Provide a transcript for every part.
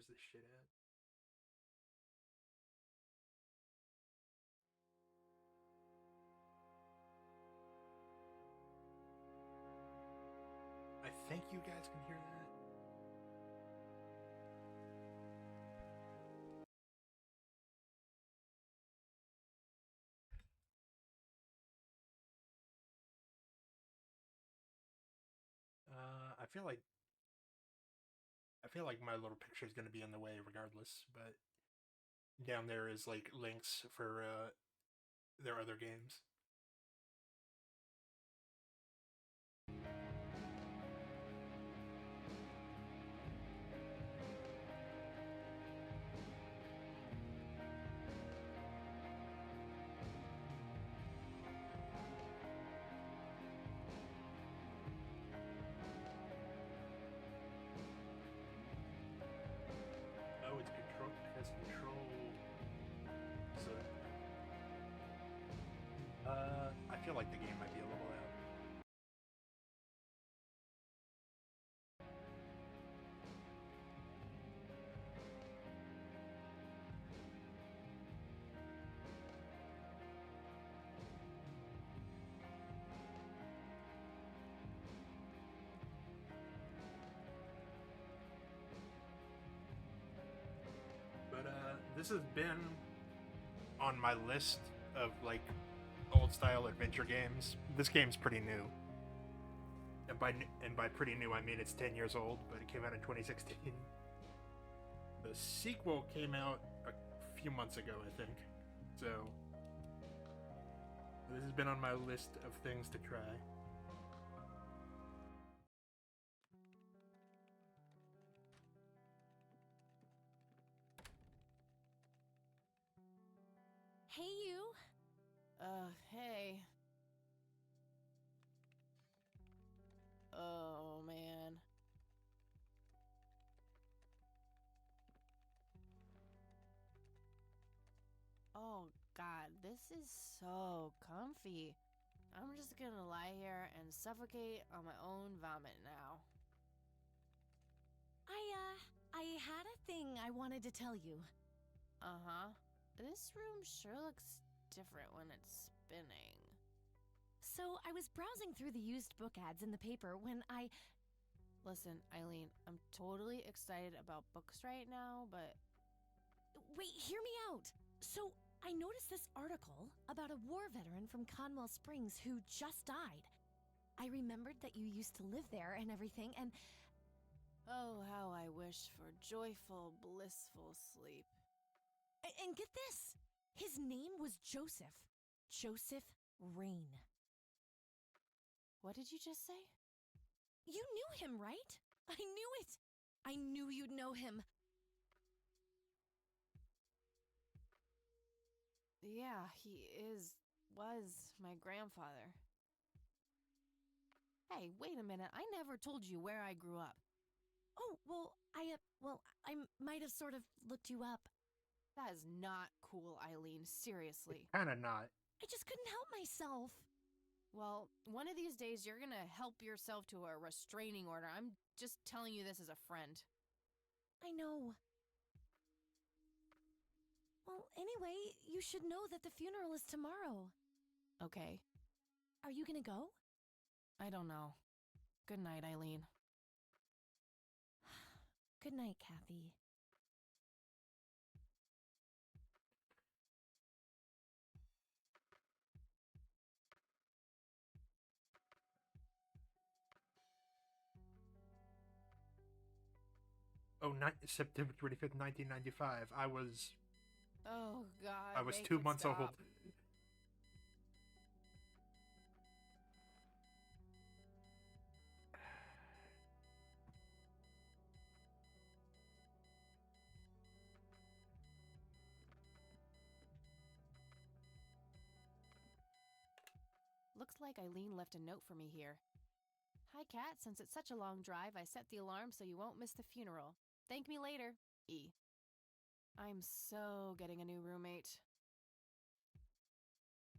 Where's this shit at? I think you guys can hear that. I feel like my little picture is going to be in the way regardless, but down there is like links for their other games. Oh, it's control. It has control. So, I feel like the game might be a little out. But this has been on my list of like old style adventure games. This game's pretty new. And by pretty new I mean it's 10 years old, but it came out in 2016. The sequel came out a few months ago, I think. So this has been on my list of things to try. Hey, you. Hey. Oh, man. Oh, God, this is so comfy. I'm just gonna lie here and suffocate on my own vomit now. I had a thing I wanted to tell you. Uh-huh. This room sure looks different when it's spinning. So, I was browsing through the used book ads in the paper when I... Listen, Eileen, I'm totally excited about books right now, but... Wait, hear me out! So, I noticed this article about a war veteran from Conwell Springs who just died. I remembered that you used to live there and everything, and... Oh, how I wish for joyful, blissful sleep. And get this! His name was Joseph. Joseph Rain. What did you just say? You knew him, right? I knew it! I knew you'd know him. Yeah, was my grandfather. Hey, wait a minute, I never told you where I grew up. Oh, I might have sort of looked you up. That is not cool, Eileen, seriously. Kind of not. I just couldn't help myself. Well, one of these days you're gonna help yourself to a restraining order. I'm just telling you this as a friend. I know. Well, anyway, you should know that the funeral is tomorrow. Okay. Are you gonna go? I don't know. Good night, Eileen. Good night, Kathy. Oh, September 25th, 1995. Oh, God. I was make 2 it months stop. old. Looks like Eileen left a note for me here. Hi, Kat. Since it's such a long drive, I set the alarm so you won't miss the funeral. Thank me later. E. I'm so getting a new roommate.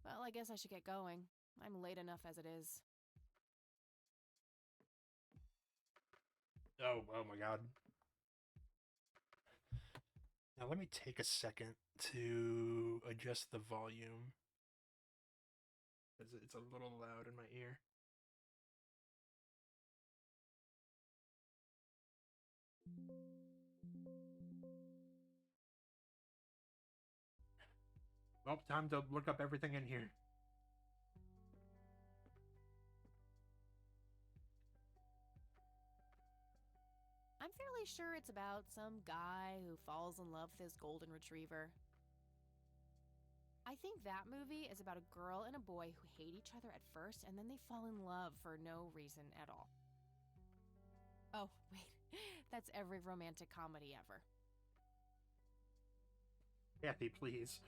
Well, I guess I should get going. I'm late enough as it is. Oh my god. Now let me take a second to adjust the volume, because it's a little loud in my ear. Well, time to look up everything in here. I'm fairly sure it's about some guy who falls in love with his golden retriever. I think that movie is about a girl and a boy who hate each other at first and then they fall in love for no reason at all. Oh, wait. That's every romantic comedy ever. Kathy, please.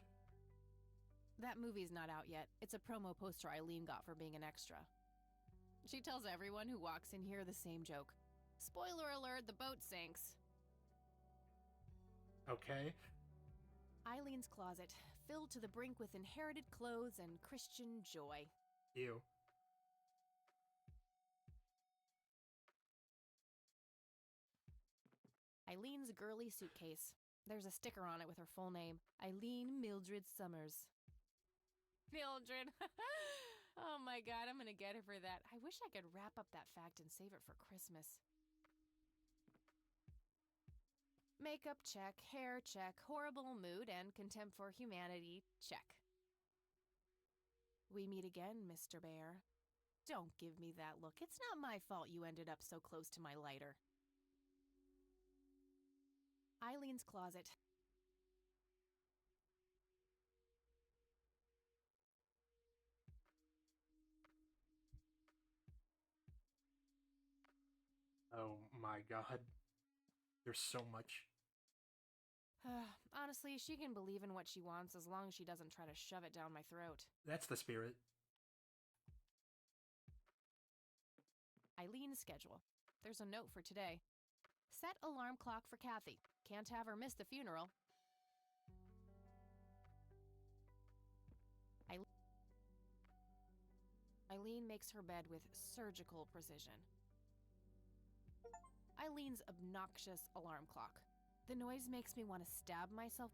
That movie's not out yet. It's a promo poster Eileen got for being an extra. She tells everyone who walks in here the same joke. Spoiler alert, the boat sinks. Okay. Eileen's closet, filled to the brink with inherited clothes and Christian joy. Ew. Eileen's girly suitcase. There's a sticker on it with her full name, Eileen Mildred Summers. Mildred! Oh my god, I'm gonna get her for that. I wish I could wrap up that fact and save it for Christmas. Makeup check, hair check, horrible mood, and contempt for humanity check. We meet again, Mr. Bear. Don't give me that look. It's not my fault you ended up so close to my lighter. Eileen's closet. Oh my god. There's so much. Honestly, she can believe in what she wants as long as she doesn't try to shove it down my throat. That's the spirit. Eileen's schedule. There's a note for today. Set alarm clock for Kathy. Can't have her miss the funeral. Eileen makes her bed with surgical precision. Eileen's obnoxious alarm clock. The noise makes me want to stab myself.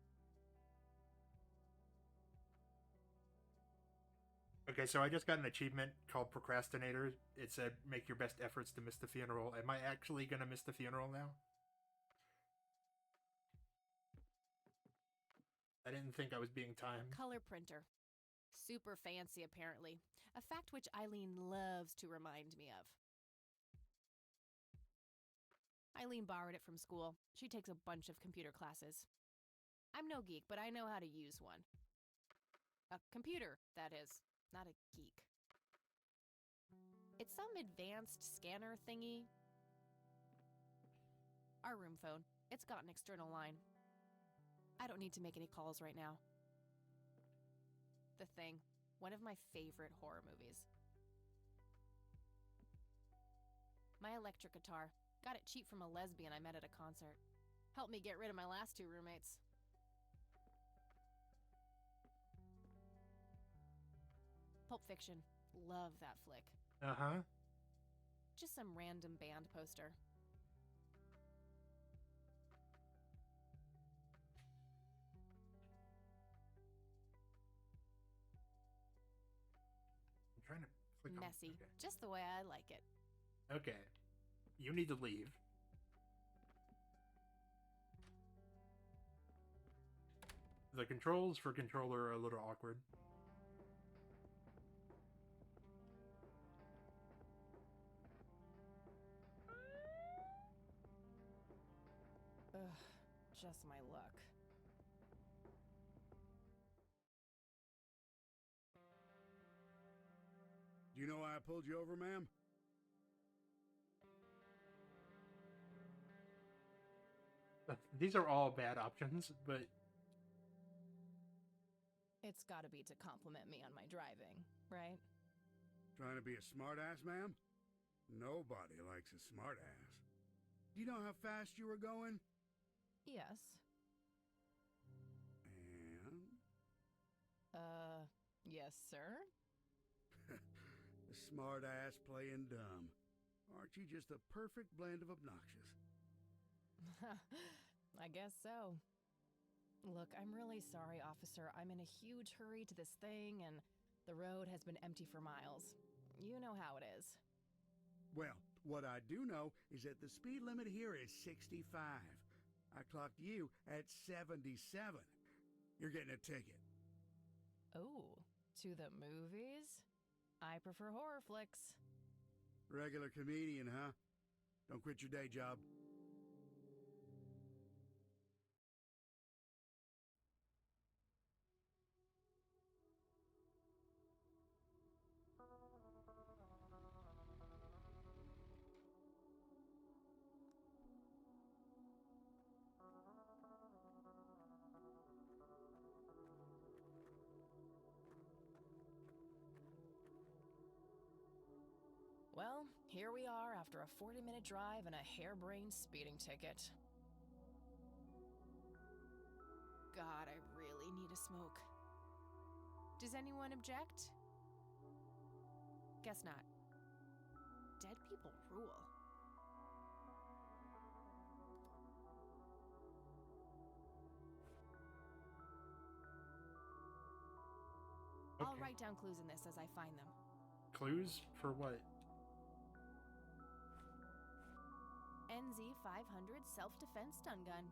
Okay, so I just got an achievement called Procrastinator. It said, make your best efforts to miss the funeral. Am I actually gonna miss the funeral now? I didn't think I was being timed. Color printer. Super fancy, apparently. A fact which Eileen loves to remind me of. Eileen borrowed it from school. She takes a bunch of computer classes. I'm no geek, but I know how to use one. A computer, that is. Not a geek. It's some advanced scanner thingy. Our room phone. It's got an external line. I don't need to make any calls right now. The Thing. One of my favorite horror movies. My electric guitar. Got it cheap from a lesbian I met at a concert. Helped me get rid of my last 2 roommates. Pulp Fiction. Love that flick. Uh-huh. Just some random band poster. I'm trying to click on... Messy. Okay. Just the way I like it. Okay. You need to leave. The controls for controller are a little awkward. Ugh, just my luck. Do you know why I pulled you over, ma'am? These are all bad options, but It's gotta be to compliment me on my driving, right? Trying to be a smartass, ma'am? Nobody likes a smartass. Do you know how fast you were going? Yes. And Yes, sir? the smartass playing dumb. Aren't you just a perfect blend of obnoxious? I guess so. Look, I'm really sorry, officer. I'm in a huge hurry to this thing, and the road has been empty for miles. You know how it is. Well, what I do know is that the speed limit here is 65. I clocked you at 77. You're getting a ticket. Oh, to the movies? I prefer horror flicks. Regular comedian, huh? Don't quit your day job. Well, here we are after a 40-minute drive and a harebrained speeding ticket. God, I really need a smoke. Does anyone object? Guess not. Dead people rule. I'll Okay. write down clues in this as I find them. Clues for what? NZ 500 self-defense stun gun.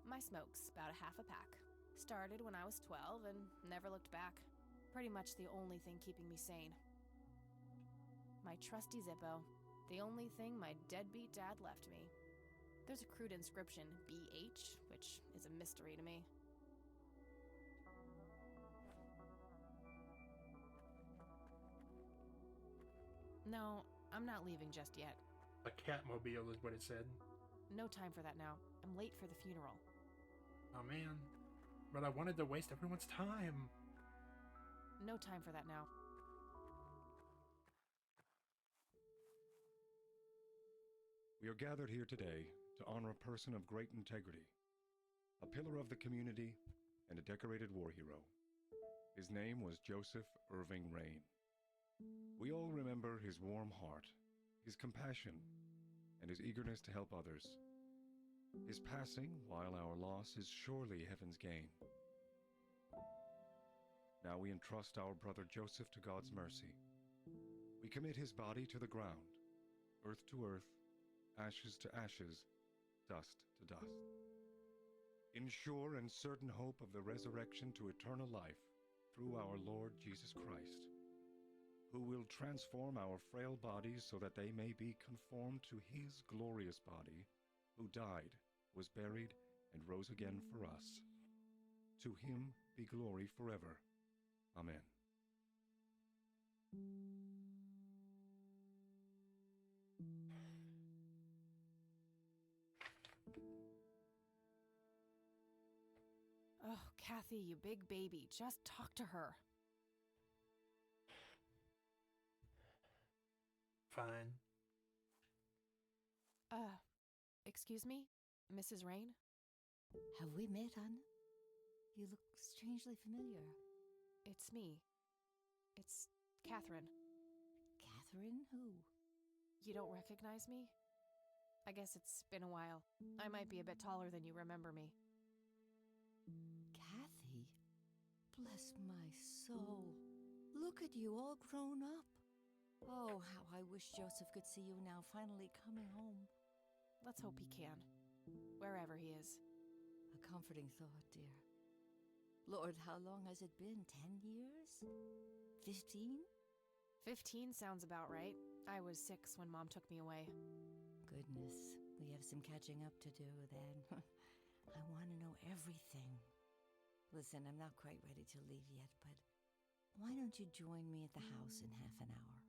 My smoke's about a half a pack. Started when I was 12 and never looked back. Pretty much the only thing keeping me sane. My trusty Zippo. The only thing my deadbeat dad left me. There's a crude inscription, BH, which is a mystery to me. No, I'm not leaving just yet. A Catmobile is what it said. No time for that now. I'm late for the funeral. Oh man. But I wanted to waste everyone's time. No time for that now. We are gathered here today to honor a person of great integrity, a pillar of the community, and a decorated war hero. His name was Joseph Irving Rain. We all remember his warm heart, his compassion, and his eagerness to help others. His passing, while our loss, is surely heaven's gain. Now we entrust our brother Joseph to God's mercy. We commit his body to the ground, earth to earth, ashes to ashes, dust to dust. In sure and certain hope of the resurrection to eternal life through our Lord Jesus Christ, who will transform our frail bodies so that they may be conformed to his glorious body, who died, was buried, and rose again for us. To him be glory forever. Amen. Oh, Kathy, you big baby. Just talk to her. Fine. Excuse me? Mrs. Rain? Have we met, Anna? You look strangely familiar. It's me. It's Catherine. Catherine? Who? You don't recognize me? I guess it's been a while. I might be a bit taller than you remember me. Kathy? Bless my soul. Look at you, all grown up. Oh, how I wish Joseph could see you now, finally coming home. Let's hope he can. Wherever he is. A comforting thought, dear. Lord, how long has it been? 10 years? 15? 15 sounds about right. I was 6 when Mom took me away. Goodness, we have some catching up to do then. I want to know everything. Listen, I'm not quite ready to leave yet, but why don't you join me at the house in half an hour?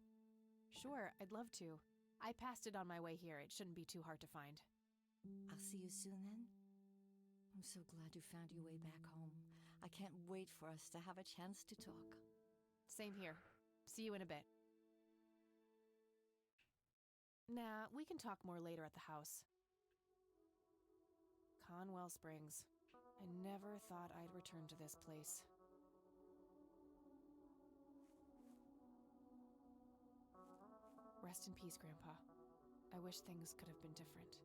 Sure, I'd love to. I passed it on my way here. It shouldn't be too hard to find. I'll see you soon then. I'm so glad you found your way back home. I can't wait for us to have a chance to talk. Same here. See you in a bit. Nah, we can talk more later at the house. Conwell Springs. I never thought I'd return to this place. Rest in peace, Grandpa. I wish things could have been different.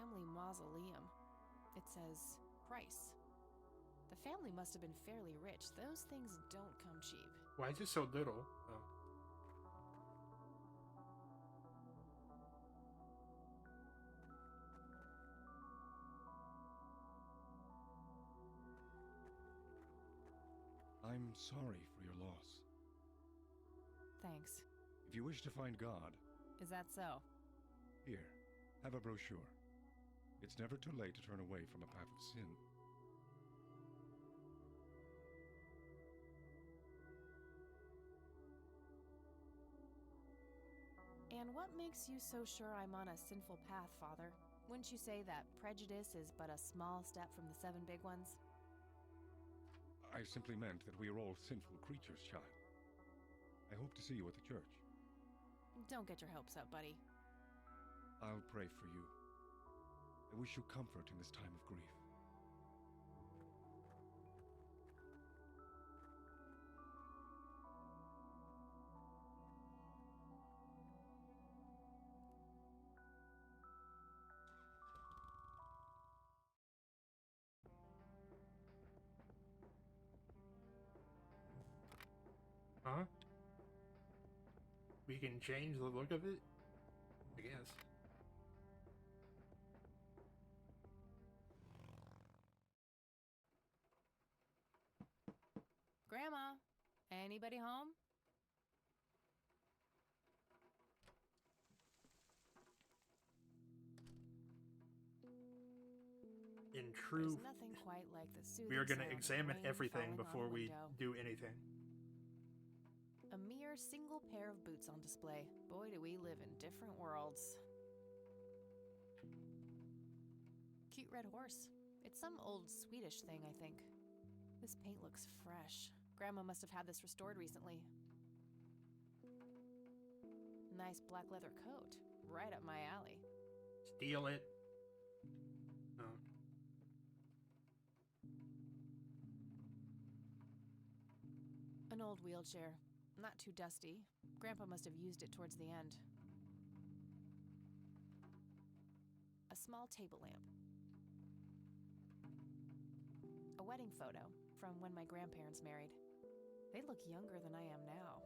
family mausoleum. It says price. The family must have been fairly rich. Those things don't come cheap. Why is it so little? Oh. I'm sorry for your loss. Thanks. If you wish to find God, Is that so? here, have a brochure. It's never too late to turn away from a path of sin. And what makes you so sure I'm on a sinful path, Father? Wouldn't you say that prejudice is but a small step from the 7 big ones? I simply meant that we are all sinful creatures, child. I hope to see you at the church. Don't get your hopes up, buddy. I'll pray for you. I wish you comfort in this time of grief. Huh? We can change the look of it? I guess. Grandma, anybody home? In true, There's nothing quite like the soothing we are going to sound of examine rain everything falling on before a we window. do anything. A mere single pair of boots on display. Boy, do we live in different worlds. Cute red horse. It's some old Swedish thing, I think. This paint looks fresh. Grandma must have had this restored recently. Nice black leather coat. Right up my alley. Steal it. Oh. An old wheelchair. Not too dusty. Grandpa must have used it towards the end. A small table lamp. A wedding photo from when my grandparents married. They look younger than I am now.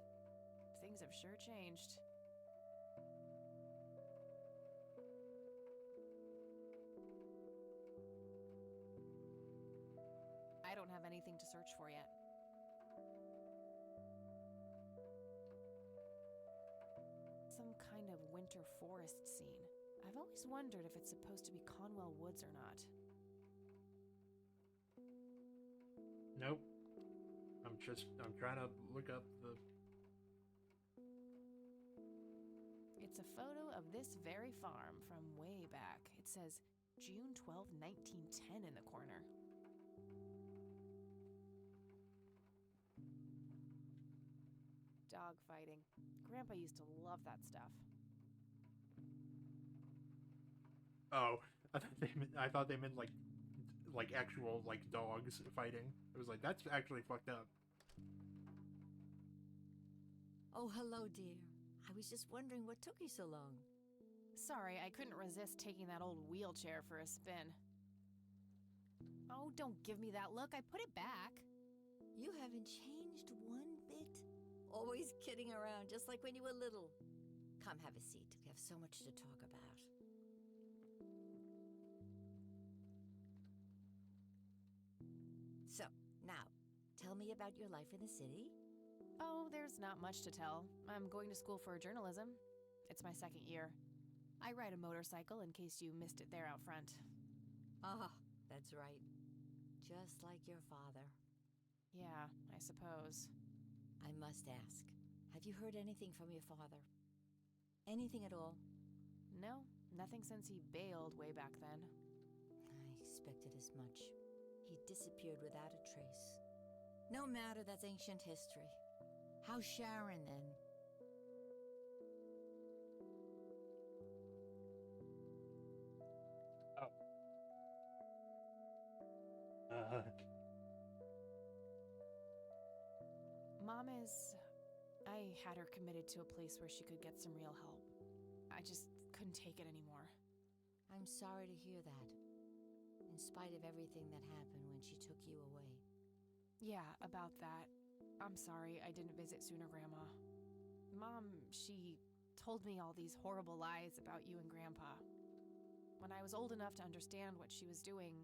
Things have sure changed. I don't have anything to search for yet. Some kind of winter forest scene. I've always wondered if it's supposed to be Conwell Woods or not. Nope. I'm trying to look up the... It's a photo of this very farm from way back. It says June 12, 1910 in the corner. Dog fighting. Grandpa used to love that stuff. Oh, I thought they meant like actual like dogs fighting. It was like, that's actually fucked up. Oh, hello, dear. I was just wondering what took you so long. Sorry, I couldn't resist taking that old wheelchair for a spin. Oh, don't give me that look. I put it back. You haven't changed one bit. Always kidding around, just like when you were little. Come, have a seat. We have so much to talk about. So, now, tell me about your life in the city. Oh, there's not much to tell. I'm going to school for journalism. It's my 2nd year. I ride a motorcycle in case you missed it there out front. Ah, that's right. Just like your father. Yeah, I suppose. I must ask, have you heard anything from your father? Anything at all? No, nothing since he bailed way back then. I expected as much. He disappeared without a trace. No matter, that's ancient history. How's Sharon, then? Mom is... I had her committed to a place where she could get some real help. I just couldn't take it anymore. I'm sorry to hear that. In spite of everything that happened when she took you away. Yeah, about that. I'm sorry I didn't visit sooner, Grandma. Mom, she told me all these horrible lies about you and Grandpa. When I was old enough to understand what she was doing,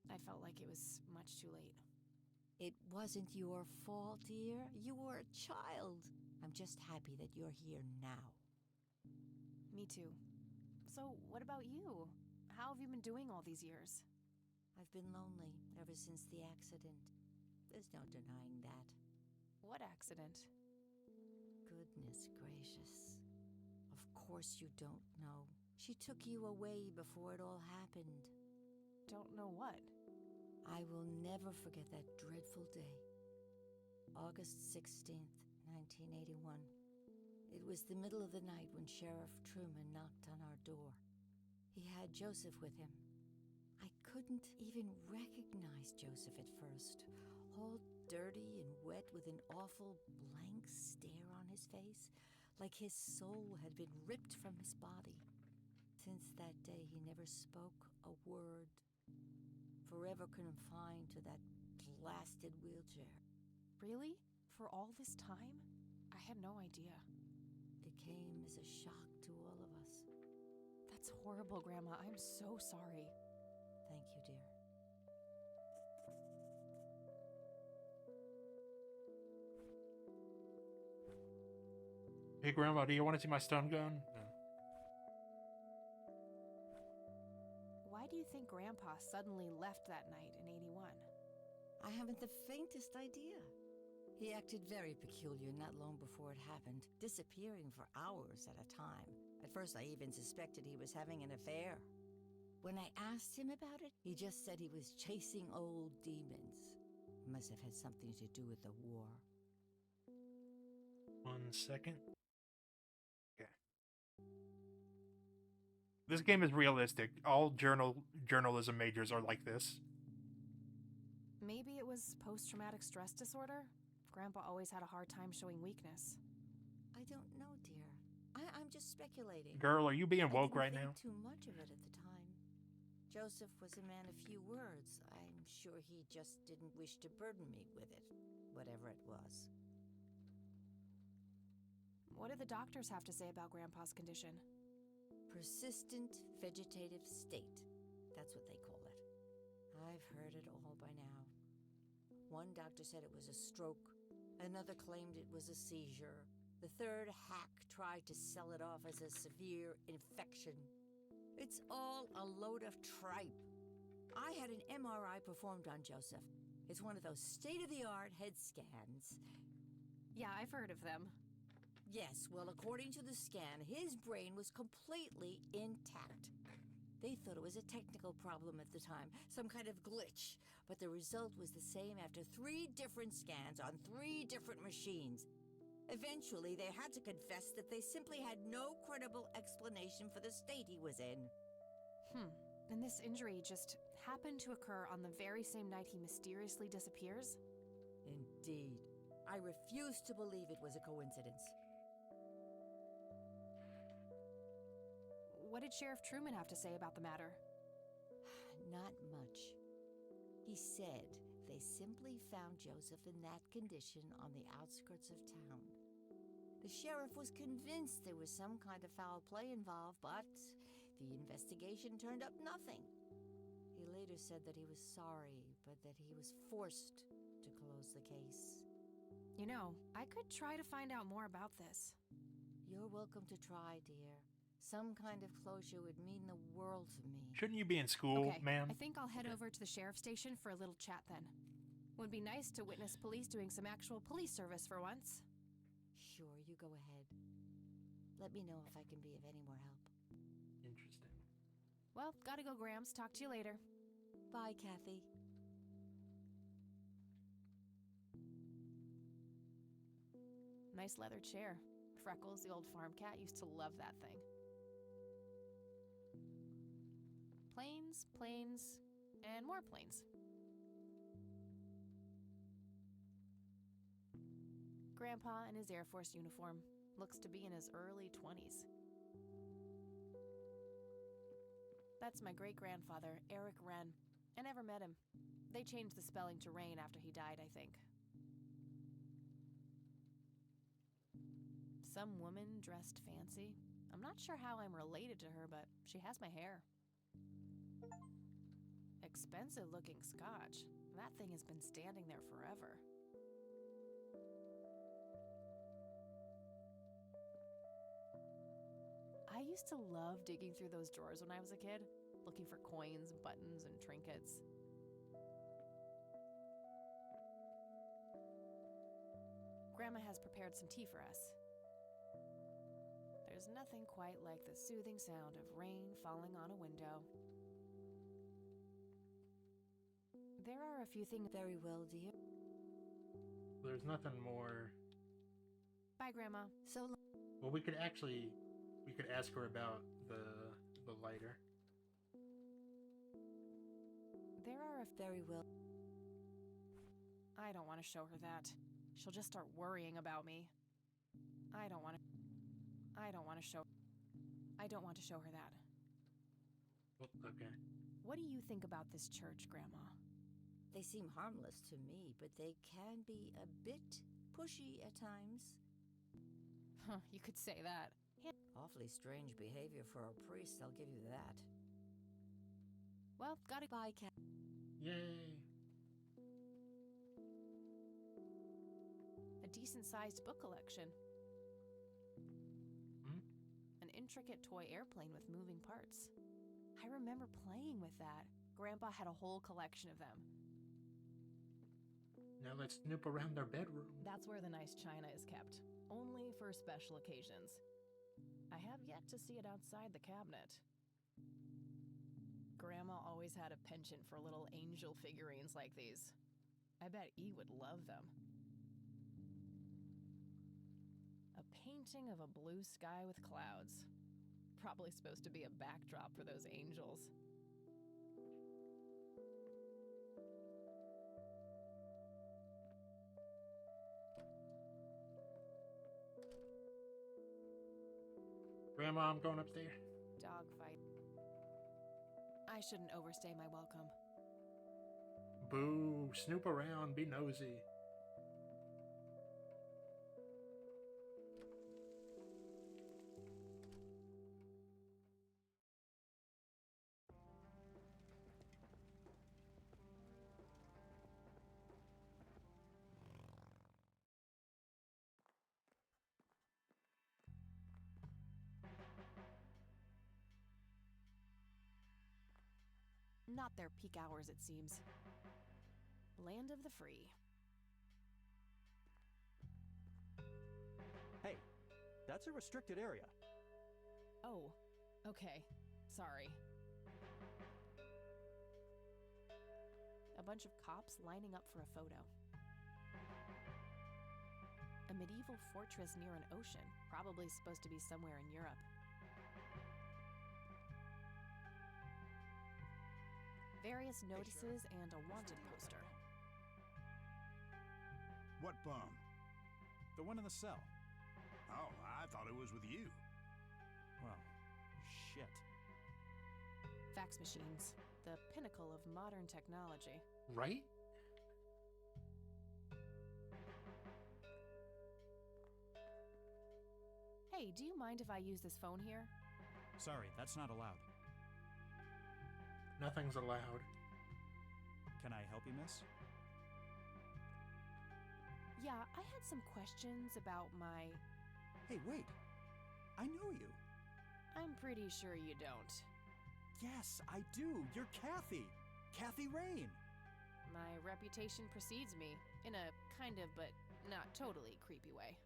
I felt like it was much too late. It wasn't your fault, dear. You were a child. I'm just happy that you're here now. Me too. So, what about you? How have you been doing all these years? I've been lonely ever since the accident. There's no denying that. What accident? Goodness gracious. Of course you don't know. She took you away before it all happened. Don't know what? I will never forget that dreadful day. August 16th, 1981. It was the middle of the night when Sheriff Truman knocked on our door. He had Joseph with him. I couldn't even recognize Joseph at first, all dirty and wet with an awful blank stare on his face, like his soul had been ripped from his body. Since that day, he never spoke a word, forever confined to that blasted wheelchair. Really? For all this time? I had no idea. It came as a shock to all of us. That's horrible, Grandma. I'm so sorry. Thank you, dear. Hey, Grandma, do you want to see my stun gun? No. Why do you think Grandpa suddenly left that night in 81? I haven't the faintest idea. He acted very peculiar not long before it happened, disappearing for hours at a time. At first, I even suspected he was having an affair. When I asked him about it, he just said he was chasing old demons. Must have had something to do with the war. 1 second. Okay. This game is realistic. All journalism majors are like this. Maybe it was post-traumatic stress disorder? Grandpa always had a hard time showing weakness. I don't know, dear. I'm just speculating. Girl, are you being woke right I now? didn't think too much of it at the time. Joseph was a man of few words. I'm sure he just didn't wish to burden me with it, whatever it was. What did the doctors have to say about Grandpa's condition? Persistent vegetative state. That's what they call it. I've heard it all by now. One doctor said it was a stroke. Another claimed it was a seizure. The third hack tried to sell it off as a severe infection. It's all a load of tripe. I had an MRI performed on Joseph. It's one of those state-of-the-art head scans. Yeah, I've heard of them. Yes, well, according to the scan, his brain was completely intact. They thought it was a technical problem at the time, some kind of glitch, but the result was the same after 3 different scans on 3 different machines. Eventually, they had to confess that they simply had no credible explanation for the state he was in. And this injury just happened to occur on the very same night he mysteriously disappears? Indeed. I refuse to believe it was a coincidence. What did Sheriff Truman have to say about the matter? Not much. He said they simply found Joseph in that condition on the outskirts of town. The sheriff was convinced there was some kind of foul play involved, but the investigation turned up nothing. He later said that he was sorry, but that he was forced to close the case. You know, I could try to find out more about this. You're welcome to try, dear. Some kind of closure would mean the world to me. Shouldn't you be in school, Okay, ma'am? I think I'll head over to the sheriff's station for a little chat then. Would be nice to witness police doing some actual police service for once. Sure, you go ahead. Let me know if I can be of any more help. Interesting. Well, gotta go, Grams. Talk to you later. Bye, Kathy. Nice leather chair. Freckles, the old farm cat, used to love that thing. Planes, planes, and more planes. Grandpa in his Air Force uniform. Looks to be in his early 20s. That's my great-grandfather, Eric Wren. I never met him. They changed the spelling to Rain after he died, I think. Some woman dressed fancy. I'm not sure how I'm related to her, but she has my hair. Expensive-looking scotch. That thing has been standing there forever. I used to love digging through those drawers when I was a kid, looking for coins, buttons, and trinkets. Grandma has prepared some tea for us. There's nothing quite like the soothing sound of rain falling on a window. There are a few things. Very well, dear. There's nothing more. Bye, Grandma. So long. Well, we could ask her about the lighter. There are a Very well. I don't want to show her that. She'll just start worrying about me. I don't want to show her that. Well, okay. What do you think about this church, Grandma? They seem harmless to me, but they can be a bit pushy at times. Huh, you could say that. Awfully strange behavior for a priest, I'll give you that. Well, gotta Bye, Cat. Yay! a decent-sized book collection. An intricate toy airplane with moving parts. I remember playing with that. Grandpa had a whole collection of them. Now let's snoop around their bedroom. That's where the nice china is kept, only for special occasions. I have yet to see it outside the cabinet. Grandma always had a penchant for little angel figurines like these. I bet E would love them. A painting of a blue sky with clouds. Probably supposed to be a backdrop for those angels. Grandma, I'm going upstairs. Dogfight. I shouldn't overstay my welcome. Boo, snoop around, be nosy. Not their peak hours, it seems. Land of the free. Hey, that's a restricted area. Oh, okay. Sorry. A bunch of cops lining up for a photo. A medieval fortress near an ocean, probably supposed to be somewhere in Europe. Various notices and a wanted poster. What bum? The one in the cell. Oh, I thought it was with you. Well, shit. Fax machines, the pinnacle of modern technology. Right? Hey, do you mind if I use this phone here? Sorry, that's not allowed. Nothing's allowed. Can I help you, miss? Yeah, I had some questions about my... Hey, wait. I know you. I'm pretty sure you don't. Yes, I do. You're Kathy. Kathy Rain. My reputation precedes me, in a kind of but not totally creepy way.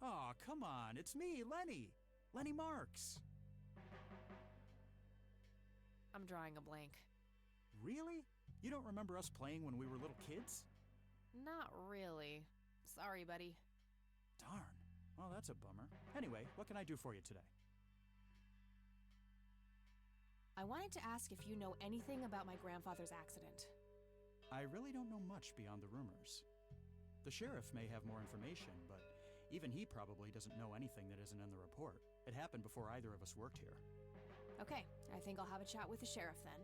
Aw, come on. It's me, Lenny. Lenny Marks. I'm drawing a blank. Really? You don't remember us playing when we were little kids? Not really. Sorry, buddy. Darn. Well, that's a bummer. Anyway, what can I do for you today? I wanted to ask if you know anything about my grandfather's accident. I really don't know much beyond the rumors. The sheriff may have more information, but even he probably doesn't know anything that isn't in the report. It happened before either of us worked here. Okay, I think I'll have a chat with the sheriff then.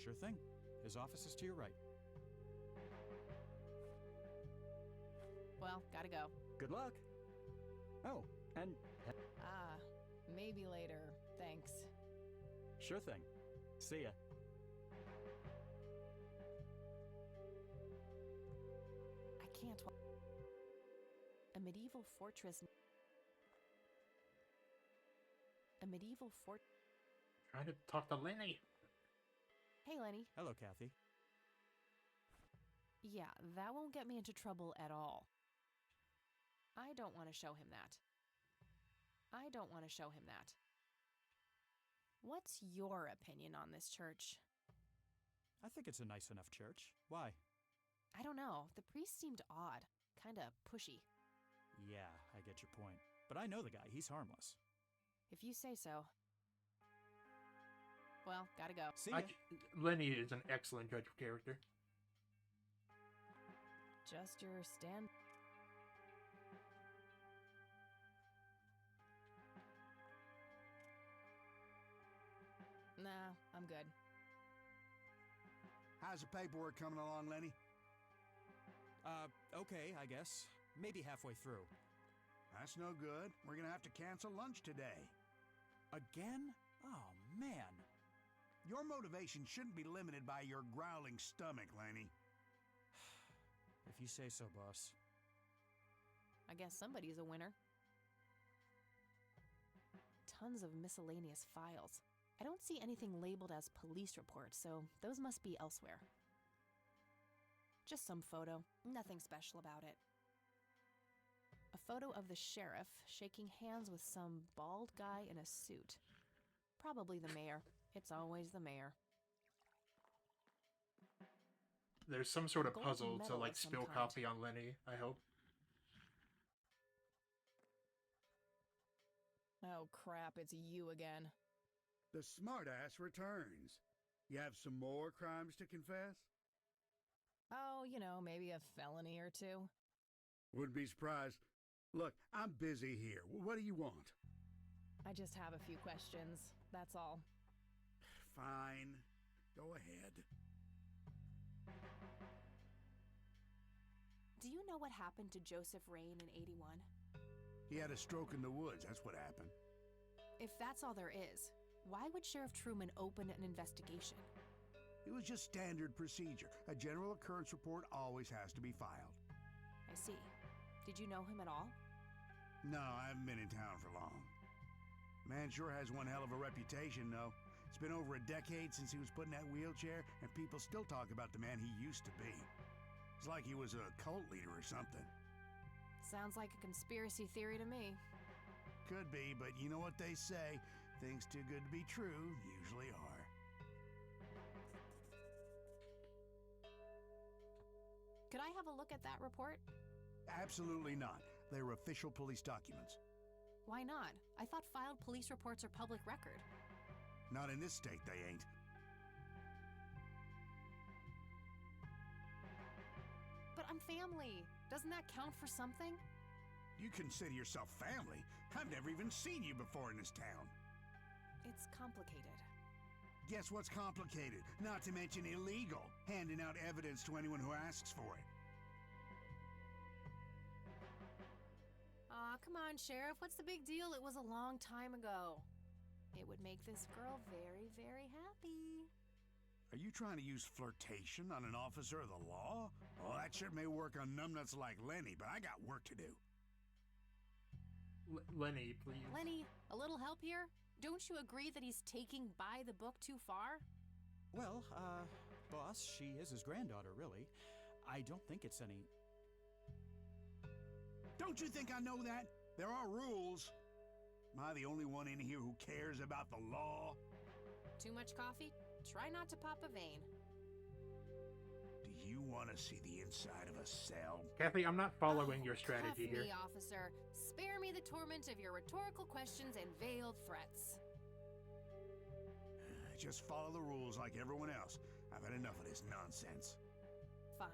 Sure thing. His office is to your right. Well, gotta go. Good luck. Oh, and Ah, maybe later. Thanks. Sure thing. See ya. I can't. A medieval fortress. A medieval fort. Trying to talk to Lenny. Hey, Lenny. Hello, Kathy. Yeah, that won't get me into trouble at all. I don't want to show him that. I don't want to show him that. What's your opinion on this church? I think it's a nice enough church. Why? I don't know. The priest seemed odd. Kinda pushy. Yeah, I get your point. But I know the guy. He's harmless. If you say so. Well, gotta go. See ya. Lenny is an excellent judge of character. Just your stand. Nah, I'm good. How's the paperwork coming along, Lenny? Okay, I guess. Maybe halfway through. That's no good. We're gonna have to cancel lunch today. Again? Oh, man. Your motivation shouldn't be limited by your growling stomach, Lenny. If you say so, boss. I guess somebody's a winner. Tons of miscellaneous files. I don't see anything labeled as police reports, so those must be elsewhere. Just some photo, nothing special about it. A photo of the sheriff shaking hands with some bald guy in a suit. Probably the mayor. It's always the mayor. There's some sort of Gold puzzle to medal like of some spill kind. coffee on Lenny, I hope. Oh crap, it's you again. The smartass returns. You have some more crimes to confess? Oh, maybe a felony or two. Wouldn't be surprised. Look, I'm busy here. What do you want? I just have a few questions, that's all. Fine. Go ahead. Do you know what happened to Joseph Rain in 81? He had a stroke in the woods. That's what happened. If that's all there is, why would Sheriff Truman open an investigation? It was just standard procedure. A general occurrence report always has to be filed. I see. Did you know him at all? No, I haven't been in town for long. Man sure has one hell of a reputation, though. It's been over a decade since he was put in that wheelchair, and people still talk about the man he used to be. It's like he was a cult leader or something. Sounds like a conspiracy theory to me. Could be, but you know what they say. Things too good to be true usually are. Could I have a look at that report? Absolutely not. They're official police documents. Why not? I thought filed police reports are public record. Not in this state, they ain't. But I'm family. Doesn't that count for something? You consider yourself family? I've never even seen you before in this town. It's complicated. Guess what's complicated? Not to mention illegal. Handing out evidence to anyone who asks for it. Aw, come on, Sheriff. What's the big deal? It was a long time ago. It would make this girl very, very happy. Are you trying to use flirtation on an officer of the law? Well, that shit may work on numbnuts like Lenny, but I got work to do. Lenny, please. Lenny, a little help here? Don't you agree that he's taking by the book too far? Well, boss, she is his granddaughter, really. I don't think it's any... Don't you think I know that? There are rules. Am I the only one in here who cares about the law? Too much coffee? Try not to pop a vein. Do you want to see the inside of a cell? Kathy, I'm not following Oh, your strategy cuff here. me, officer. Spare me the torment of your rhetorical questions and veiled threats. Just follow the rules like everyone else. I've had enough of this nonsense. Fine.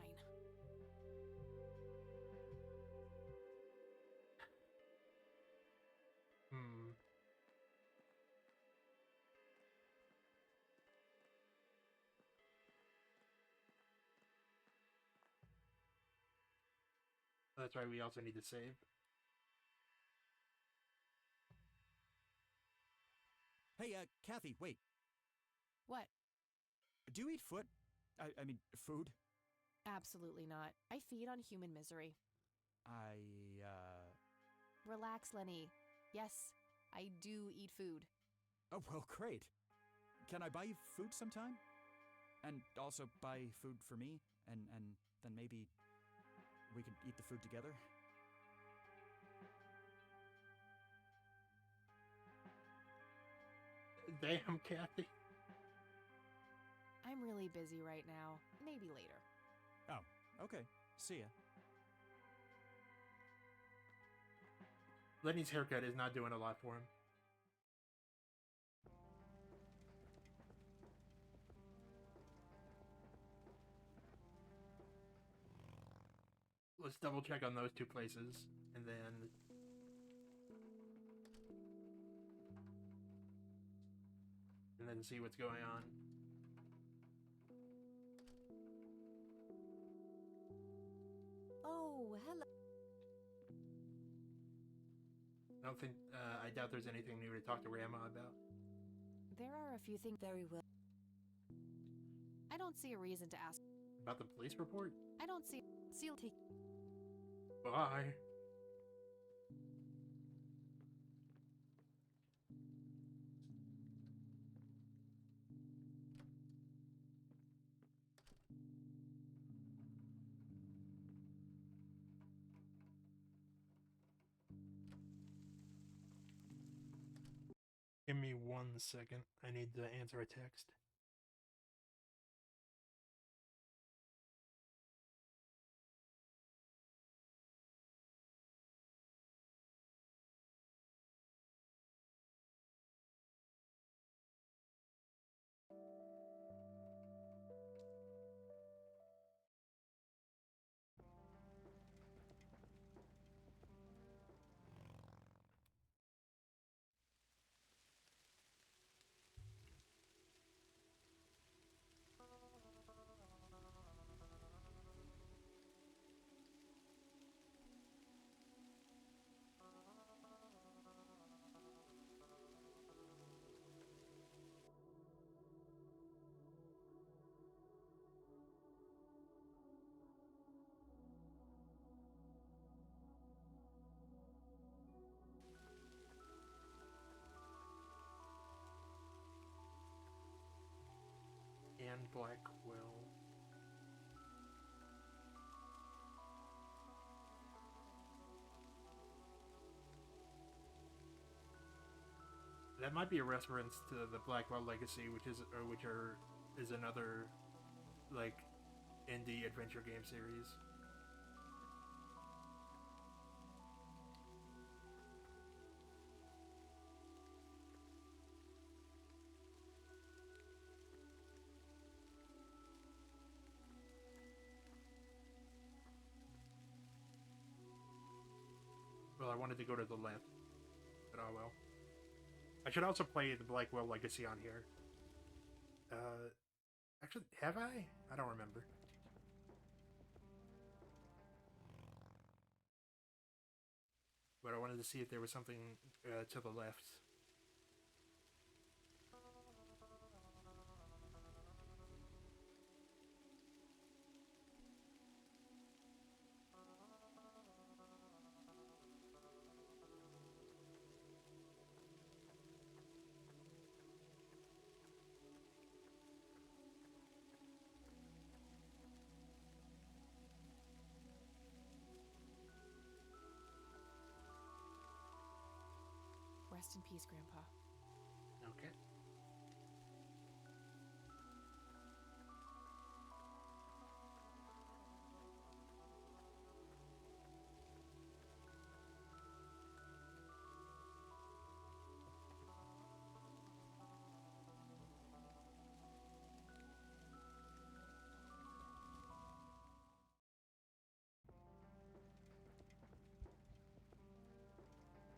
that's right, we also need to save. Hey, Kathy, wait. What? Do you eat foot? I mean, food? Absolutely not. I feed on human misery. Relax, Lenny. Yes, I do eat food. Oh, well, great. Can I buy you food sometime? And also buy food for me? And then maybe we could eat the food together? Damn, Kathy. I'm really busy right now. Maybe later. Oh, okay. See ya. Lenny's haircut is not doing a lot for him. Let's double check on those two places, and then see what's going on. Oh, hello. I doubt there's anything new to talk to Grandma about. There are a few things. Very well. I don't see a reason to ask. About the police report? I don't see. Take. Bye. Give me 1 second. I need to answer a text. And Blackwell. That might be a reference to the Blackwell Legacy, which is another like indie adventure game series. Well, I wanted to go to the left, but oh well. I should also play the Blackwell Legacy on here. Actually, have I? I don't remember. But I wanted to see if there was something to the left. Rest in peace, Grandpa. Okay.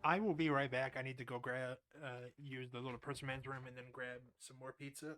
I will be right back. I need to go use the little person's room and then grab some more pizza.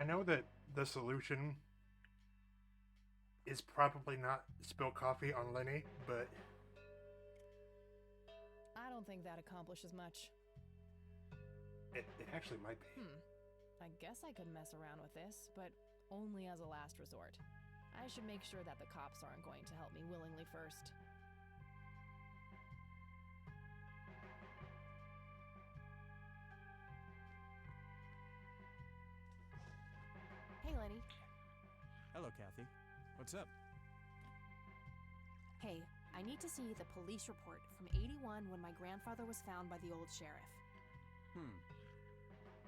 I know that the solution is probably not spill coffee on Lenny, but I don't think that accomplishes much. it actually might be. I guess I could mess around with this, but only as a last resort. I should make sure that the cops aren't going to help me willingly first. Hey, Lenny. Hello, Kathy. What's up? Hey, I need to see the police report from '81 when my grandfather was found by the old sheriff.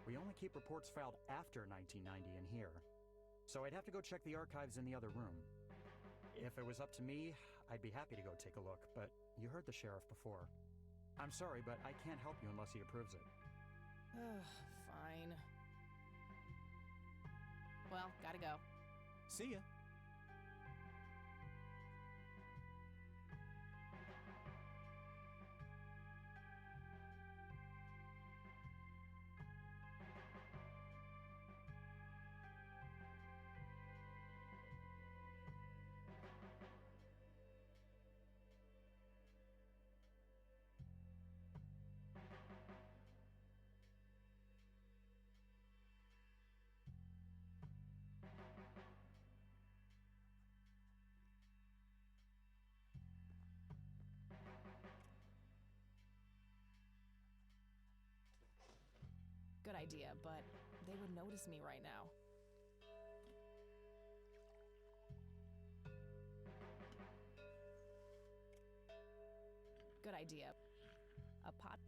We only keep reports filed after 1990 in here, so I'd have to go check the archives in the other room. If it was up to me, I'd be happy to go take a look, but you heard the sheriff before. I'm sorry, but I can't help you unless he approves it. Ugh, fine. Well, gotta go. See ya. Good idea, but they would notice me right now. Good idea. A pot.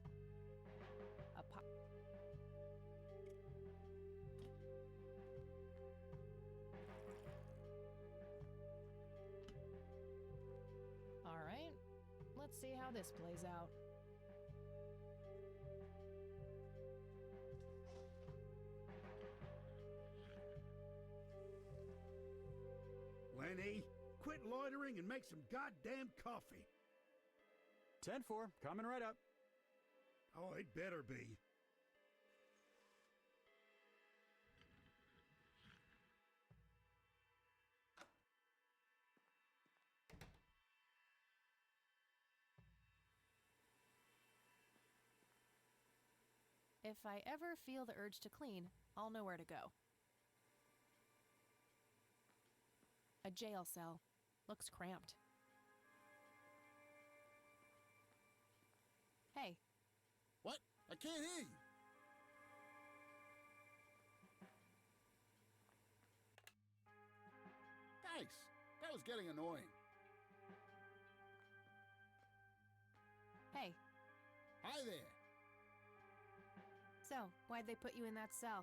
All right. Let's see how this plays out. Lenny, quit loitering and make some goddamn coffee. 10-4, coming right up. Oh, it better be. If I ever feel the urge to clean, I'll know where to go. A jail cell. Looks cramped. Hey. What? I can't hear you. Thanks. That was getting annoying. Hey. Hi there. So, why'd they put you in that cell?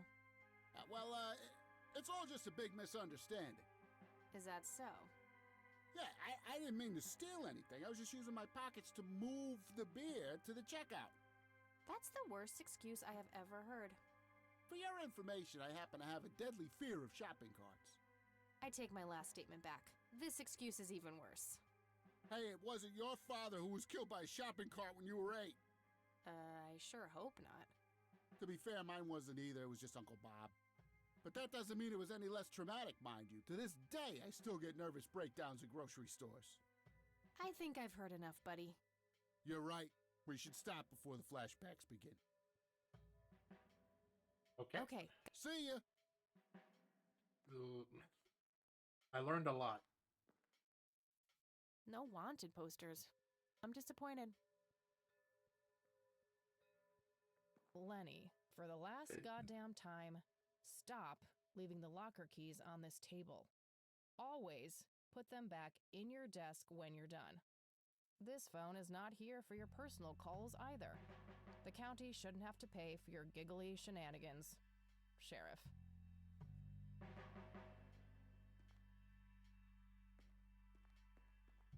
It's all just a big misunderstanding. Is that so? Yeah, I didn't mean to steal anything. I was just using my pockets to move the beer to the checkout. That's the worst excuse I have ever heard. For your information, I happen to have a deadly fear of shopping carts. I take my last statement back. This excuse is even worse. Hey, it wasn't your father who was killed by a shopping cart when you were 8. I sure hope not. To be fair, mine wasn't either. It was just Uncle Bob. But that doesn't mean it was any less traumatic, mind you. To this day, I still get nervous breakdowns at grocery stores. I think I've heard enough, buddy. You're right. We should stop before the flashbacks begin. Okay. See ya! I learned a lot. No wanted posters. I'm disappointed. Lenny, for the last goddamn time, stop leaving the locker keys on this table. Always put them back in your desk when you're done. This phone is not here for your personal calls either. The county shouldn't have to pay for your giggly shenanigans. Sheriff.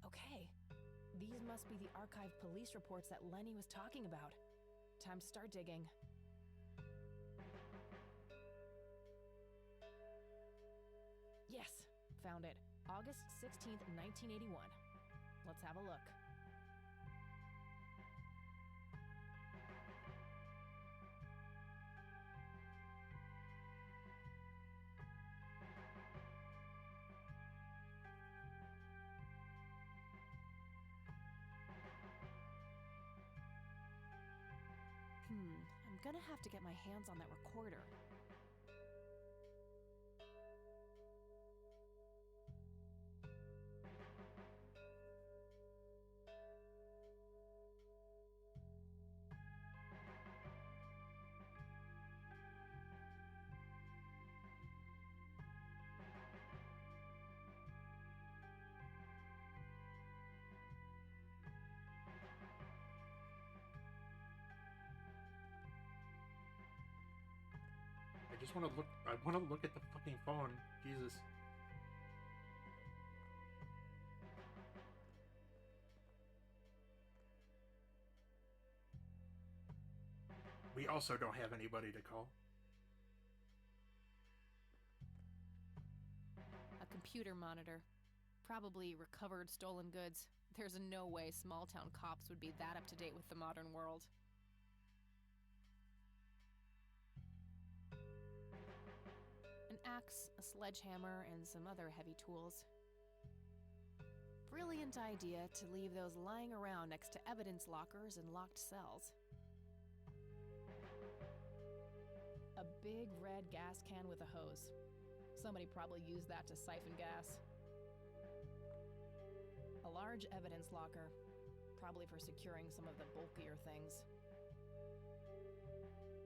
Okay, these must be the archived police reports that Lenny was talking about. Time to start digging. Yes, found it. August 16th, 1981. Let's have a look. I'm gonna have to get my hands on that recorder. I just want to look. I want to look at the fucking phone. Jesus. We also don't have anybody to call. A computer monitor. Probably recovered stolen goods. There's no way small-town cops would be that up to date with the modern world. An axe, a sledgehammer, and some other heavy tools. Brilliant idea to leave those lying around next to evidence lockers and locked cells. A big red gas can with a hose. Somebody probably used that to siphon gas. A large evidence locker, probably for securing some of the bulkier things.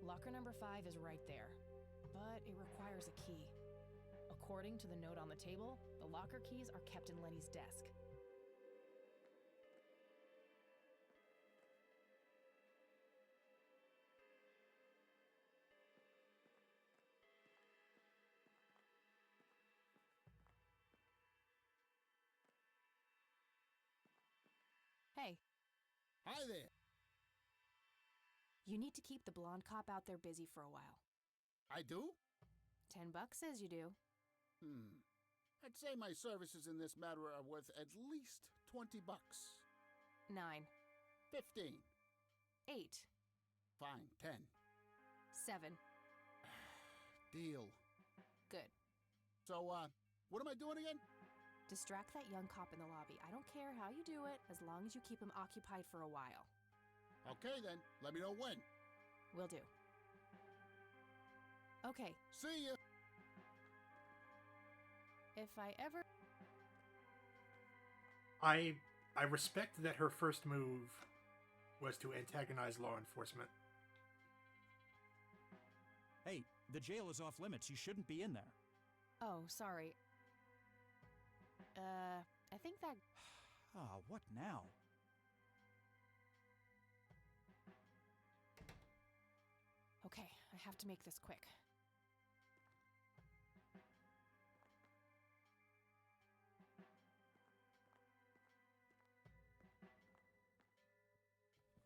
Locker number 5 is right there, but it requires a key. According to the note on the table, the locker keys are kept in Lenny's desk. Hey, Hi there. you need to keep the blonde cop out there busy for a while. I do? $10 says you do. I'd say my services in this matter are worth at least $20. 9, 15. 8, Fine, 10. 7. Deal. Good. So, what am I doing again? Distract that young cop in the lobby. I don't care how you do it, as long as you keep him occupied for a while. Okay then, let me know when. Will do. Okay, See ya! if I ever... I respect that her first move was to antagonize law enforcement. Hey, the jail is off limits. You shouldn't be in there. Oh, sorry. I think that... Ah, what now? Okay, I have to make this quick.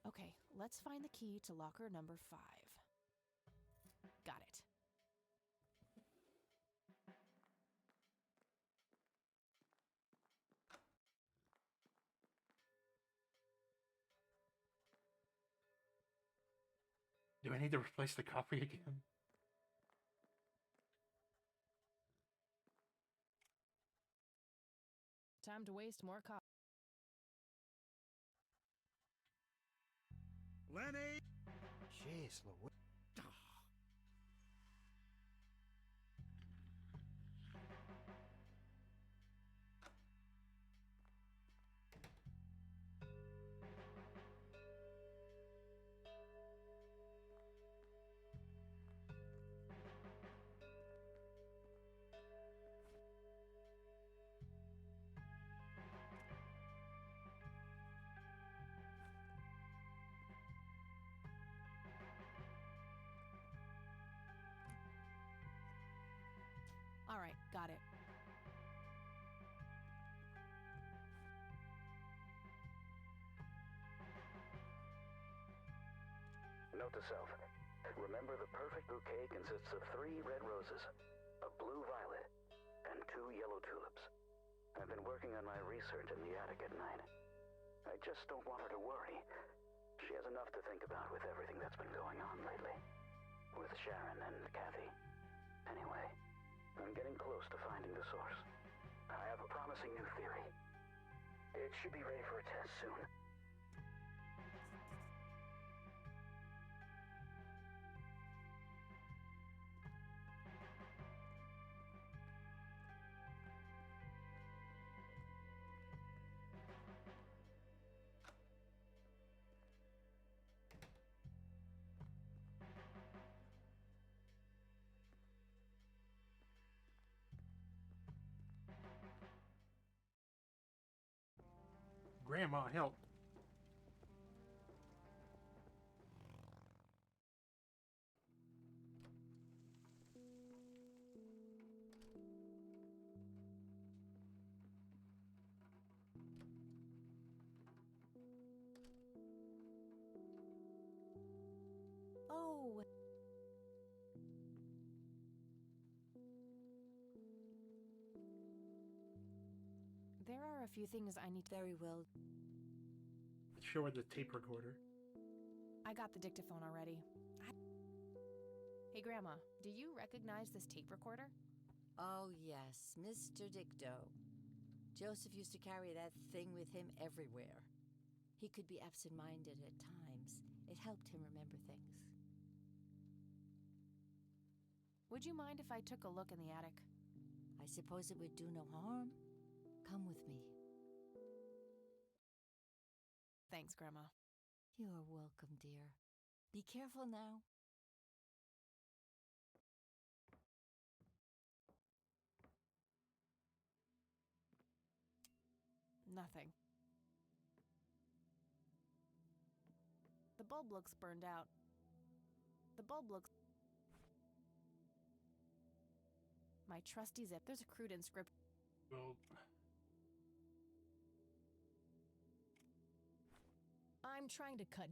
Okay, let's find the key to locker number 5. Got it. Do I need to replace the copy again? Time to waste more coffee. Lenny! Jeez, Louise. All right, got it. Note to self. Remember, the perfect bouquet consists of 3 red roses, a blue violet, and 2 yellow tulips. I've been working on my research in the attic at night. I just don't want her to worry. She has enough to think about with everything that's been going on lately. With Sharon and Kathy. Anyway, I'm getting close to finding the source. I have a promising new theory. It should be ready for a test soon. Grandma, help. Oh, There are a few things I need to. very well. Show her the tape recorder. I got the dictaphone already. Hey, Grandma, do you recognize this tape recorder? Oh, yes, Mr. Dicto. Joseph used to carry that thing with him everywhere. He could be absent-minded at times. It helped him remember things. Would you mind if I took a look in the attic? I suppose it would do no harm. Come with me. Thanks, Grandma. You're welcome, dear. Be careful now. Nothing. The bulb looks burned out. The bulb looks... My trusty zip. There's a crude inscription. Well, I'm trying to cut.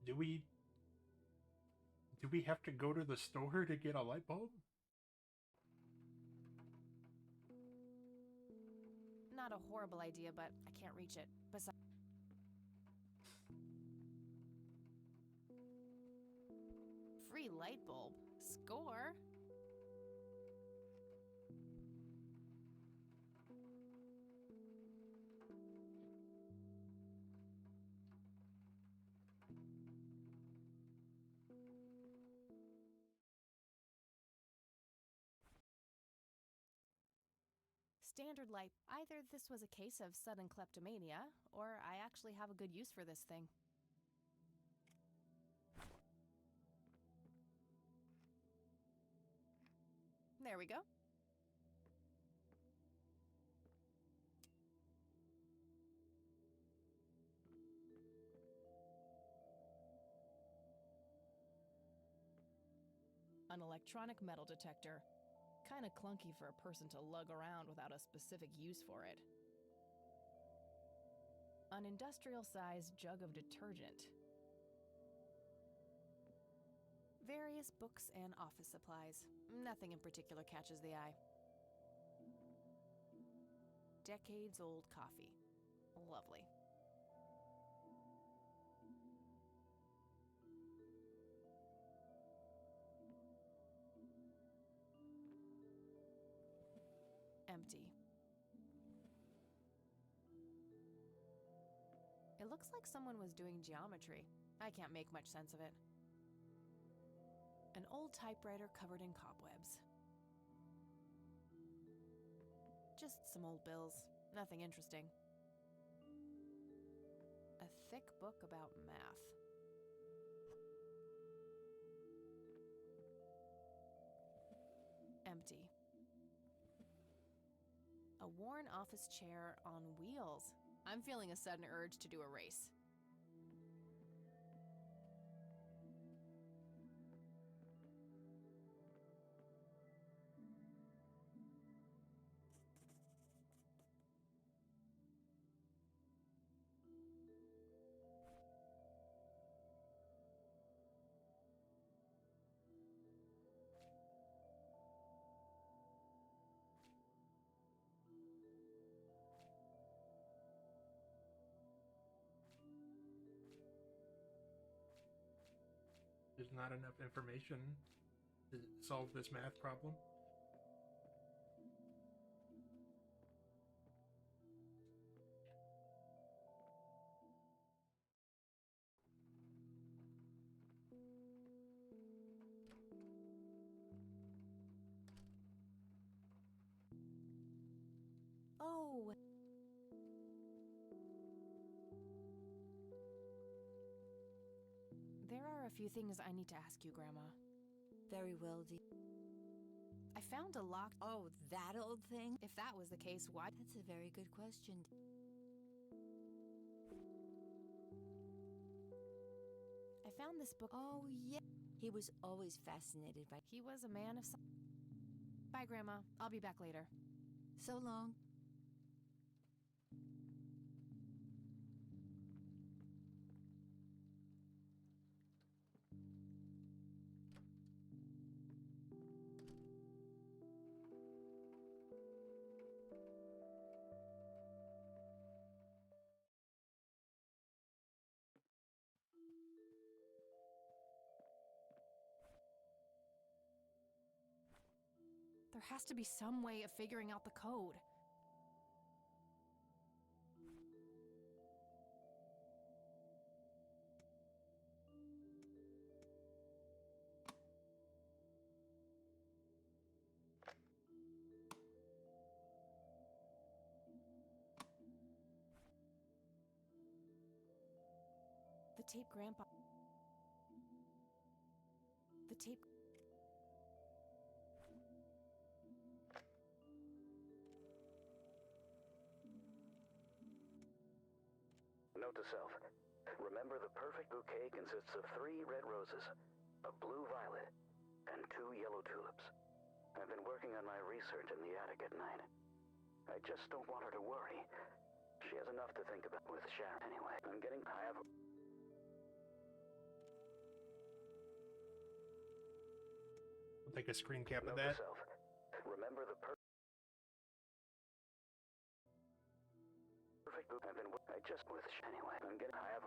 do we have to go to the store to get a light bulb? Not a horrible idea, but I can't reach it. Besides... Free light bulb. Score. Standard light. Either this was a case of sudden kleptomania, or I actually have a good use for this thing. There we go. An electronic metal detector. Kinda clunky for a person to lug around without a specific use for it. An industrial-sized jug of detergent. Various books and office supplies. Nothing in particular catches the eye. Decades-old coffee. Lovely. Empty. It looks like someone was doing geometry. I can't make much sense of it. An old typewriter covered in cobwebs. Just some old bills. Nothing interesting. A thick book about math. Empty. A worn office chair on wheels. I'm feeling a sudden urge to do a race. There's not enough information to solve this math problem. Oh, There are are a few things I need to ask you, Grandma. Very well, I found a locked... Oh, that old thing? If that was the case, why... That's a very good question. I found this book... Oh, yeah. He was always fascinated by... He was a man of... Bye, Grandma. I'll be back later. So long. There has to be some way of figuring out the code. The tape, Grandpa. The tape. Note to self. Remember, the perfect bouquet consists of 3 red roses, a blue violet, and 2 yellow tulips. I've been working on my research in the attic at night. I just don't want her to worry. She has enough to think about with Sharon anyway. I have... I'll take a screen cap of Note that. to self. Remember the perfect I've been... I just... with anyway. I have...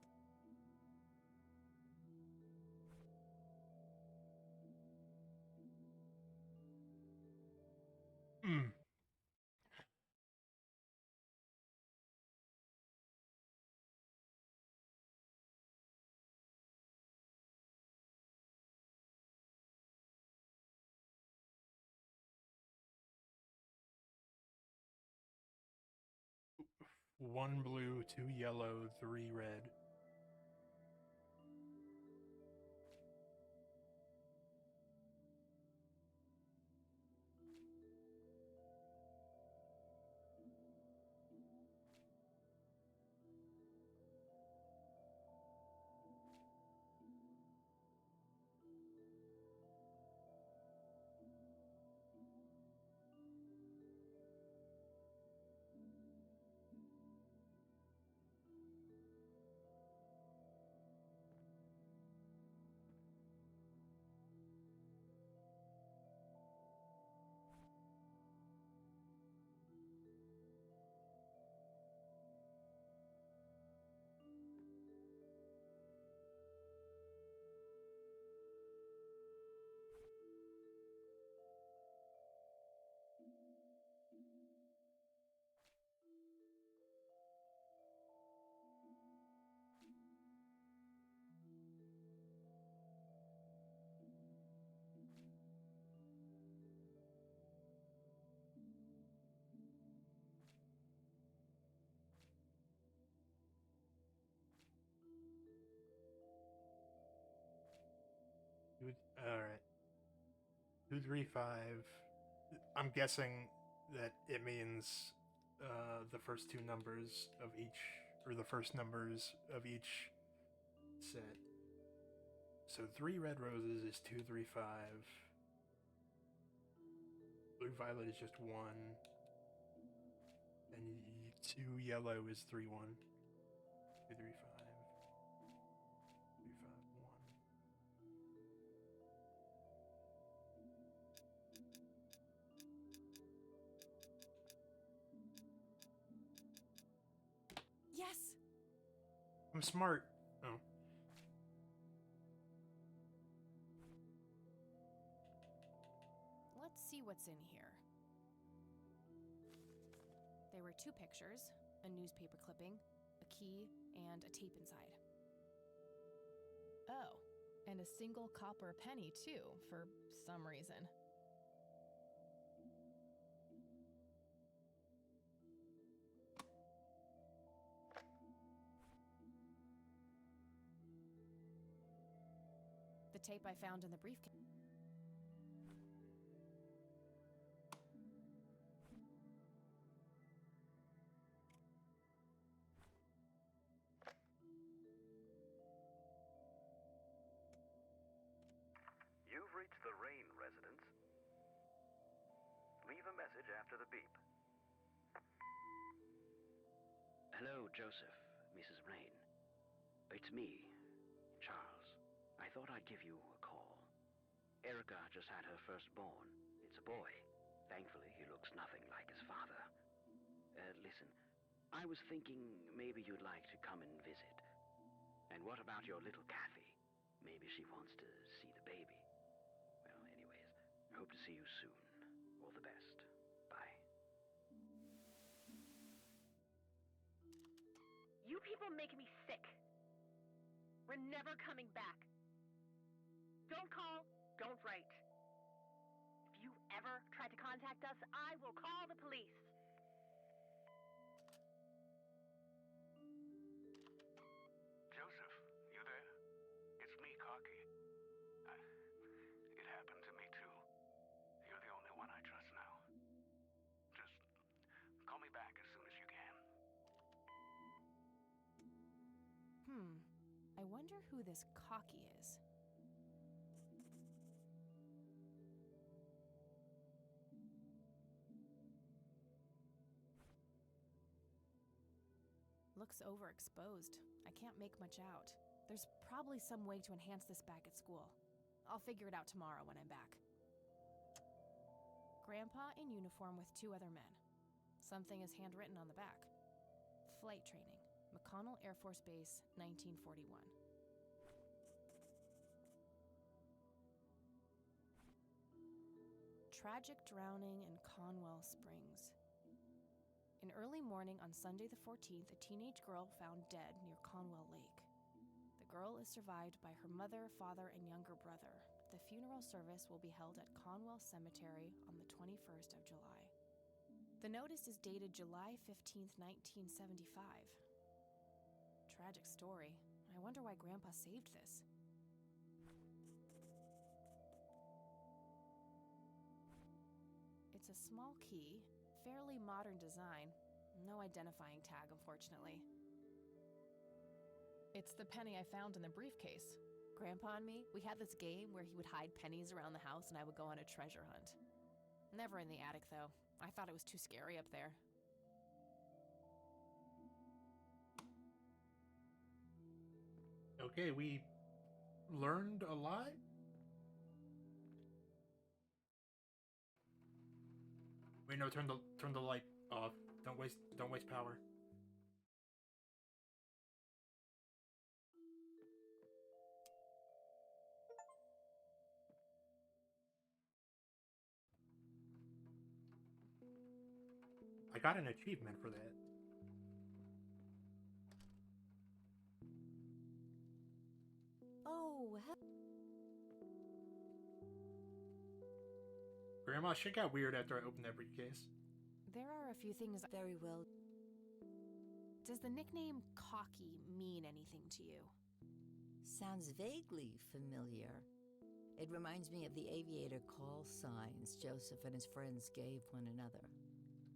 Hmm. One blue, 2 yellow, 3 red. Alright. 2, 3, 5. I'm guessing that it means the first 2 numbers of each, or the first numbers of each set. So 3 red roses is 2, 3, 5. Blue violet is just 1. And 2 yellow is 3, 1. 2, 3, 5. 3, 5, 1. Yes! I'm smart. Oh. Let's see what's in here. There were 2 pictures, a newspaper clipping, a key, and a tape inside. Oh, and a single copper penny, too, for some reason. tape I found in the briefcase. You've reached the Rain residence. Leave a message after the beep. Hello, Joseph, Mrs. Rain. It's me, Charles. I thought I'd give you a call. Erica just had her firstborn. It's a boy. Thankfully, he looks nothing like his father. Listen, I was thinking maybe you'd like to come and visit. And what about your little Kathy? Maybe she wants to see the baby. Well, anyways, hope to see you soon. All the best. Bye. You people make me sick. We're never coming back. Don't call, don't write. If you ever try to contact us, I will call the police. Joseph, you there? It's me, Cocky. It happened to me too. You're the only one I trust now. Just call me back as soon as you can. I wonder who this Cocky is. Looks overexposed. I can't make much out. There's probably some way to enhance this back at school. I'll figure it out tomorrow when I'm back. Grandpa in uniform with 2 other men. Something is handwritten on the back. Flight training. McConnell Air Force Base, 1941. Tragic drowning in Conwell Springs. In early morning on Sunday the 14th, a teenage girl found dead near Conwell Lake. The girl is survived by her mother, father, and younger brother. The funeral service will be held at Conwell Cemetery on the 21st of July. The notice is dated July 15th, 1975. Tragic story. I wonder why Grandpa saved this. It's a small key, fairly modern design. No identifying tag, unfortunately. It's the penny I found in the briefcase. Grandpa and me, we had this game where he would hide pennies around the house and I would go on a treasure hunt. Never in the attic, though. I thought it was too scary up there. Okay, we learned a lot. Wait, no, turn the light off. Don't waste power. I got an achievement for that. Oh, Grandma, shit got weird after I opened that briefcase. There are a few things. very well. Does the nickname Cocky mean anything to you? Sounds vaguely familiar. It reminds me of the aviator call signs Joseph and his friends gave one another.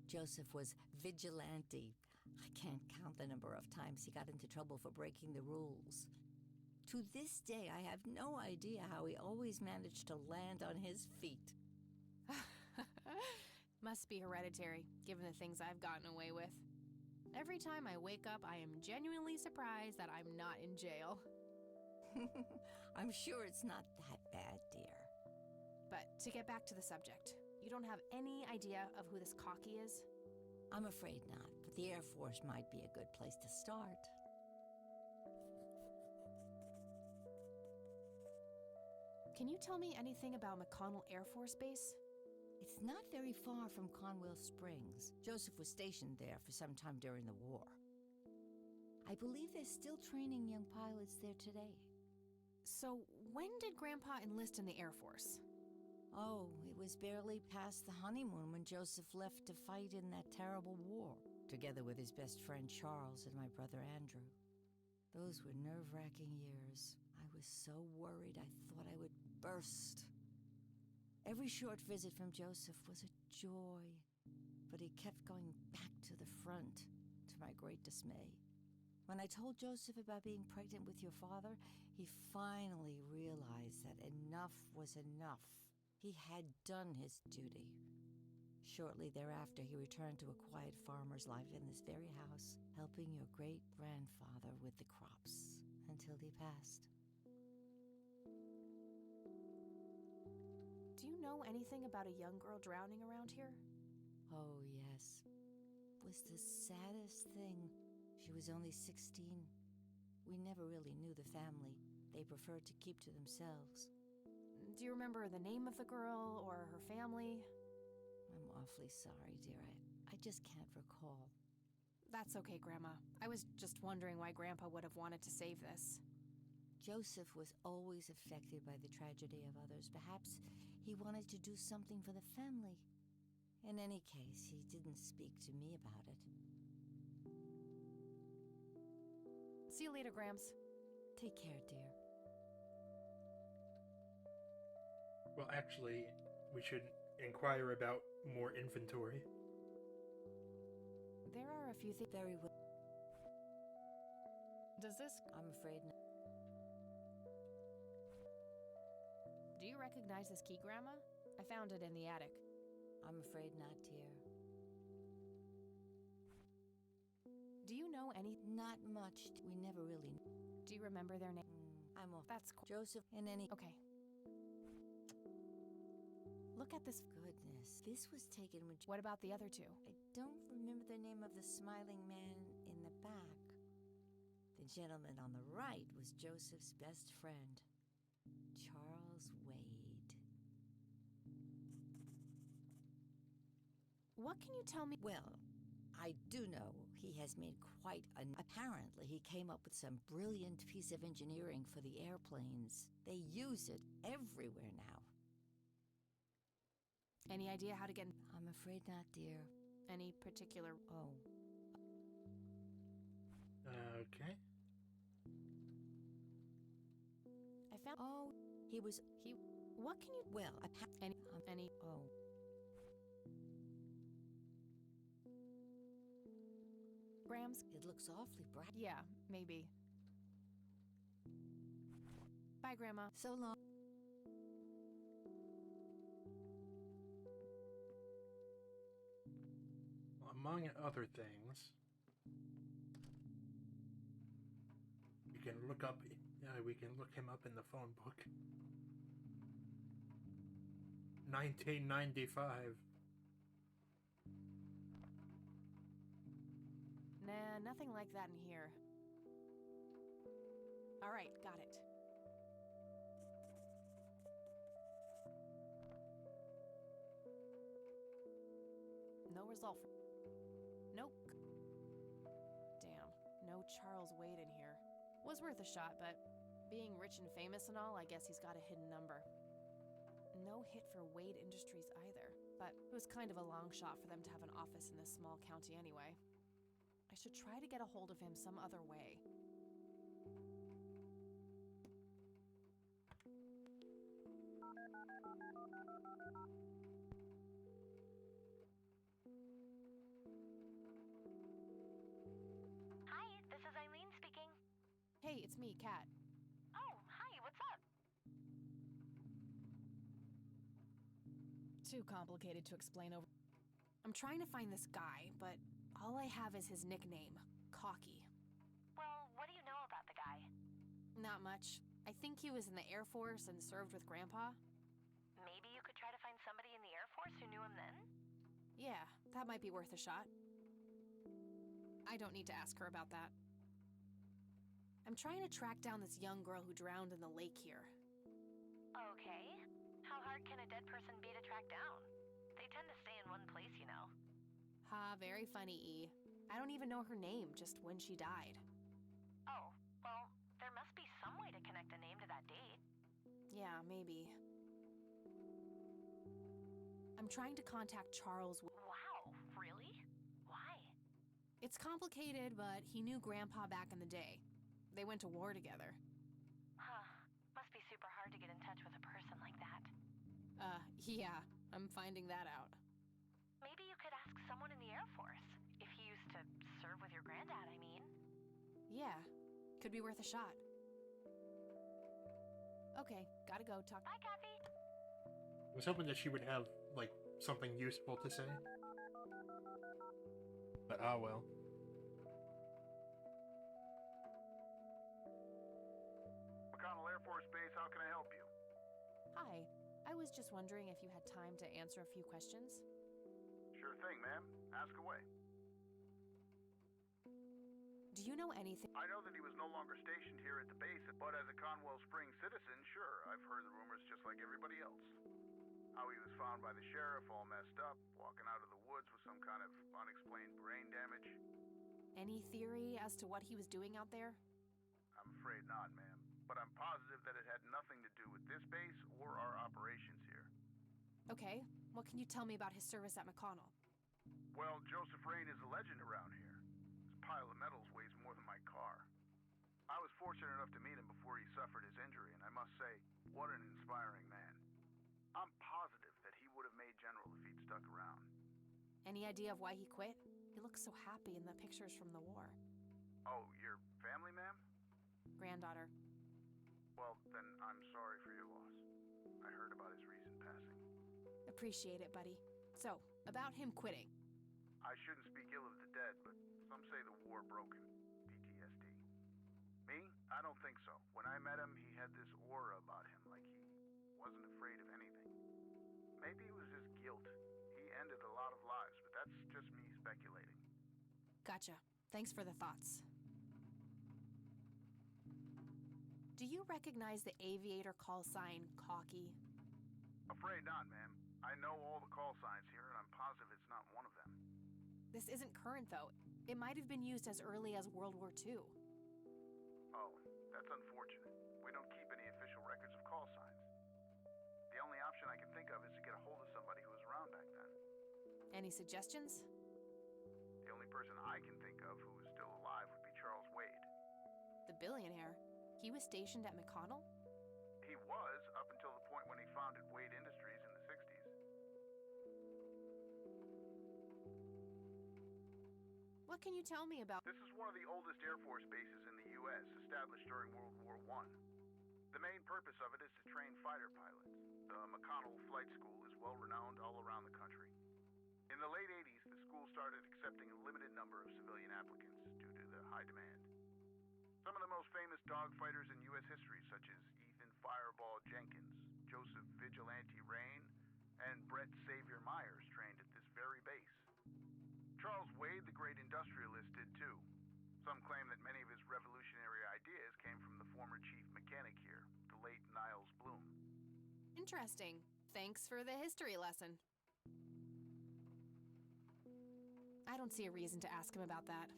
Joseph was vigilante. I can't count the number of times he got into trouble for breaking the rules. To this day, I have no idea how he always managed to land on his feet. Must be hereditary, given the things I've gotten away with. Every time I wake up, I am genuinely surprised that I'm not in jail. I'm sure it's not that bad, dear. But to get back to the subject, you don't have any idea of who this Cocky is? I'm afraid not, but the Air Force might be a good place to start. Can you tell me anything about McConnell Air Force Base? It's not very far from Conwell Springs. Joseph was stationed there for some time during the war. I believe they're still training young pilots there today. So, when did Grandpa enlist in the Air Force? Oh, it was barely past the honeymoon when Joseph left to fight in that terrible war, together with his best friend Charles and my brother Andrew. Those were nerve-wracking years. I was so worried I thought I would burst. Every short visit from Joseph was a joy, but he kept going back to the front, to my great dismay. When I told Joseph about being pregnant with your father, he finally realized that enough was enough. He had done his duty. Shortly thereafter, he returned to a quiet farmer's life in this very house, helping your great-grandfather with the crops until he passed. Do you know anything about a young girl drowning around here? Oh, yes. It was the saddest thing. She was only 16. We never really knew the family. They preferred to keep to themselves. Do you remember the name of the girl or her family? I'm awfully sorry, dear. I just can't recall. That's okay, Grandma. I was just wondering why Grandpa would have wanted to save this. Joseph was always affected by the tragedy of others. Perhaps he wanted to do something for the family. In any case, he didn't speak to me about it. See you later, Gramps. Take care, dear. Well, actually, we should inquire about more inventory. There are a few things. Very well. Does this... I'm afraid not. Do you recognize this key, Grandma? I found it in the attic. I'm afraid not, dear. Do you know any... Not much. We never really... Do you remember their name? I'm off. That's cool. Joseph and any... Okay. Look at this. Goodness. This was taken when... What about the other two? I don't remember the name of the smiling man in the back. The gentleman on the right was Joseph's best friend, Charles Wade. What can you tell me? Well, I do know he has made quite an... Apparently, he came up with some brilliant piece of engineering for the airplanes. They use it everywhere now. Any idea how to get... I'm afraid not, dear. Any particular... Oh. Okay. I found... Oh, he was... He... What can you... Well, Any... Oh. Grams? It looks awfully bright. Yeah, maybe. Bye, Grandma. So long. Among other things, we can look him up in the phone book. 1995. Nah, nothing like that in here. All right, got it. No result. Nope. Damn, no Charles Wade in here. Was worth a shot, but being rich and famous and all, I guess he's got a hidden number. No hit for Wade Industries either, but it was kind of a long shot for them to have an office in this small county anyway. I should try to get a hold of him some other way. Hi, this is Eileen speaking. Hey, it's me, Kat. Oh, hi, what's up? Too complicated to explain over. I'm trying to find this guy, but all I have is his nickname, Cocky. Well, what do you know about the guy? Not much. I think he was in the Air Force and served with Grandpa. Maybe you could try to find somebody in the Air Force who knew him then? Yeah, that might be worth a shot. I don't need to ask her about that. I'm trying to track down this young girl who drowned in the lake here. Okay. How hard can a dead person be to track down? They tend to stay in one place, you know. Ha, very funny, E. I don't even know her name, just when she died. Oh, well, there must be some way to connect a name to that date. Yeah, maybe. I'm trying to contact Charles. Wow, really? Why? It's complicated, but he knew Grandpa back in the day. They went to war together. Huh. Yeah, I'm finding that out. Maybe you could ask someone in the Air Force. If he used to serve with your granddad, I mean. Yeah, could be worth a shot. Okay, gotta go talk. Bye, Kathy. I was hoping that she would have, like, something useful to say. But ah well. McConnell Air Force Base, how can I help you? Hi, I was just wondering if you had time to answer a few questions. Sure thing, ma'am. Ask away. Do you know anything? I know that he was no longer stationed here at the base, but as a Conwell Springs citizen, sure, I've heard the rumors just like everybody else. How he was found by the sheriff all messed up, walking out of the woods with some kind of unexplained brain damage. Any theory as to what he was doing out there? I'm afraid not, ma'am. But I'm positive that it had nothing to do with this base or our operations here. Okay, what can you tell me about his service at McConnell? Well, Joseph Rain is a legend around here. His pile of medals weighs more than my car. I was fortunate enough to meet him before he suffered his injury, and I must say, what an inspiring man. I'm positive that he would have made general if he'd stuck around. Any idea of why he quit? He looks so happy in the pictures from the war. Oh, your family, ma'am? Granddaughter. Well, then I'm sorry for your loss. I heard about his recent passing. Appreciate it, buddy. So, about him quitting. I shouldn't speak ill of the dead, but some say the war broke him. PTSD. Me? I don't think so. When I met him, he had this aura about him, like he wasn't afraid of anything. Maybe it was his guilt. He ended a lot of lives, but that's just me speculating. Gotcha. Thanks for the thoughts. Do you recognize the aviator call sign, Cocky? Afraid not, ma'am. I know all the call signs here, and I'm positive it's not one of them. This isn't current, though. It might have been used as early as World War II. Oh, that's unfortunate. We don't keep any official records of call signs. The only option I can think of is to get a hold of somebody who was around back then. Any suggestions? The only person I can think of who is still alive would be Charles Wade. The billionaire. He was stationed at McConnell? He was, up until the point when he founded Wade Industries in the 60s. What can you tell me about? This is one of the oldest Air Force bases in the U.S., established during World War I. The main purpose of it is to train fighter pilots. The McConnell Flight School is well renowned all around the country. In the late 80s, the school started accepting a limited number of civilian applicants due to the high demand. Some of the most famous dogfighters in U.S. history, such as Ethan Fireball Jenkins, Joseph Vigilante Rain, and Brett Savior Myers trained at this very base. Charles Wade, the great industrialist, did too. Some claim that many of his revolutionary ideas came from the former chief mechanic here, the late Niles Bloom. Interesting. Thanks for the history lesson. I don't see a reason to ask him about that.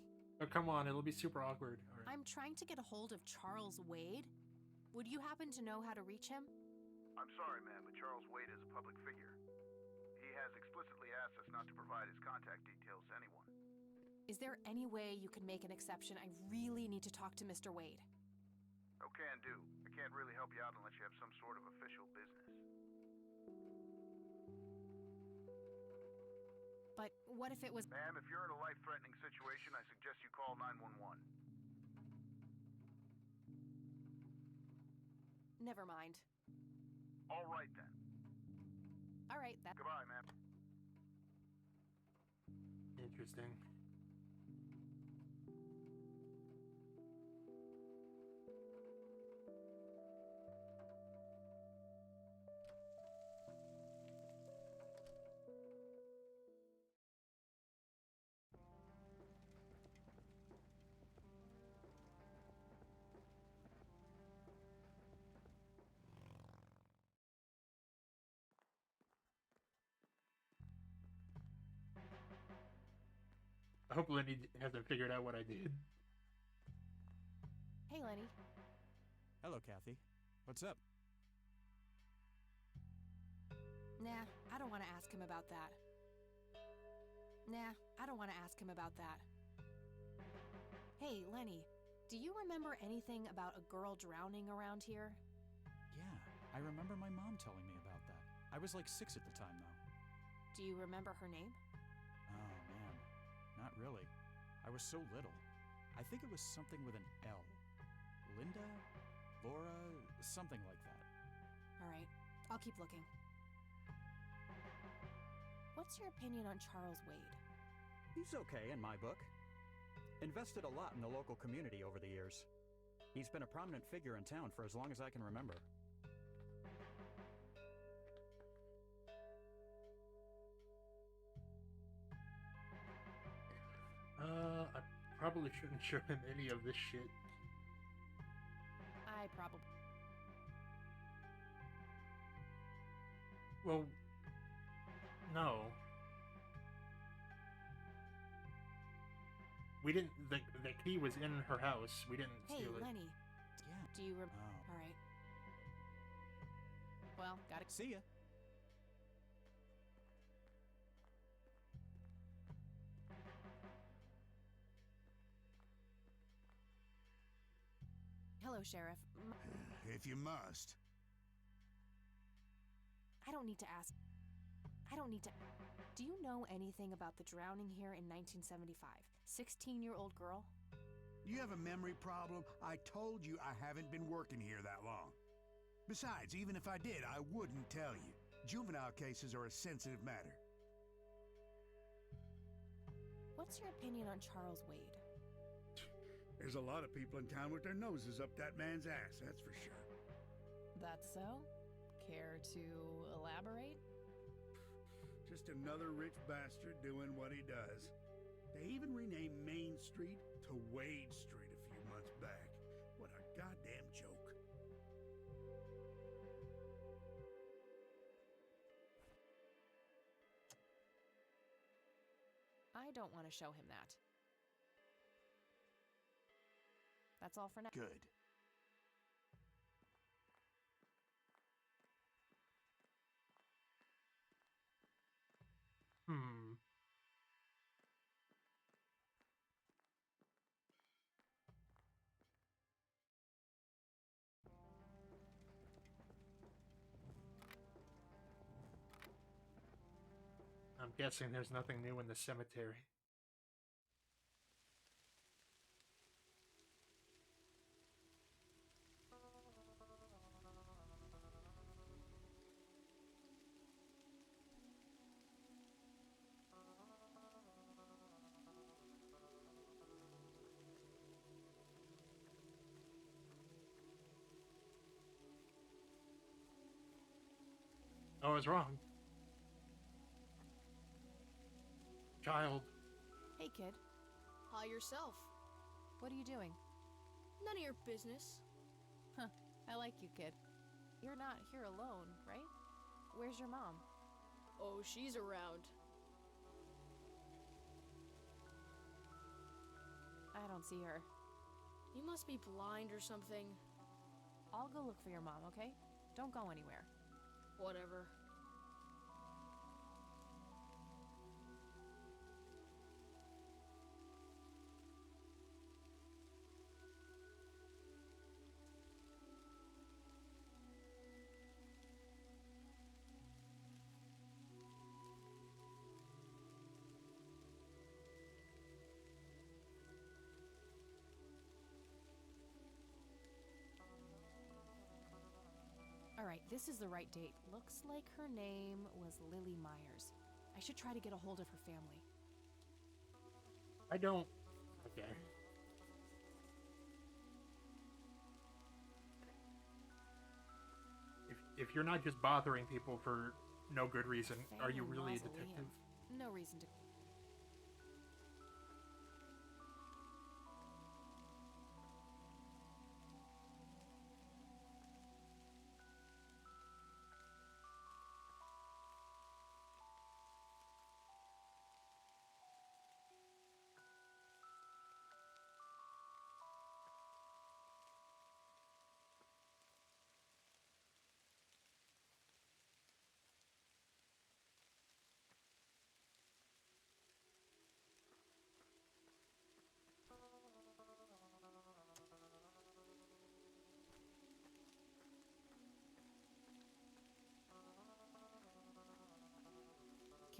Oh, come on, it'll be super awkward. All right. I'm trying to get a hold of Charles Wade. Would you happen to know how to reach him? I'm sorry, ma'am, but Charles Wade is a public figure. He has explicitly asked us not to provide his contact details to anyone. Is there any way you could make an exception? I really need to talk to Mr. Wade. Oh, can do. I can't really help you out unless you have some sort of official business. But what if it was... Ma'am, if you're in a life-threatening situation, I suggest you call 911. Never mind. All right, then. All right, that... Goodbye, ma'am. Interesting. I hope Lenny hasn't figured out what I did. Hey, Lenny. Hello, Kathy. What's up? Nah, I don't want to ask him about that. Nah, I don't want to ask him about that. Hey, Lenny, do you remember anything about a girl drowning around here? Yeah, I remember my mom telling me about that. I was like 6 at the time, though. Do you remember her name? Oh, man. Not really. I was so little. I think it was something with an L. Linda? Laura? Something like that. All right, I'll keep looking. What's your opinion on Charles Wade? He's okay in my book. Invested a lot in the local community over the years. He's been a prominent figure in town for as long as I can remember. I probably shouldn't show him any of this shit. I probably... Well, no. We didn't. The key was in her house. We didn't Hey, steal it. Lenny, Yeah. do you... Oh. All right. Well, gotta... See ya. Hello, Sheriff. If you must. I don't need to ask. I don't need to... Do you know anything about the drowning here in 1975? 16-year-old girl? You have a memory problem? I told you I haven't been working here that long. Besides, even if I did, I wouldn't tell you. Juvenile cases are a sensitive matter. What's your opinion on Charles Wade? There's a lot of people in town with their noses up that man's ass, that's for sure. That's so? Care to elaborate? Just another rich bastard doing what he does. They even renamed Main Street to Wade Street a few months back. What a goddamn joke. I don't want to show him that. That's all for now. Good. Hmm. I'm guessing there's nothing new in the cemetery. Oh, I was wrong. Child. Hey, kid. Hi yourself. What are you doing? None of your business. Huh. I like you, kid. You're not here alone, right? Where's your mom? Oh, she's around. I don't see her. You must be blind or something. I'll go look for your mom, okay? Don't go anywhere. Whatever. All right, this is the right date. Looks like her name was Lily Myers. I should try to get a hold of her family. I don't. Okay. If you're not just bothering people for no good reason, are you Family really a mausoleum. detective? No reason to...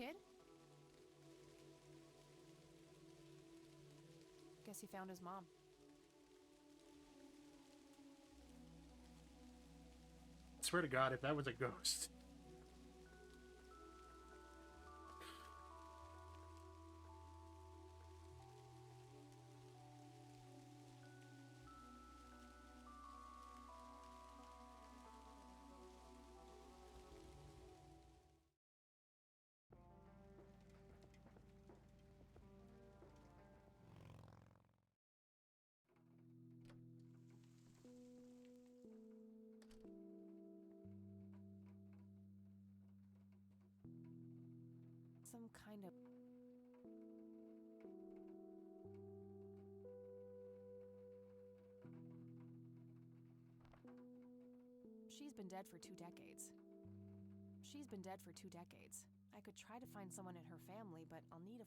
kid? Guess he found his mom. I swear to God, if that was a ghost. Some kind of... She's been dead for 2 decades. She's been dead for 2 decades. I could try to find someone in her family, but I'll need a...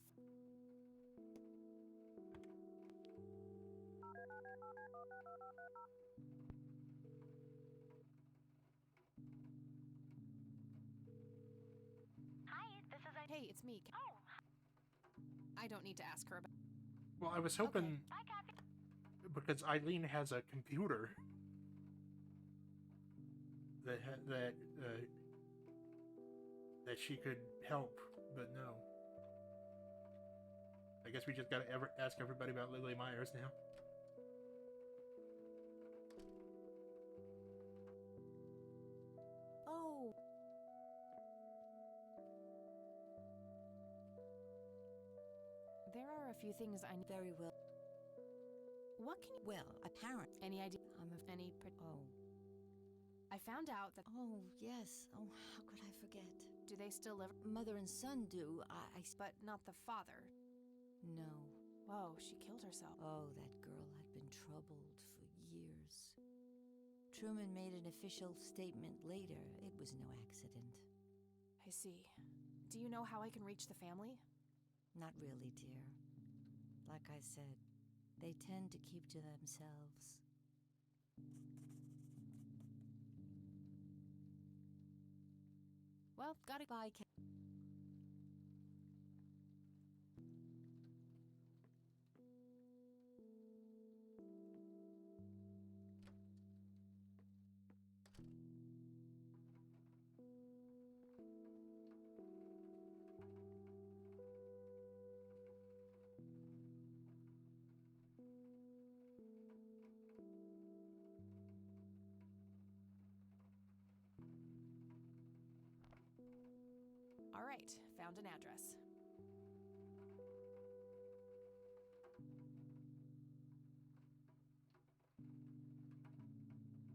Hi, this is Hey, it's me. Oh. I don't need to ask her about... Well, I was hoping, Okay. Bye, Kathy. because Eileen has a computer that that she could help, but no. I guess we just gotta ask everybody about Lily Myers now. Oh. There are a few things I... Very well. What can you... Well, apparent. Any idea? I'm a... Any... Oh. I found out that... Oh, yes. Oh, how could I forget? Do they still live? Mother and son do. But not the father. No. Whoa, she killed herself. Oh, that girl had been troubled for years. Truman made an official statement later. It was no accident. I see. Do you know how I can reach the family? Not really, dear. Like I said, they tend to keep to themselves. Well, gotta... Bye, All right, found an address.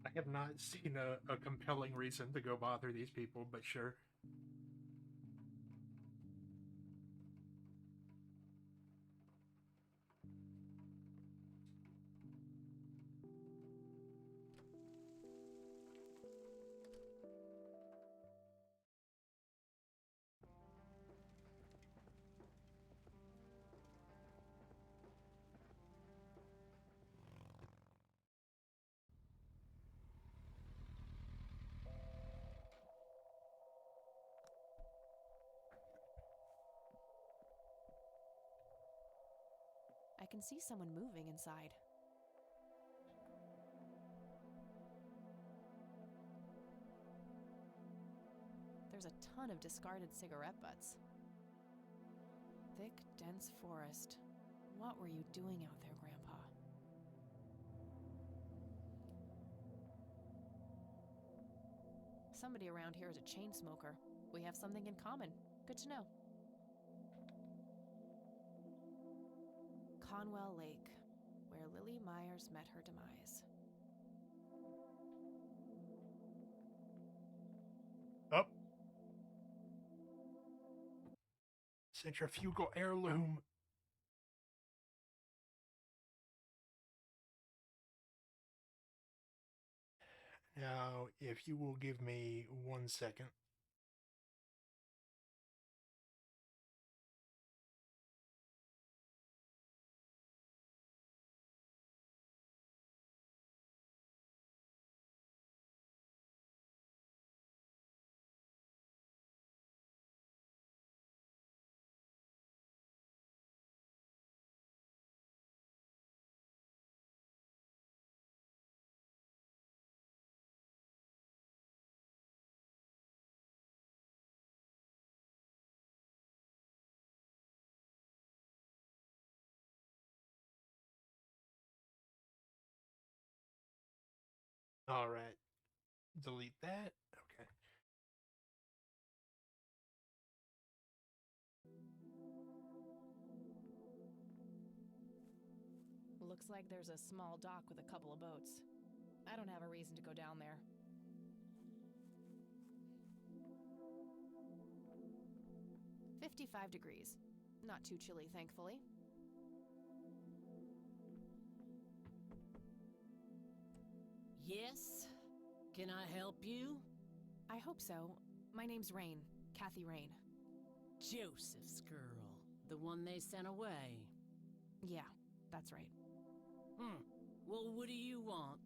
I have not seen a compelling reason to go bother these people, but sure. I can see someone moving inside. There's a ton of discarded cigarette butts. Thick, dense forest. What were you doing out there, Grandpa? Somebody around here is a chain smoker. We have something in common. Good to know. Conwell Lake, where Lily Myers met her demise. Oh. Centrifugal heirloom. Now, if you will give me 1 second. All right. Delete that. Okay. Looks like there's a small dock with a couple of boats. I don't have a reason to go down there. $55. Not too chilly, thankfully. Yes? Can I help you? I hope so. My name's Rain. Kathy Rain. Joseph's girl. The one they sent away. Yeah, that's right. Well, what do you want?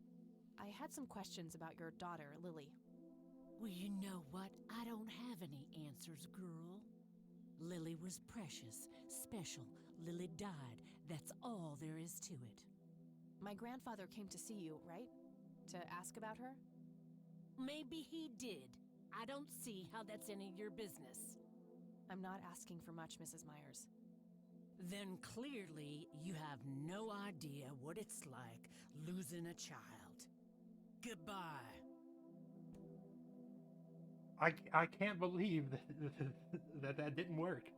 I had some questions about your daughter, Lily. Well, you know what? I don't have any answers, girl. Lily was precious, special. Lily died. That's all there is to it. My grandfather came to see you, right? To ask about her? Maybe he did. I don't see how that's any of your business. I'm not asking for much, Mrs. Myers. Then clearly you have no idea what it's like losing a child. Goodbye. I can't believe that didn't work.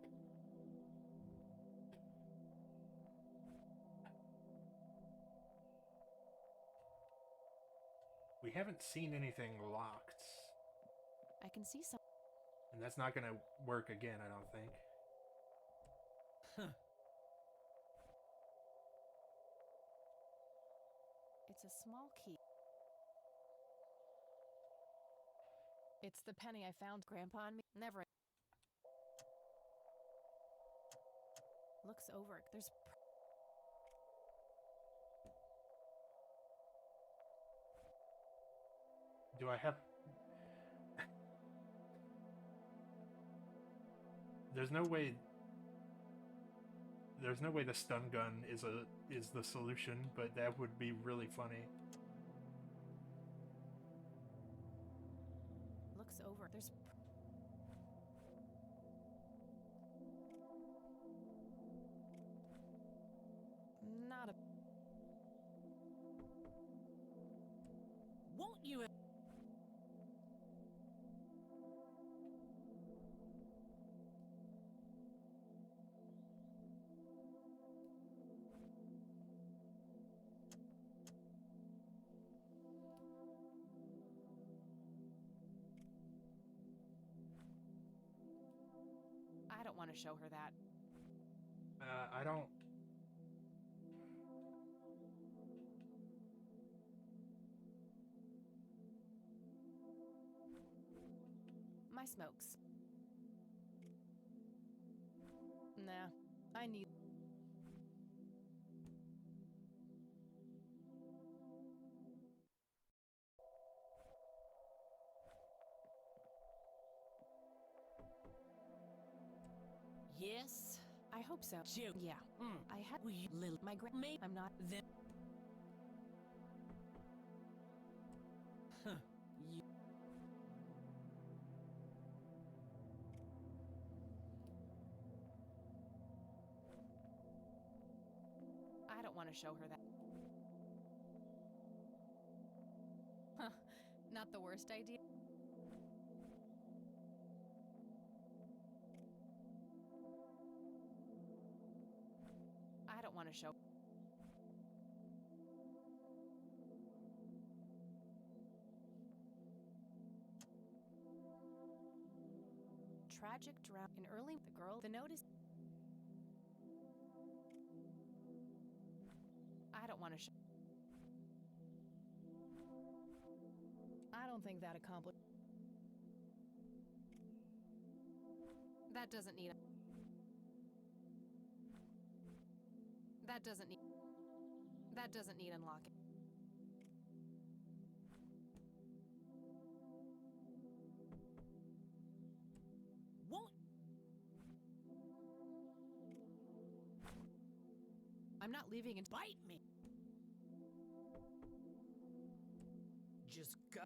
We haven't seen anything locked. I can see some. And that's not gonna work again, I don't think. Huh. It's a small key. It's the penny I found, Grandpa and me. Never. Looks over. There's. Do I have... There's no way the stun gun is the solution, but that would be really funny. Looks over. There's. Not a. Won't you? I don't want to show her that. I don't... My smokes. Nah, I need. Yes? I hope so. Joe. Yeah. I had. Will you, Lily? My May I'm not. Then. Huh. You. I don't want to show her that. Huh. Not the worst idea. I don't want to show. Tragic drown in early. The girl. The notice. I don't want to show. I don't think that accomplished. That doesn't need. That doesn't need. That doesn't need unlocking. Won't. I'm not leaving and Bite me. Just go.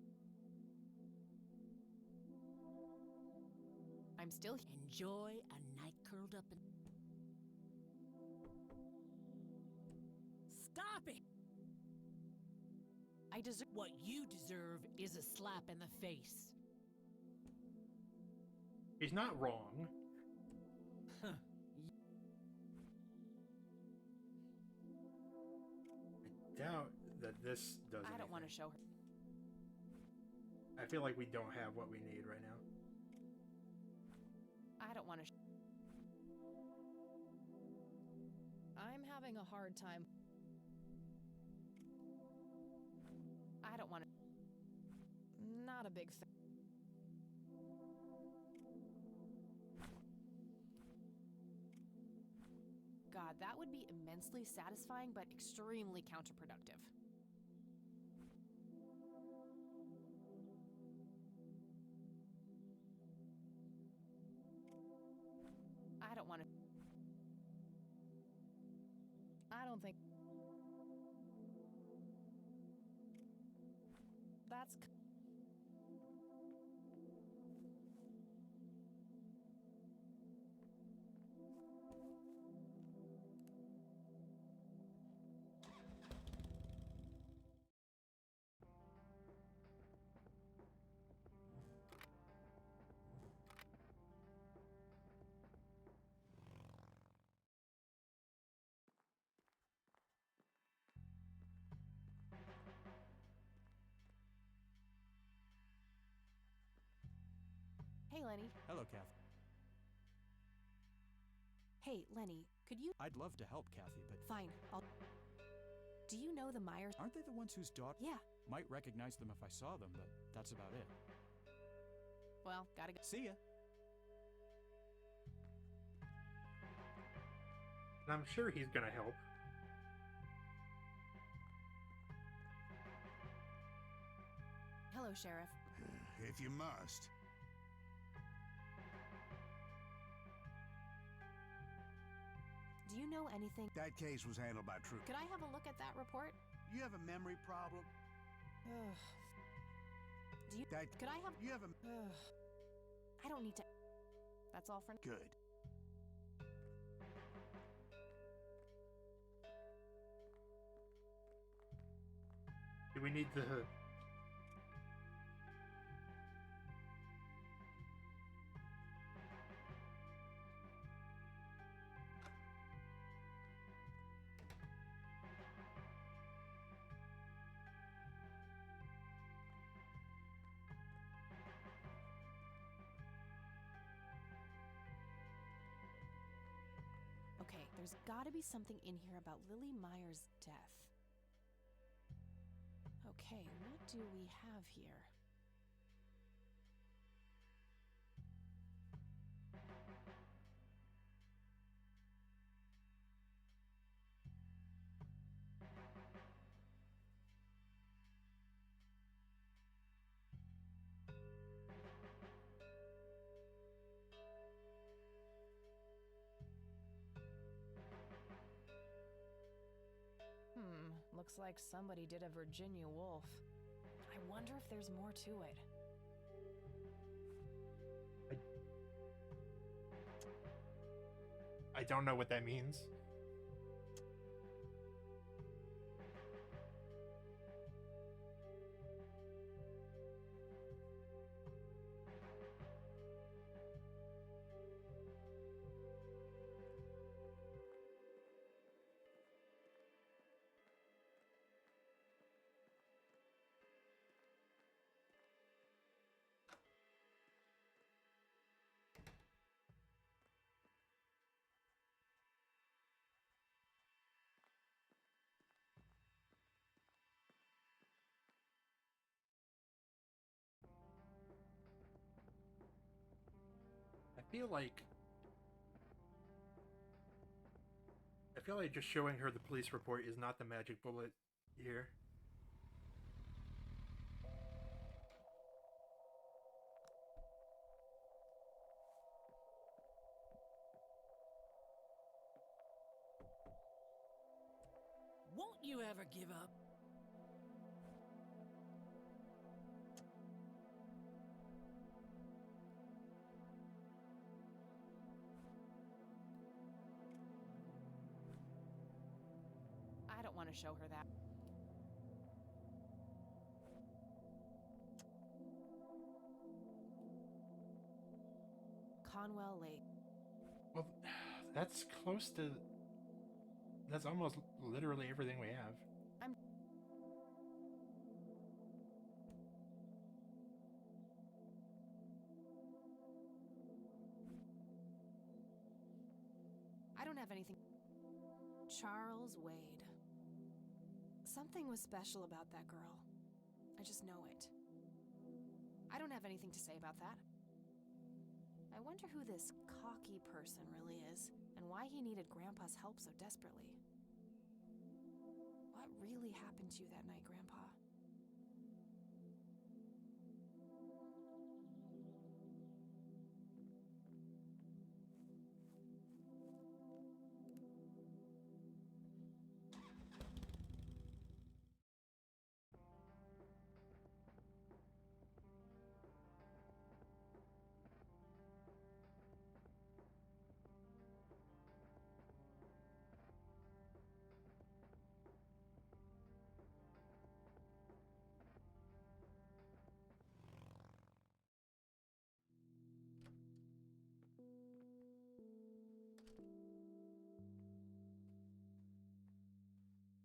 I'm still here. Enjoy a night curled up in. Stop it! I deserve. What you deserve is a slap in the face. He's not wrong. Huh. I doubt that this does I don't want to anything. show her. I feel like we don't have what we need right now. I don't want to. I'm having a hard time. I don't want to. Not a big fan. God, that would be immensely satisfying, but extremely counterproductive. I don't want to. I don't think. That's. Hey, Lenny. Hello, Kathy. Hey, Lenny, could you? I'd love to help, Kathy, but Fine, I'll. Do you know the Myers? aren't they the ones whose daughter? Yeah. Might recognize them if I saw them, but that's about it. Well, gotta go. See ya. And I'm sure he's gonna help. Hello, Sheriff. If you must. Do you know anything? That case was handled by troopers. Could I have a look at that report? You have a memory problem? Do you? That Could I have? you have a I don't need to. That's all for. good. Do we need the? Okay, there's gotta be something in here about Lily Myers' death. Okay, what do we have here? Looks like somebody did a Virginia Woolf. I wonder if there's more to it. I don't know what that means. I feel like just showing her the police report is not the magic bullet here. Won't you ever give up? I don't want to show her that. Conwell Lake. Well, that's close to. That's almost literally everything we have. I don't have anything. Charles Wade. Something was special about that girl. I just know it. I don't have anything to say about that. I wonder who this cocky person really is, and why he needed Grandpa's help so desperately. What really happened to you that night, Grandpa?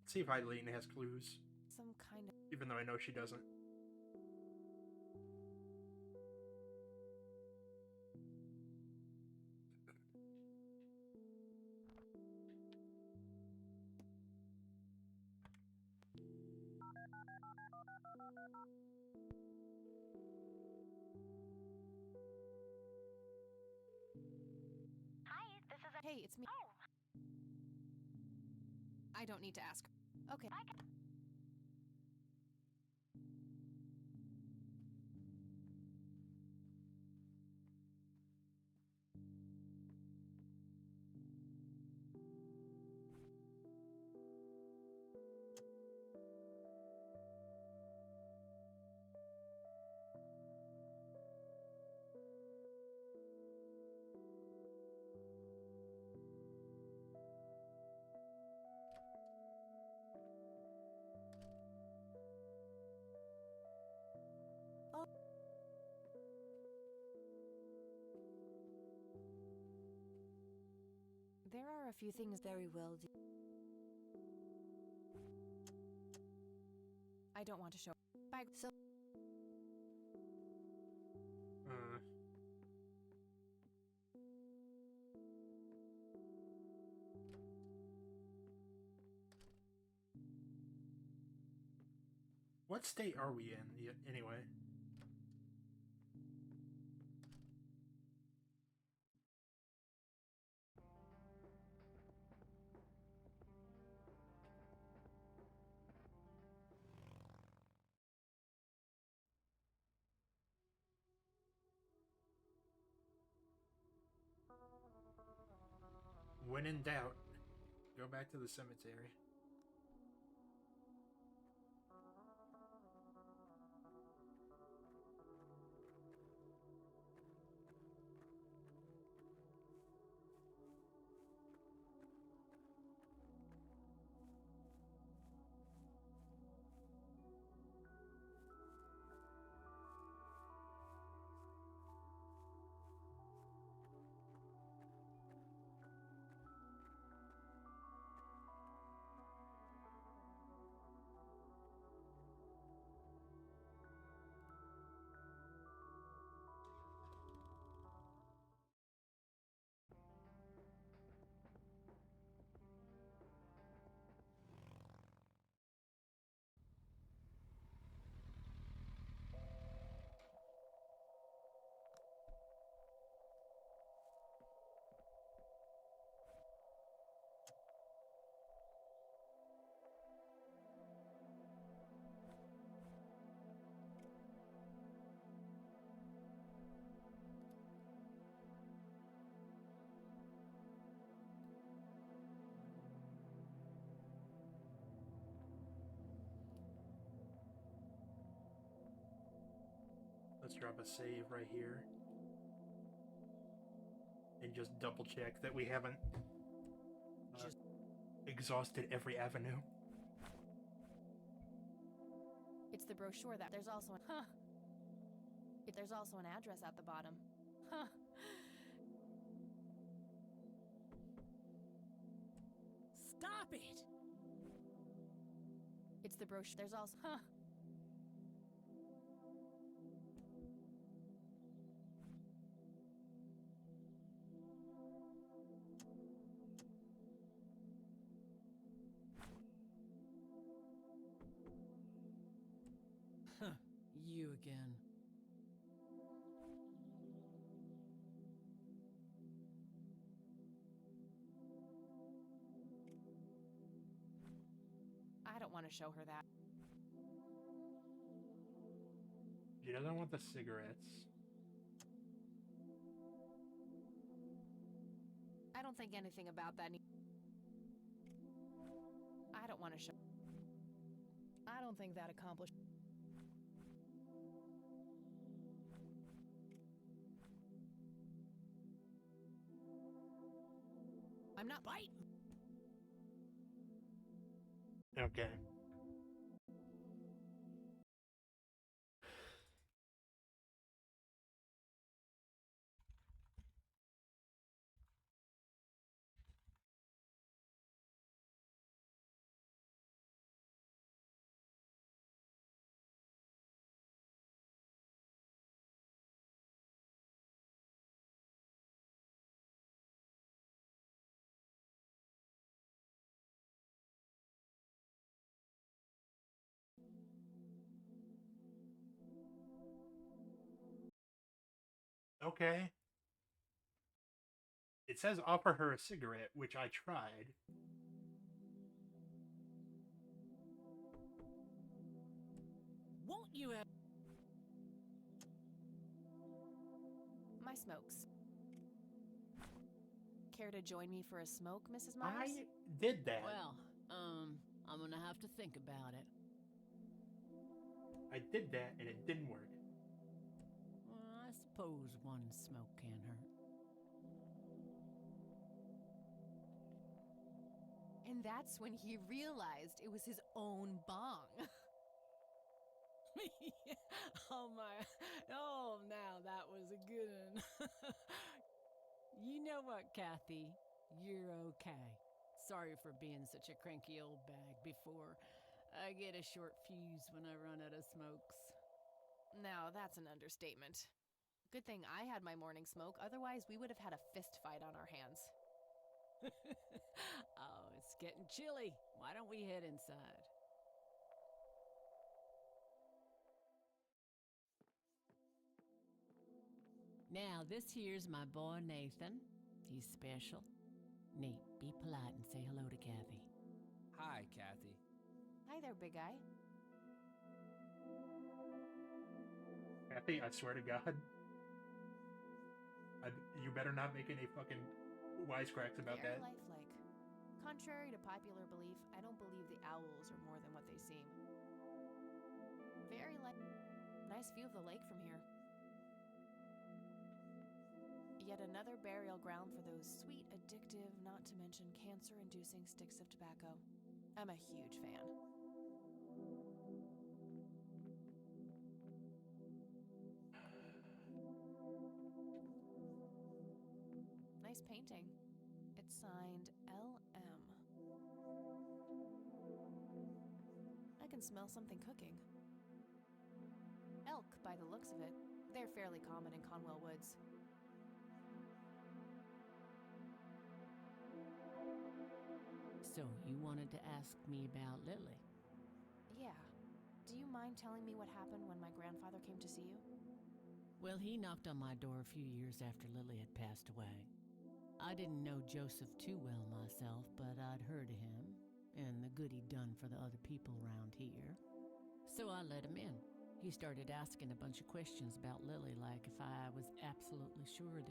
See if Eileen has clues, Some kind of... even though I know she doesn't. Hi, this is. Hey, it's me. Oh. I don't need to ask. Okay. There are a few things Very well. I don't want to show. Bye. So, what state are we in anyway? When in doubt, go back to the cemetery. Let's drop a save right here. And just double check that we haven't exhausted every avenue. It's the brochure that there's also an address at the bottom. Huh. Stop it! It's the brochure. There's also. Huh. Huh. You again. I don't want to show her that. She doesn't want the cigarettes. I don't think anything about that. I don't want to show. I don't think that accomplished. I'm not biting. Okay. Okay. It says offer her a cigarette, which I tried. Won't you have... My smokes. Care to join me for a smoke, Mrs. Myers? I did that. Well, I'm gonna have to think about it. I did that and it didn't work. Well, I suppose one smoke can't hurt. And that's when he realized it was his own bong. Oh my, oh now that was a good one. You know what, Kathy? You're okay. Sorry for being such a cranky old bag before. I get a short fuse when I run out of smokes. Now, that's an understatement. Good thing I had my morning smoke, otherwise we would have had a fist fight on our hands. Oh, it's getting chilly. Why don't we head inside? Now, this here's my boy Nathan. He's special. Nate, be polite and say hello to Kathy. Hi, Kathy. Hi there, big guy. Kathy, I swear to God. You better not make any fucking wisecracks about Very that. lifelike. Contrary to popular belief, I don't believe the owls are more than what they seem. Very nice view of the lake from here. Yet another burial ground for those sweet, addictive, not to mention cancer-inducing sticks of tobacco. I'm a huge fan. Nice painting. It's signed LM. I can smell something cooking. Elk, by the looks of it. They're fairly common in Conwell Woods. So, you wanted to ask me about Lily? Yeah. Do you mind telling me what happened when my grandfather came to see you? Well, he knocked on my door a few years after Lily had passed away. I didn't know Joseph too well myself, but I'd heard of him and the good he'd done for the other people around here. So I let him in. He started asking a bunch of questions about Lily, like if I was absolutely sure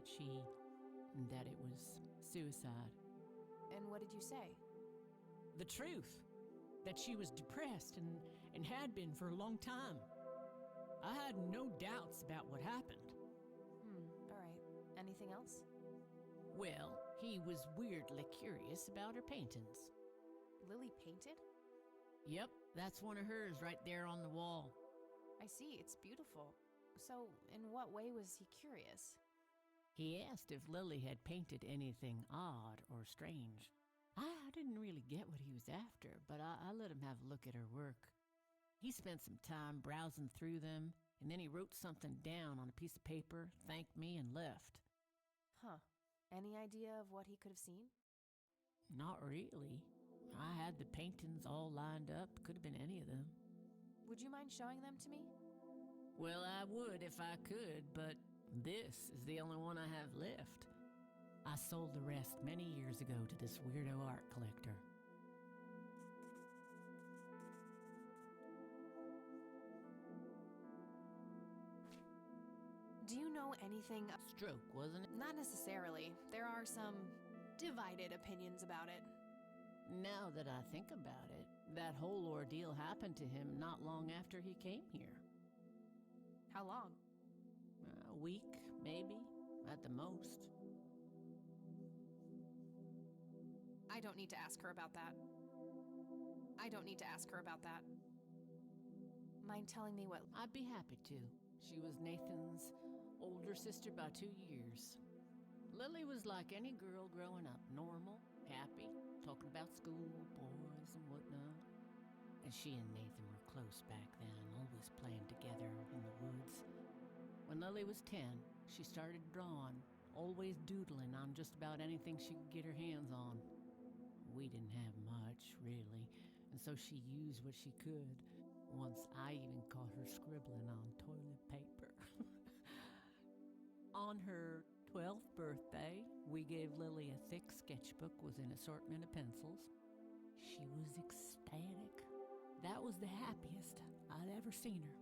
that it was suicide. And what did you say? The truth. That she was depressed and had been for a long time. I had no doubts about what happened. All right. Anything else? Well, he was weirdly curious about her paintings. Lily painted? Yep, that's one of hers right there on the wall. I see, it's beautiful. So, in what way was he curious? He asked if Lily had painted anything odd or strange. I didn't really get what he was after, but I let him have a look at her work. He spent some time browsing through them, and then he wrote something down on a piece of paper, thanked me, and left. Huh. Any idea of what he could have seen? Not really. I had the paintings all lined up. Could have been any of them. Would you mind showing them to me? Well, I would if I could, but this is the only one I have left. I sold the rest many years ago to this weirdo art collector. Do you know anything? Stroke, wasn't it? Not necessarily. There are some divided opinions about it. Now that I think about it, that whole ordeal happened to him not long after he came here. How long? A week, maybe, at the most. I don't need to ask her about that. Mind telling me what? I'd be happy to. She was Nathan's older sister by 2 years. Lily was like any girl growing up, normal, happy, talking about school, boys, and whatnot. And she and Nathan were close back then, always playing together in the woods. When Lily was 10, she started drawing, always doodling on just about anything she could get her hands on. We didn't have much, really, and so she used what she could. Once I even caught her scribbling on toilet paper. On her 12th birthday, we gave Lily a thick sketchbook with an assortment of pencils. She was ecstatic. That was the happiest I'd ever seen her.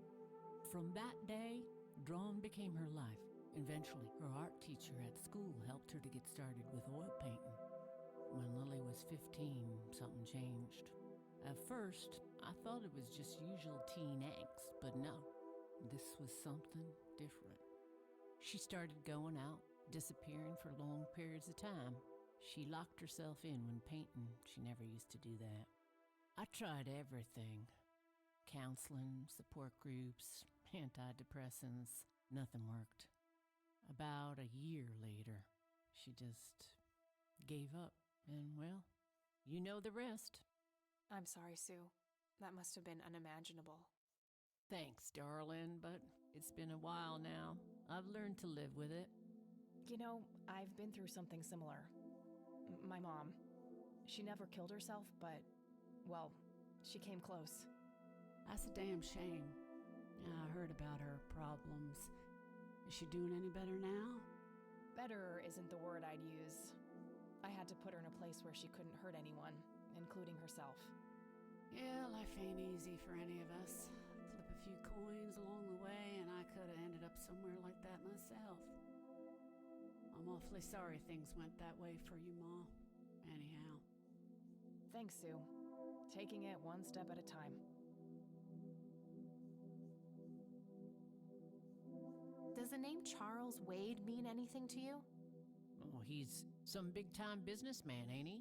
From that day, drawing became her life. Eventually, her art teacher at school helped her to get started with oil painting. When Lily was 15, something changed. At first, I thought it was just usual teen angst, but no, this was something different. She started going out, disappearing for long periods of time. She locked herself in when painting. She never used to do that. I tried everything. Counseling, support groups, antidepressants. Nothing worked. About a year later, she just gave up. And, well, you know the rest. I'm sorry, Sue. That must have been unimaginable. Thanks, darling, but it's been a while now. I've learned to live with it. You know, I've been through something similar. My mom. She never killed herself, but, well, she came close. That's a damn shame. Yeah, I heard about her problems. Is she doing any better now? Better isn't the word I'd use. I had to put her in a place where she couldn't hurt anyone, including herself. Yeah, life ain't easy for any of us. Flip a few coins along the way, and I could have ended up somewhere like that myself. I'm awfully sorry things went that way for you, Ma. Anyhow. Thanks, Sue. Taking it one step at a time. Does the name Charles Wade mean anything to you? Oh, he's some big-time businessman, ain't he?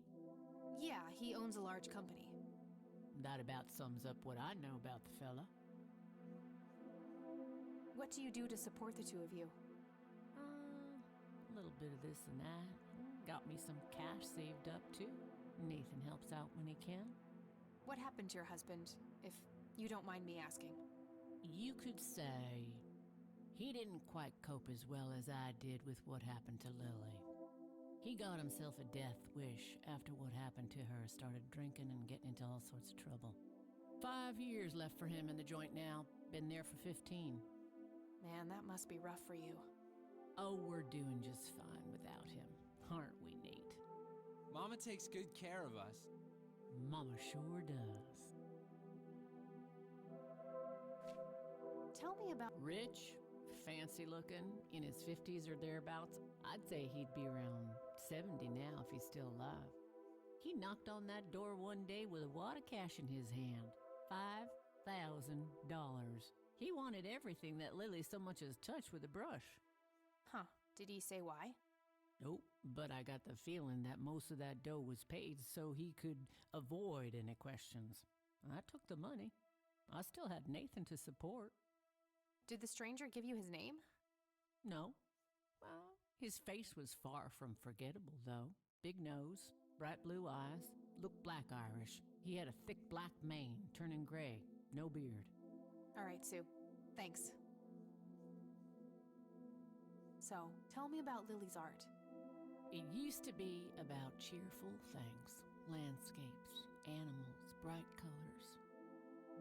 Yeah, he owns a large company. That about sums up what I know about the fella. What do you do to support the two of you? A little bit of this and that. Got me some cash saved up, too. Nathan helps out when he can. What happened to your husband, if you don't mind me asking? You could say he didn't quite cope as well as I did with what happened to Lily. He got himself a death wish after what happened to her, started drinking and getting into all sorts of trouble. 5 years left for him in the joint now. Been there for 15. Man, that must be rough for you. Oh, we're doing just fine without him, aren't we, Nate? Mama takes good care of us. Mama sure does. Tell me about... Rich, fancy looking, in his 50s or thereabouts. I'd say he'd be around 70 now if he's still alive. He knocked on that door one day with a wad of cash in his hand. $5,000. He wanted everything that Lily so much as touched with a brush. Huh. Did he say why? Nope, but I got the feeling that most of that dough was paid so he could avoid any questions. I took the money. I still had Nathan to support. Did the stranger give you his name? No. Well, his face was far from forgettable, though. Big nose, bright blue eyes, looked black Irish. He had a thick black mane, turning gray, no beard. All right, Sue. Thanks. So, tell me about Lily's art. It used to be about cheerful things, landscapes, animals, bright colors.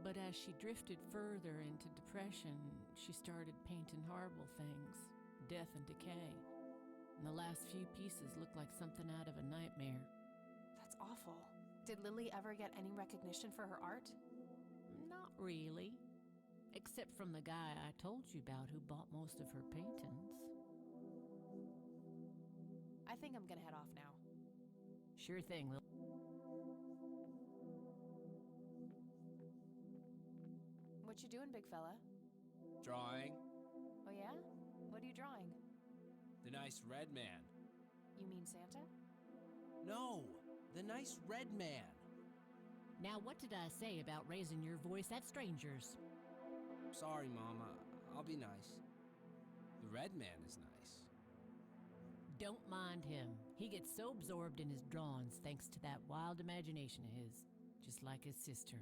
But as she drifted further into depression, she started painting horrible things, death and decay. And the last few pieces look like something out of a nightmare. That's awful. Did Lily ever get any recognition for her art? Not really. Except from the guy I told you about who bought most of her paintings. I think I'm gonna head off now. Sure thing, Lil. What you doing, big fella? Drawing. Oh yeah? What are you drawing? The nice red man. You mean Santa? No, the nice red man. Now, what did I say about raising your voice at strangers? Sorry, Mama. I'll be nice. The red man is nice. Don't mind him. He gets so absorbed in his drawings thanks to that wild imagination of his, just like his sister.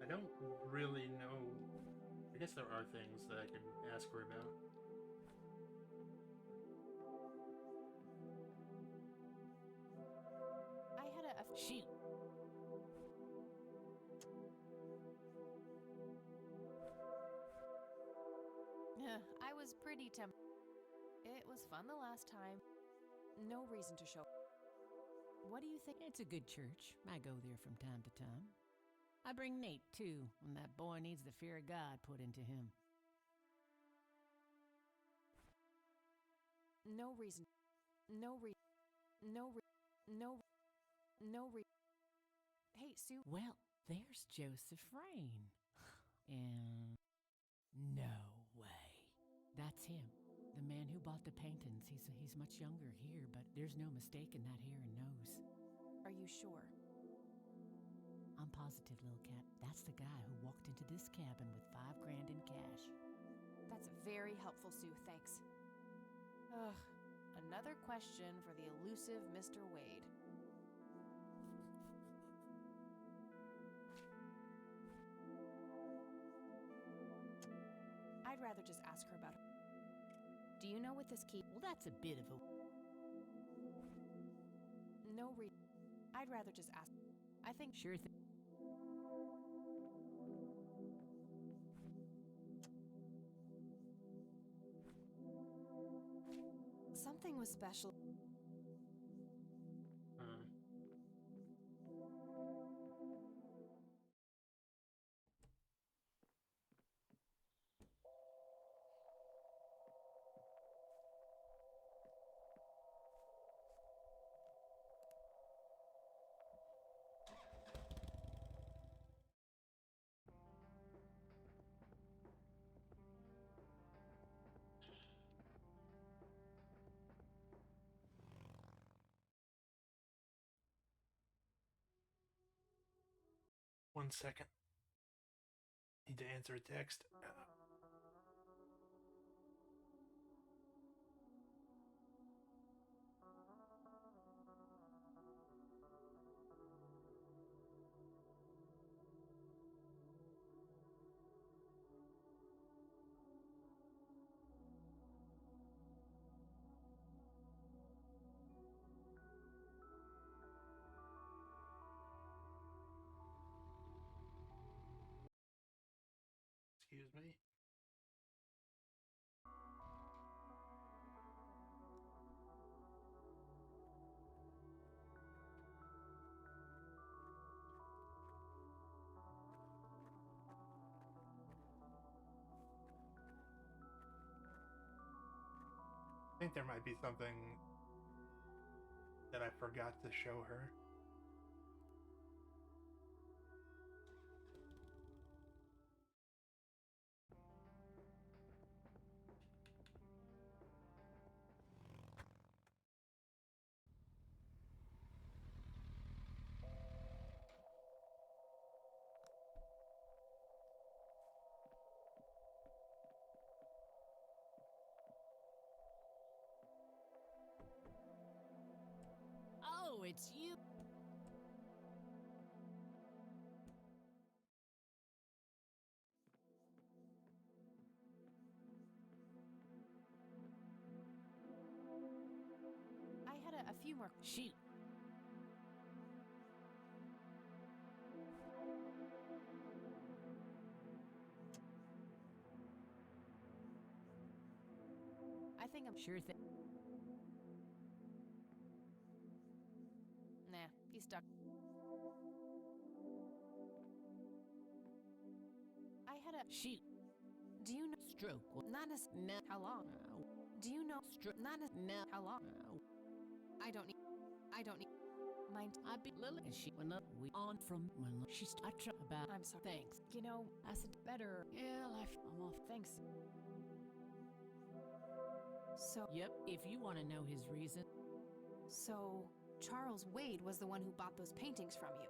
I don't really know. I guess there are things that I could ask her about. I had a Shoot. I was pretty It was fun the last time. No reason to show. What do you think? It's a good church. I go there from time to time. I bring Nate, too, when that boy needs the fear of God put into him. No reason. Hey, Sue. Well, there's Joseph Rain. And no way. That's him. The man who bought the paintings. He's much younger here, but there's no mistaking that hair and nose. Are you sure? I'm positive, little cat. That's the guy who walked into this cabin with $5,000 in cash. That's very helpful, Sue. Thanks. Ugh. Another question for the elusive Mr. Wade. I'd rather just ask her about her. Do you know what this key? Well, that's a bit of a... I'd rather just ask. I think... Sure thing. Something was special. One second. Need to answer a text. Excuse me. I think there might be something that I forgot to show her. it's you. I had a few more. Shoot. I think I'm Sure thing. Nah, he's stuck. I had a Shoot. Do you know Stroke. not as No. how long? No. Do you know Stroke. not as No. how long? No. I don't need mind. I be Lily, and she went up. We on from when she's. I try about. I'm sorry. Thanks. You know, I said better. Yeah, I'm off. thanks. So Yep. If you want to know his reason. so Charles Wade was the one who bought those paintings from you.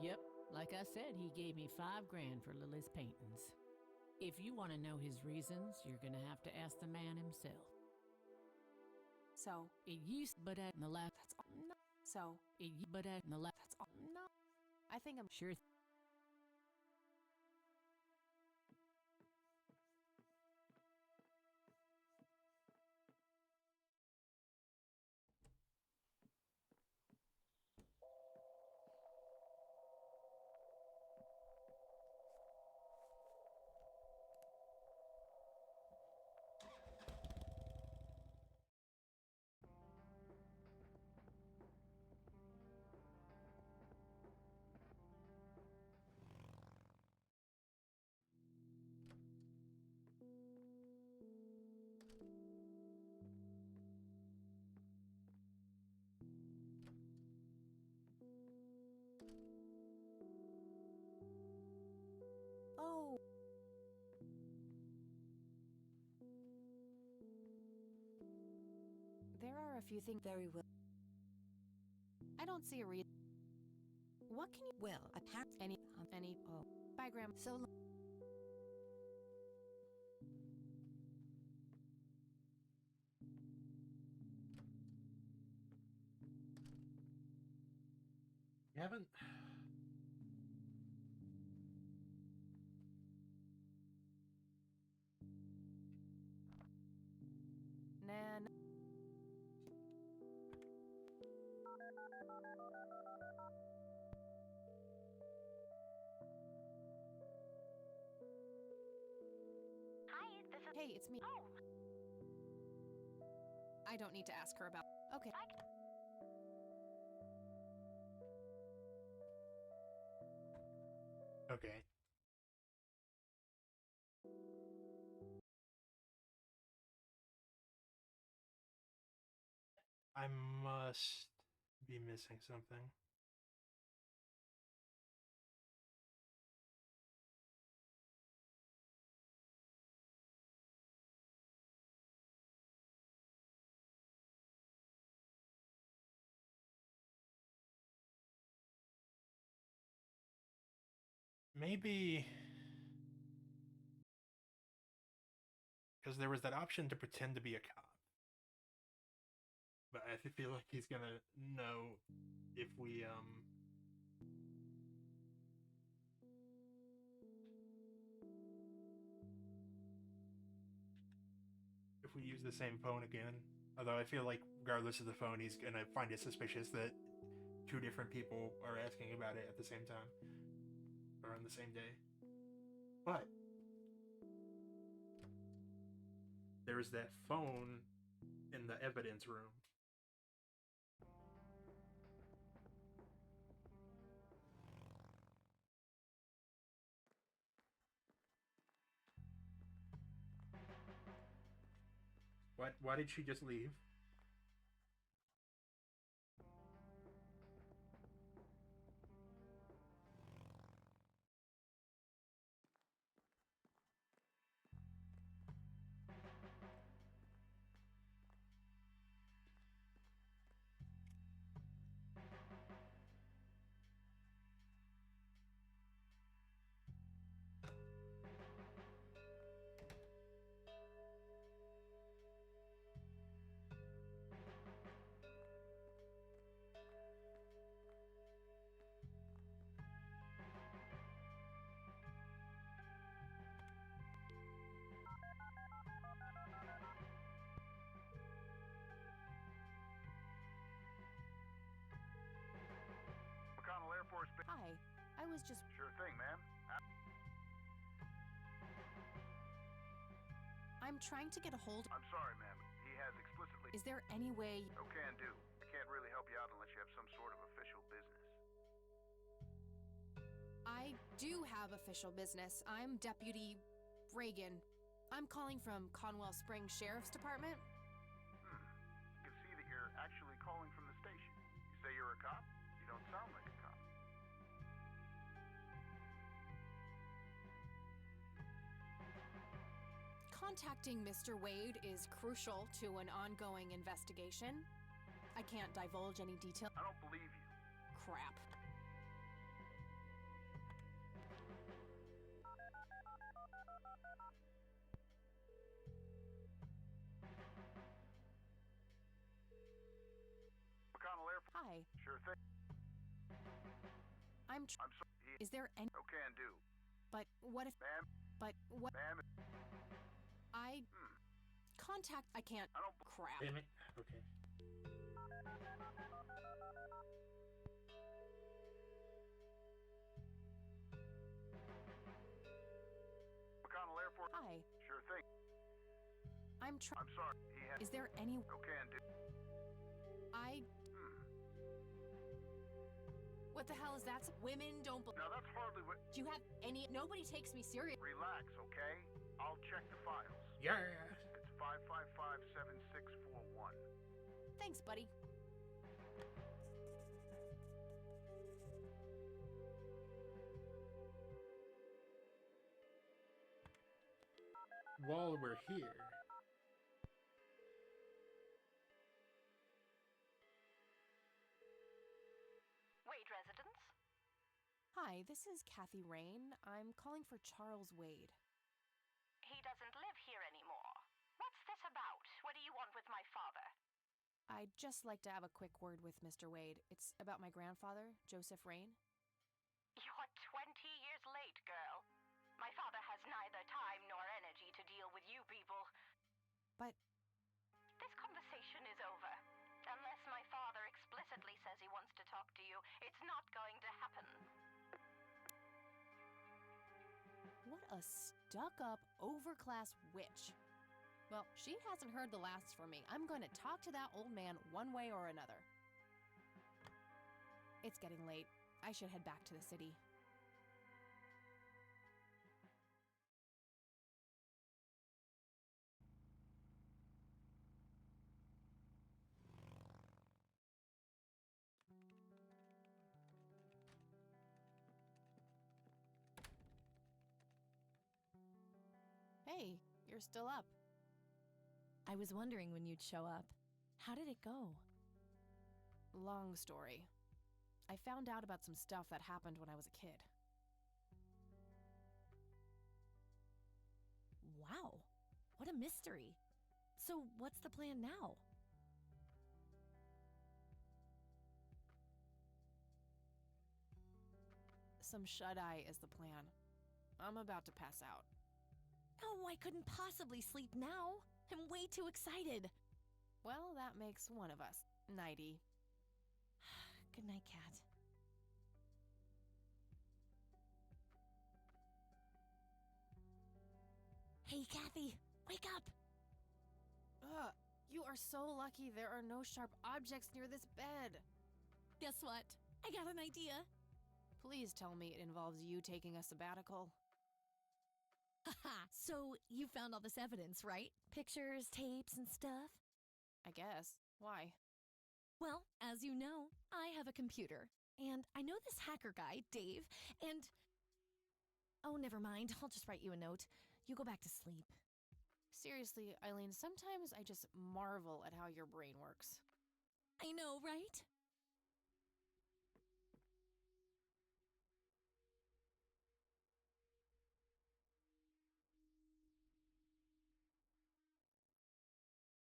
Yep. Like I said, he gave me $5,000 for Lily's paintings. If you want to know his reasons, you're gonna have to ask the man himself. So It used, but at the last. that's all. No. So But at the last. that's all. No. I think I'm Sure. Oh. There are a few things very well. I don't see a reason. What can you Well, apparently any oh, bye Graham. so long. You haven't. Nah. Hi, this is. Hey, it's me. Oh, I don't need to ask her about. Okay. Okay. I must be missing something. Maybe because there was that option to pretend to be a cop. But I feel like he's gonna know if we use the same phone again. Although I feel like regardless of the phone, he's gonna find it suspicious that two different people are asking about it at the same time or on the same day. But there's that phone in the evidence room. Why did she just leave? Hi. I was just. Sure thing, ma'am. I'm trying to get a hold. I'm sorry, ma'am. He has explicitly. Is there any way? No can do. I can't really help you out unless you have some sort of official business. I do have official business. I'm Deputy Reagan. I'm calling from Conwell Springs Sheriff's Department. I can see that you're actually calling from the station. You say you're a cop? You don't sound like a cop. Contacting Mr. Wade is crucial to an ongoing investigation. I can't divulge any detail. I don't believe you. Crap. McConnell Airport. Hi. Sure thing. I'm sorry. Is there any? No can do. But what if? Ma'am. But what? Ma'am. I contact. I can't. I don't. Crap. Damn it. Okay. McConnell Airport. Hi. Sure thing. I'm sorry. He has. Is there any? No can do. What the hell is that? Women don't. Now that's hardly what. Do you have any? Nobody takes me serious. Relax, okay? I'll check the files. Yeah. It's 555-7641. Thanks, buddy. While we're here, Wade residence? Hi, this is Kathy Rain. I'm calling for Charles Wade. He doesn't live here anymore. What's this about? What do you want with my father? I'd just like to have a quick word with Mr. Wade. It's about my grandfather, Joseph Rain. You're 20 years late, girl. My father has neither time nor energy to deal with you people. But this conversation is over. Unless my father explicitly says he wants to talk to you, it's not going to happen. what a stuck-up, overclass witch. Well, she hasn't heard the last from me. I'm going to talk to that old man one way or another. It's getting late. I should head back to the city. Hey, you're still up. I was wondering when you'd show up. How did it go? Long story. I found out about some stuff that happened when I was a kid. Wow, what a mystery. So what's the plan now? Some shut-eye is the plan. I'm about to pass out. Oh, I couldn't possibly sleep now. I'm way too excited. Well, that makes one of us. Nighty. Good night, Kat. Hey, Kathy, wake up! Ugh, you are so lucky there are no sharp objects near this bed. Guess what? I got an idea. Please tell me it involves you taking a sabbatical. Haha, so you found all this evidence, right? Pictures, tapes, and stuff? I guess. Why? Well, as you know, I have a computer. And I know this hacker guy, Dave, and... Oh, never mind. I'll just write you a note. You go back to sleep. Seriously, Eileen, sometimes I just marvel at how your brain works. I know, right?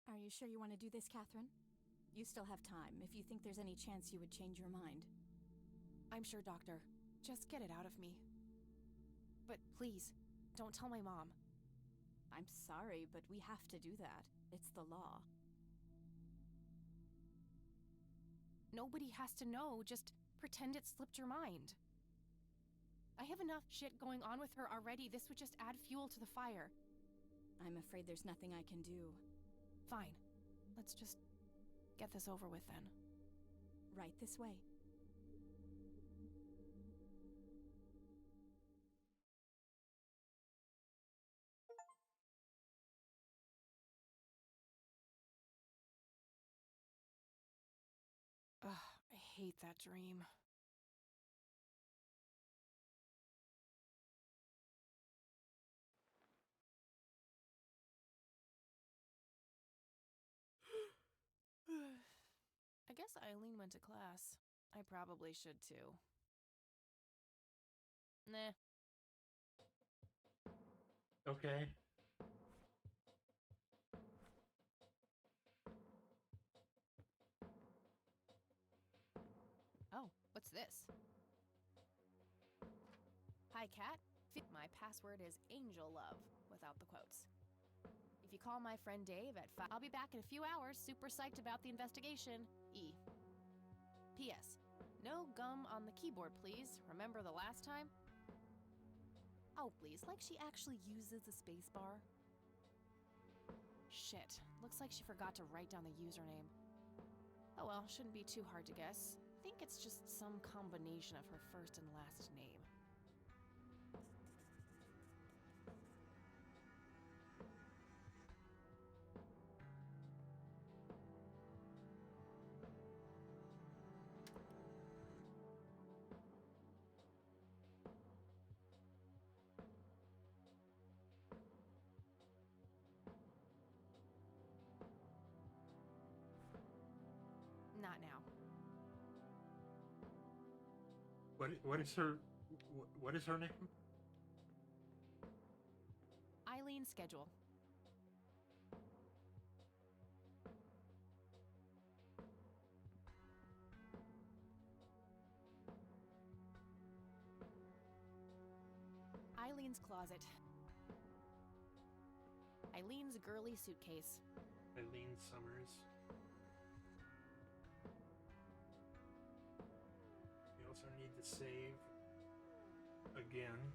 Are you sure you want to do this, Catherine? You still have time, if you think there's any chance you would change your mind. I'm sure, Doctor. Just get it out of me. But please, don't tell my mom. I'm sorry, but we have to do that. It's the law. Nobody has to know. Just pretend it slipped your mind. I have enough shit going on with her already. This would just add fuel to the fire. I'm afraid there's nothing I can do. Fine. Let's just get this over with then. Right this way. Ugh, I hate that dream. I guess Eileen went to class. I probably should too. Nah. Okay. Oh, what's this? Hi, Cat. My password is AngelLove, without the quotes. If you call my friend Dave at 5, I'll be back in a few hours, super psyched about the investigation. E. P.S. No gum on the keyboard, please. Remember the last time? Oh, please, like she actually uses the spacebar. Shit, looks like she forgot to write down the username. Oh well, shouldn't be too hard to guess. I think it's just some combination of her first and last name. Not now. What is her name? Eileen's schedule. Eileen's closet. Eileen's girly suitcase. Eileen Summers. We also need to save again.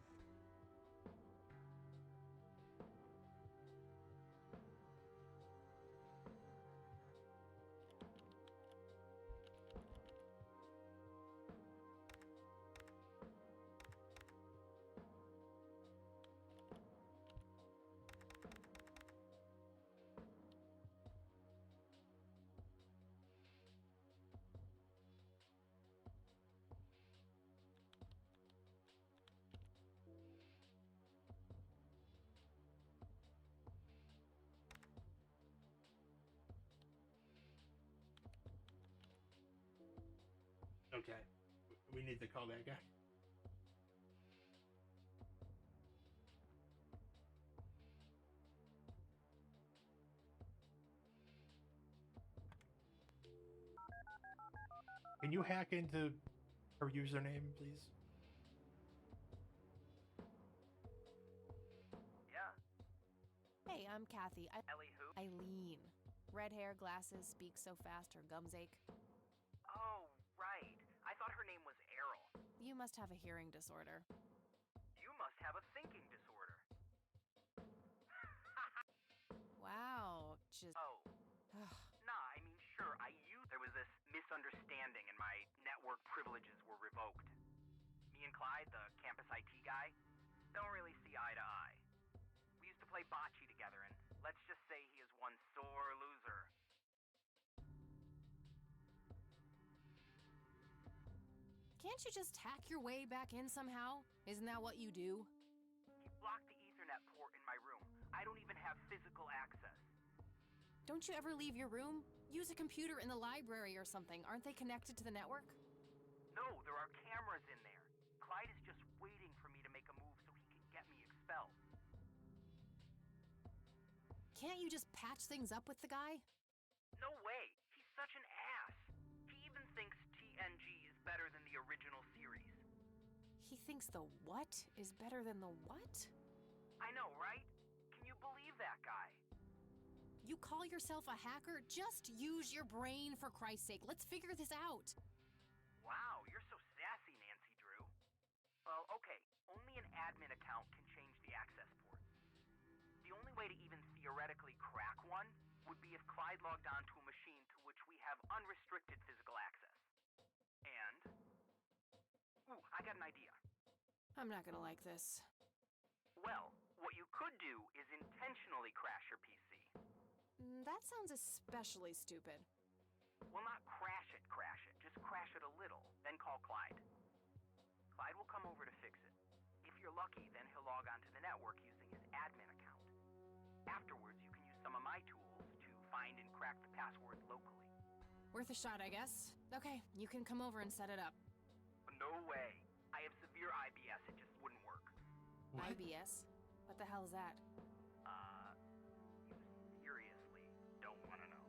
Okay, we need to call that guy. Can you hack into her username, please? Yeah. Hey, I'm Kathy. Ellie who? Eileen. Red hair, glasses, speaks so fast her gums ache. Oh, right. I thought her name was Errol. You must have a hearing disorder. You must have a thinking disorder. Wow, just... Oh. Nah, I mean, sure, there was this misunderstanding and my network privileges were revoked. Me and Clyde, the campus IT guy, don't really see eye to eye. We used to play bocce together, and let's just say he is one sore loser. Can't you just hack your way back in somehow? Isn't that what you do? He blocked the Ethernet port in my room. I don't even have physical access. Don't you ever leave your room? Use a computer in the library or something. Aren't they connected to the network? No, there are cameras in there. Clyde is just waiting for me to make a move so he can get me expelled. Can't you just patch things up with the guy? No way. He's such an ass. He even thinks TNG is better than the original series. He thinks the what is better than the what? I know, right? Can you believe that guy? You call yourself a hacker? Just use your brain, for Christ's sake. Let's figure this out. Wow, you're so account can change the access ports. The only way to even theoretically crack one would be if Clyde logged onto a machine to which we have unrestricted physical access. And... Ooh, I got an idea. I'm not gonna like this. Well, what you could do is intentionally crash your PC. That sounds especially stupid. Well, not crash it, just crash it a little, then call Clyde. Clyde will come over to fix it. If you're lucky, then he'll log onto the network using his admin account. Afterwards, you can use some of my tools to find and crack the passwords locally. Worth a shot, I guess. Okay, you can come over and set it up. No way. I have severe IBS, it just wouldn't work. What? IBS? What the hell is that? You seriously don't want to know.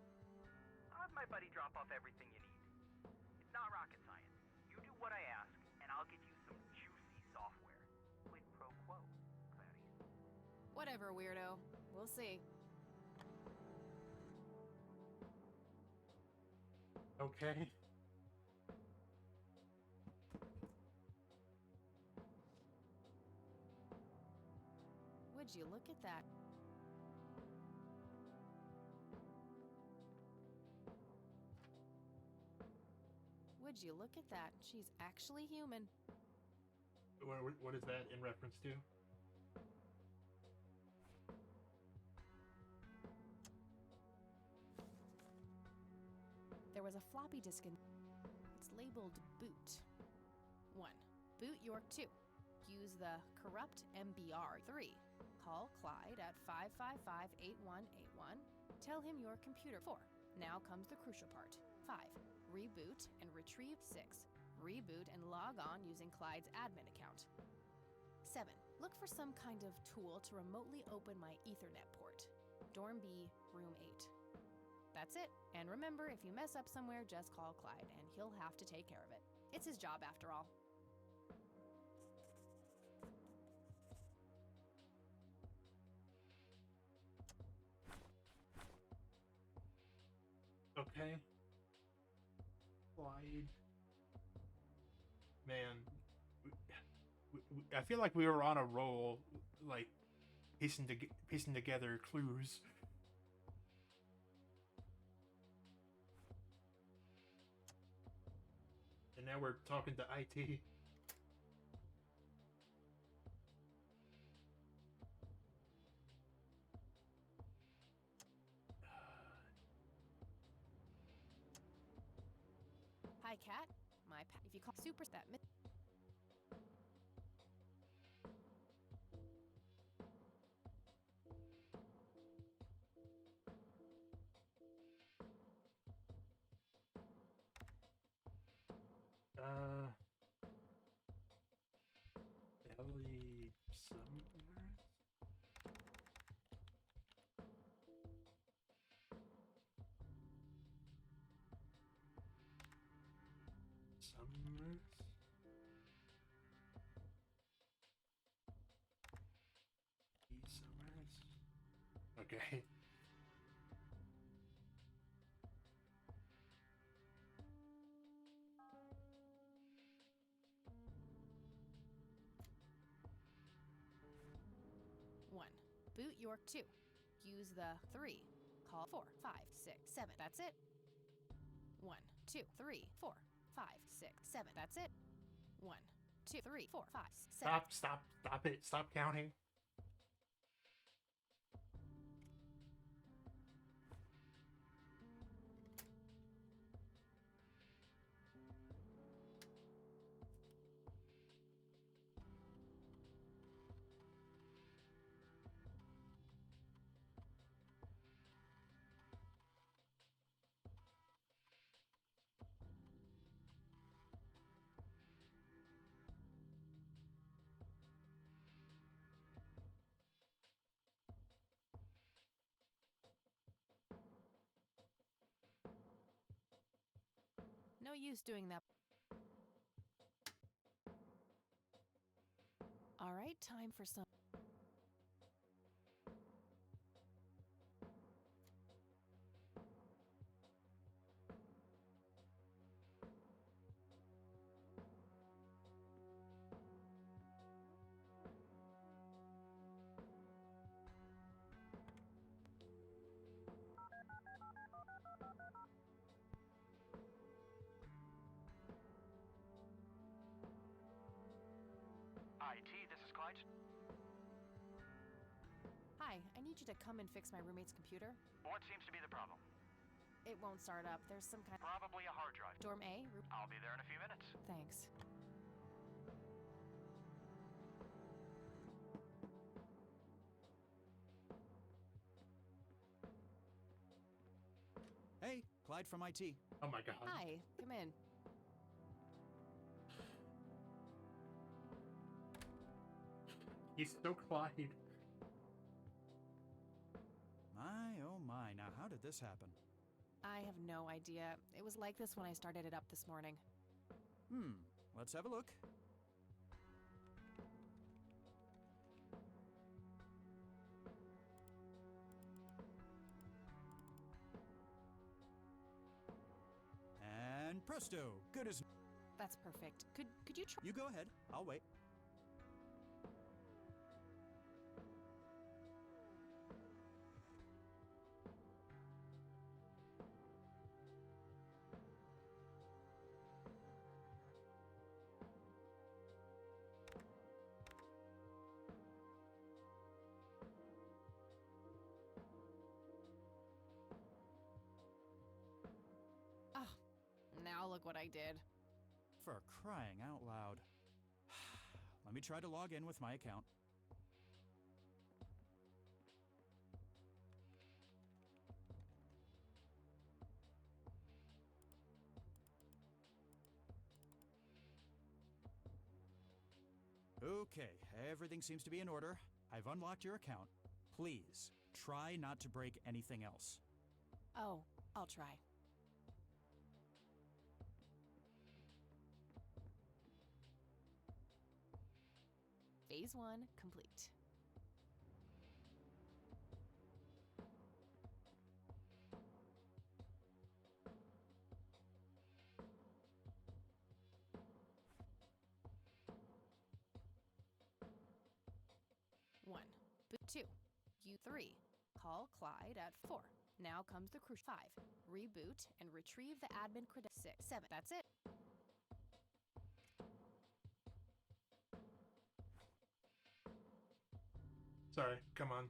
I'll have my buddy drop off everything you need. It's not rocket science. You do what I ask, and I'll get you some juicy software. Quid pro quo, Clarice. Whatever, weirdo. We'll see. Okay. Would you look at that? Would you look at that? She's actually human. What is that in reference to? There was a floppy disk in. It's labeled boot. 1. Boot York 2. Use the corrupt MBR 3. Call Clyde at 555-8181. Tell him your computer. 4. Now comes the crucial part. 5. Reboot and retrieve. 6. Reboot and log on using Clyde's admin account. 7. Look for some kind of tool to remotely open my Ethernet port. Dorm B, room 8. That's it. And remember, if you mess up somewhere, just call Clyde, and he'll have to take care of it. It's his job after all. Okay. Clyde. Man, I feel like we were on a roll, like piecing together clues. And now we're talking to IT. Hi, Cat. If you call Super that. Ellie Summers? Summers? E. Summers? Okay. Boot York 2. Use the 3. Call 4, 5, 6, 7. That's it. 1, 2, 3, 4, 5, 6, 7. That's it. 1, 2, 3, 4, 5, 7. Stop it. Stop counting. No use doing that. All right, time for some. IT, this is Clyde. Hi, I need you to come and fix my roommate's computer. What seems to be the problem? It won't start up. There's some kind. Probably a hard drive. Dorm A? I'll be there in a few minutes. Thanks. Hey, Clyde from IT. Oh my god. Hi, come in. He's so Clyde. My, oh my, now how did this happen? I have no idea. It was like this when I started it up this morning. Let's have a look. And presto, good as... That's perfect. Could you try? You go ahead, I'll wait. Now look what I did. For crying out loud. Let me try to log in with my account. Okay, everything seems to be in order. I've unlocked your account. Please, try not to break anything else. Oh, I'll try. Phase 1 complete. One. Boot 2. You 3. Call Clyde at 4. Now comes the cruise 5. Reboot and retrieve the admin credit 6. 7. That's it. Sorry, come on.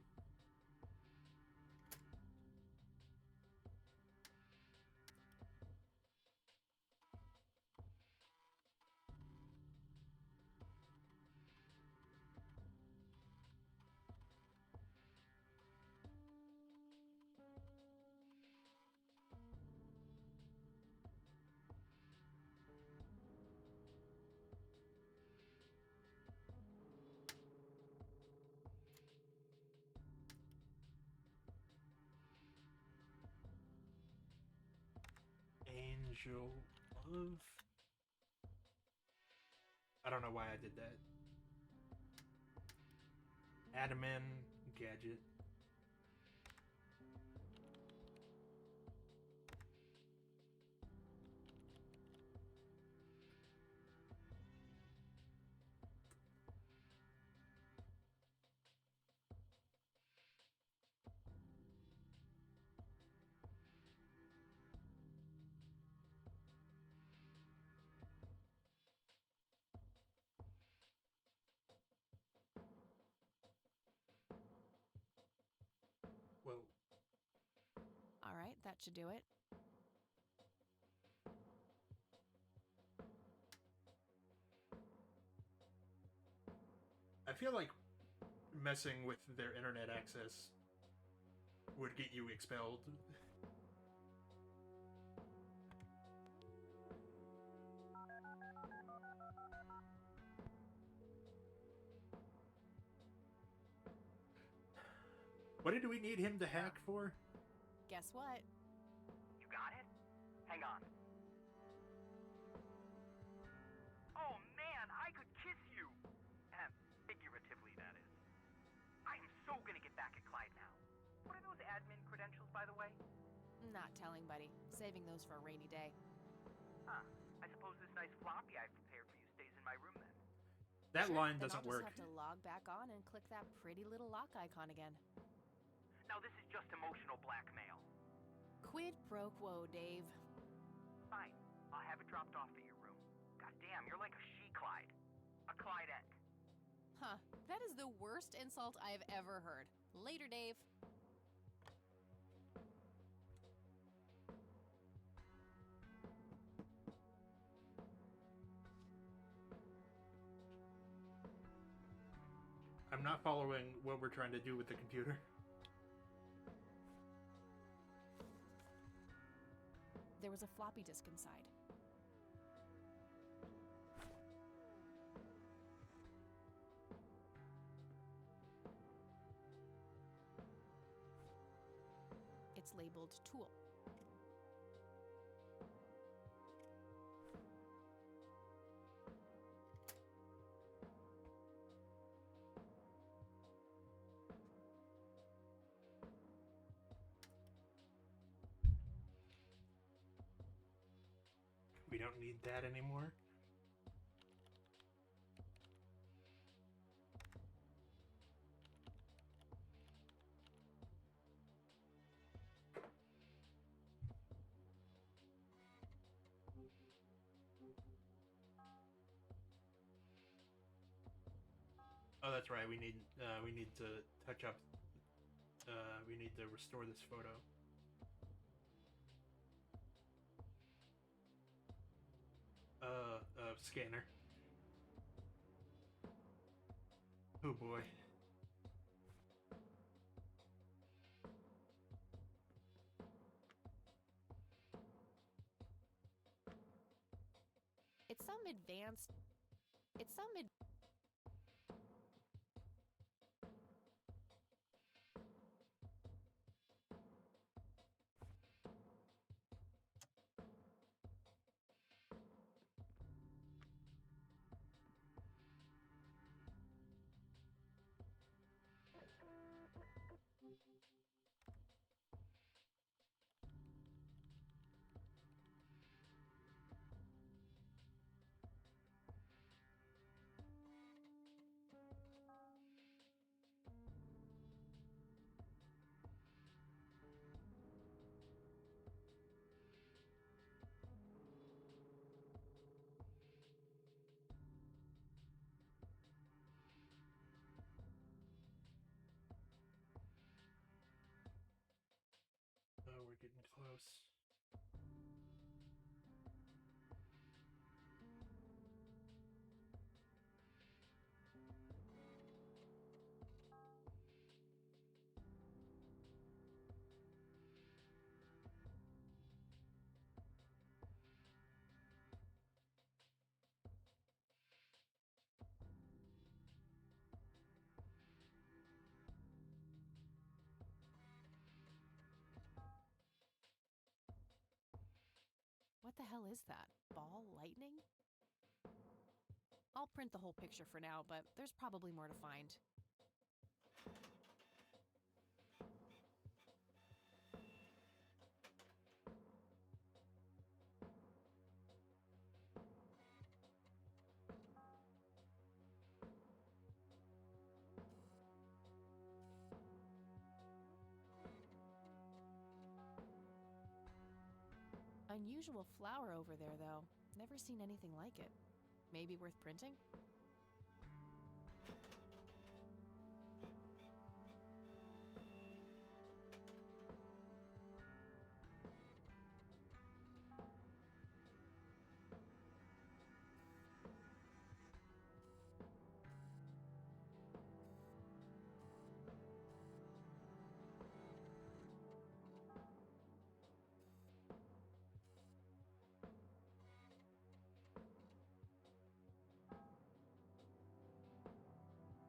Angel of... I don't know why I did that. Admin gadget. Whoa. All right, that should do it. I feel like messing with their internet access would get you expelled. What did we need him to hack for? Guess what? You got it? Hang on. Oh man, I could kiss you! Figuratively, that is. I am so gonna get back at Clyde now. What are those admin credentials, by the way? Not telling, buddy. Saving those for a rainy day. Huh. I suppose this nice floppy I've prepared for you stays in my room then. That Sure, line then doesn't I'll work. just have to log back on and click that pretty little lock icon again. Now this is just emotional blackmail. Quid pro quo, Dave. Fine. I'll have it dropped off at your room. God damn, you're like a she-Clyde. A Clydette. is the worst insult I've ever heard. Later, Dave. I'm not following what we're trying to do with the computer. There was a floppy disk inside. It's labeled tool. We don't need that anymore. Oh, that's right. We need to touch up. We need to restore this photo. Scanner. Oh boy. It's some advanced. It's some. Oh, we're getting close. What the hell is that? Ball lightning? I'll print the whole picture for now, but there's probably more to find. Unusual flower over there, though. Never seen anything like it. Maybe worth printing?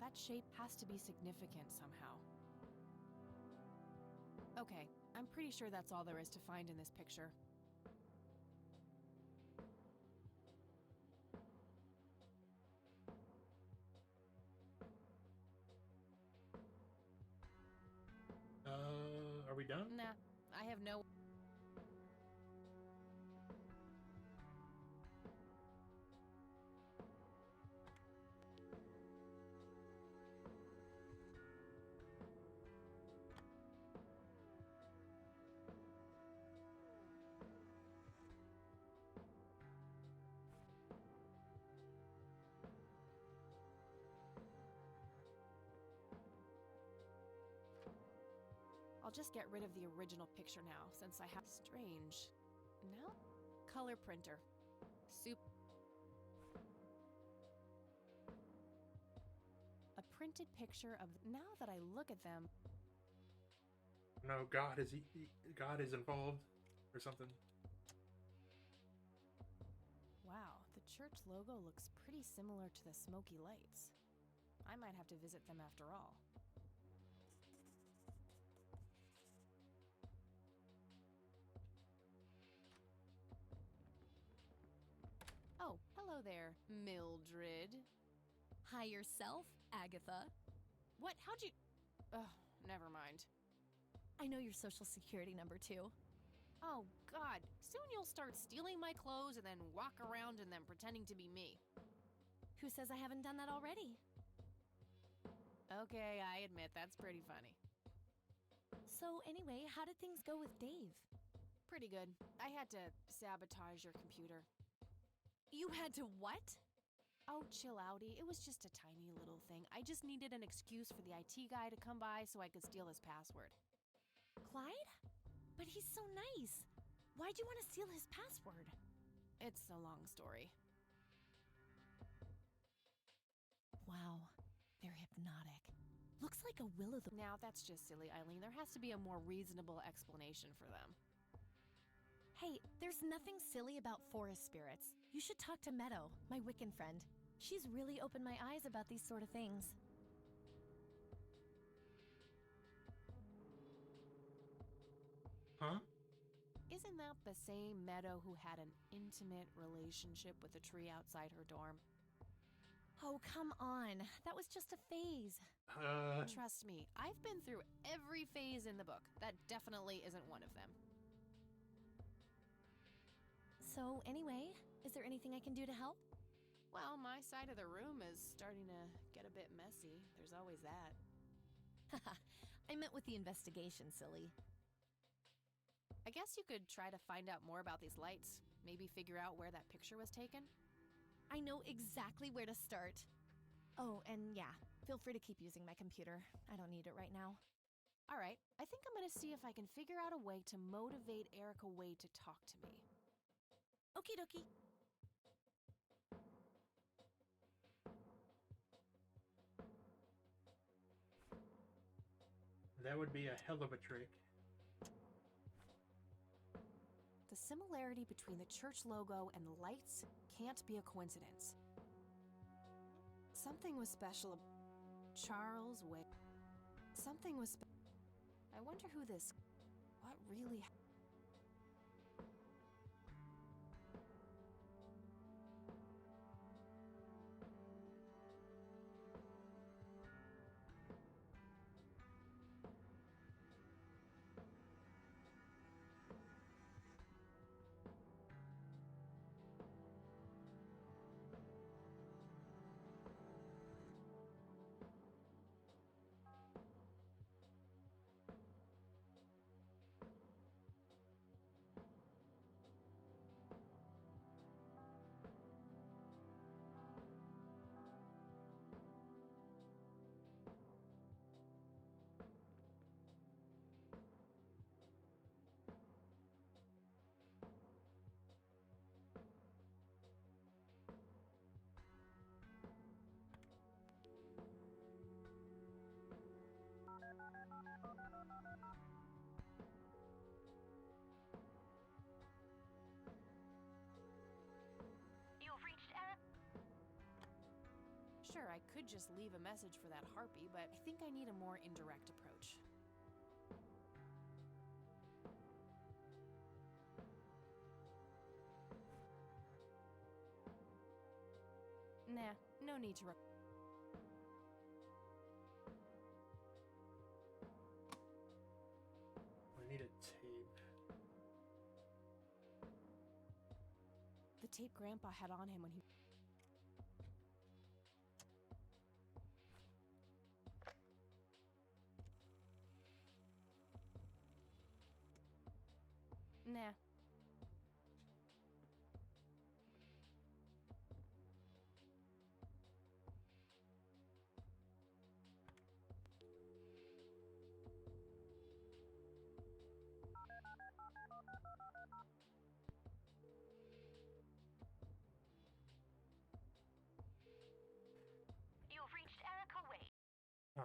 That shape has to be significant somehow. Okay, I'm pretty sure that's all there is to find in this picture. Are we done? Nah, I have no... just get rid of the original picture now, since I have strange. No? Color printer. A printed picture of. Now that I look at them. No, God is involved or something. Wow, the church logo looks pretty similar to the smoky lights. I might have to visit them after all. Oh, hello there, Mildred. Hi yourself, Agatha. What? How'd you... Oh, never mind. I know your social security number, too. Oh, God. Soon you'll start stealing my clothes and then walk around in them pretending to be me. Who says I haven't done that already? Okay, I admit that's pretty funny. So anyway, how did things go with Dave? Pretty good. I had to sabotage your computer. You had to what? Oh, chill outy. It was just a tiny little thing. I just needed an excuse for the IT guy to come by so I could steal his password. Clyde? But he's so nice. Why'd you want to steal his password? It's a long story. Wow, they're hypnotic. Looks like a will-o'-the... Now, that's just silly, Eileen. There has to be a more reasonable explanation for them. Hey, there's nothing silly about forest spirits. You should talk to Meadow, my Wiccan friend. She's really opened my eyes about these sort of things. Huh? Isn't that the same Meadow who had an intimate relationship with a tree outside her dorm? Oh, come on. That was just a phase. Trust me, I've been through every phase in the book. That definitely isn't one of them. So, anyway, is there anything I can do to help? Well, my side of the room is starting to get a bit messy. There's always that. Haha, I meant with the investigation, silly. I guess you could try to find out more about these lights. Maybe figure out where that picture was taken. I know exactly where to start. Oh, and yeah, feel free to keep using my computer. I don't need it right now. All right, I think I'm gonna see if I can figure out a way to motivate Erica Wade to talk to me. Okie dokie. That would be a hell of a trick. The similarity between the church logo and the lights can't be a coincidence. Something was special. Charles Wade. Something was. I wonder who this. What really. Sure, I could just leave a message for that harpy, but I think I need a more indirect approach. Nah, no need to. I need a tape. The tape Grandpa had on him when he. Nah. Uh,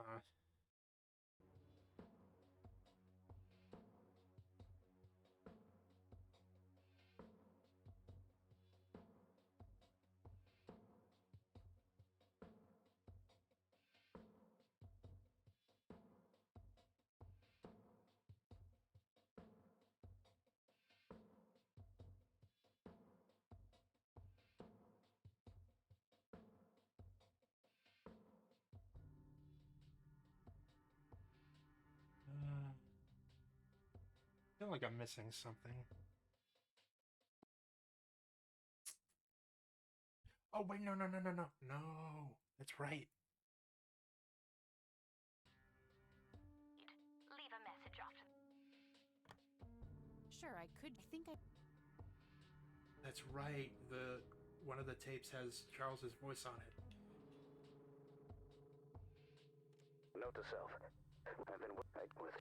I feel like I'm missing something. Oh wait, no. That's right. Leave a message after. Sure, I could. I think I. That's right. One of the tapes has Charles's voice on it. Note to self. I've been with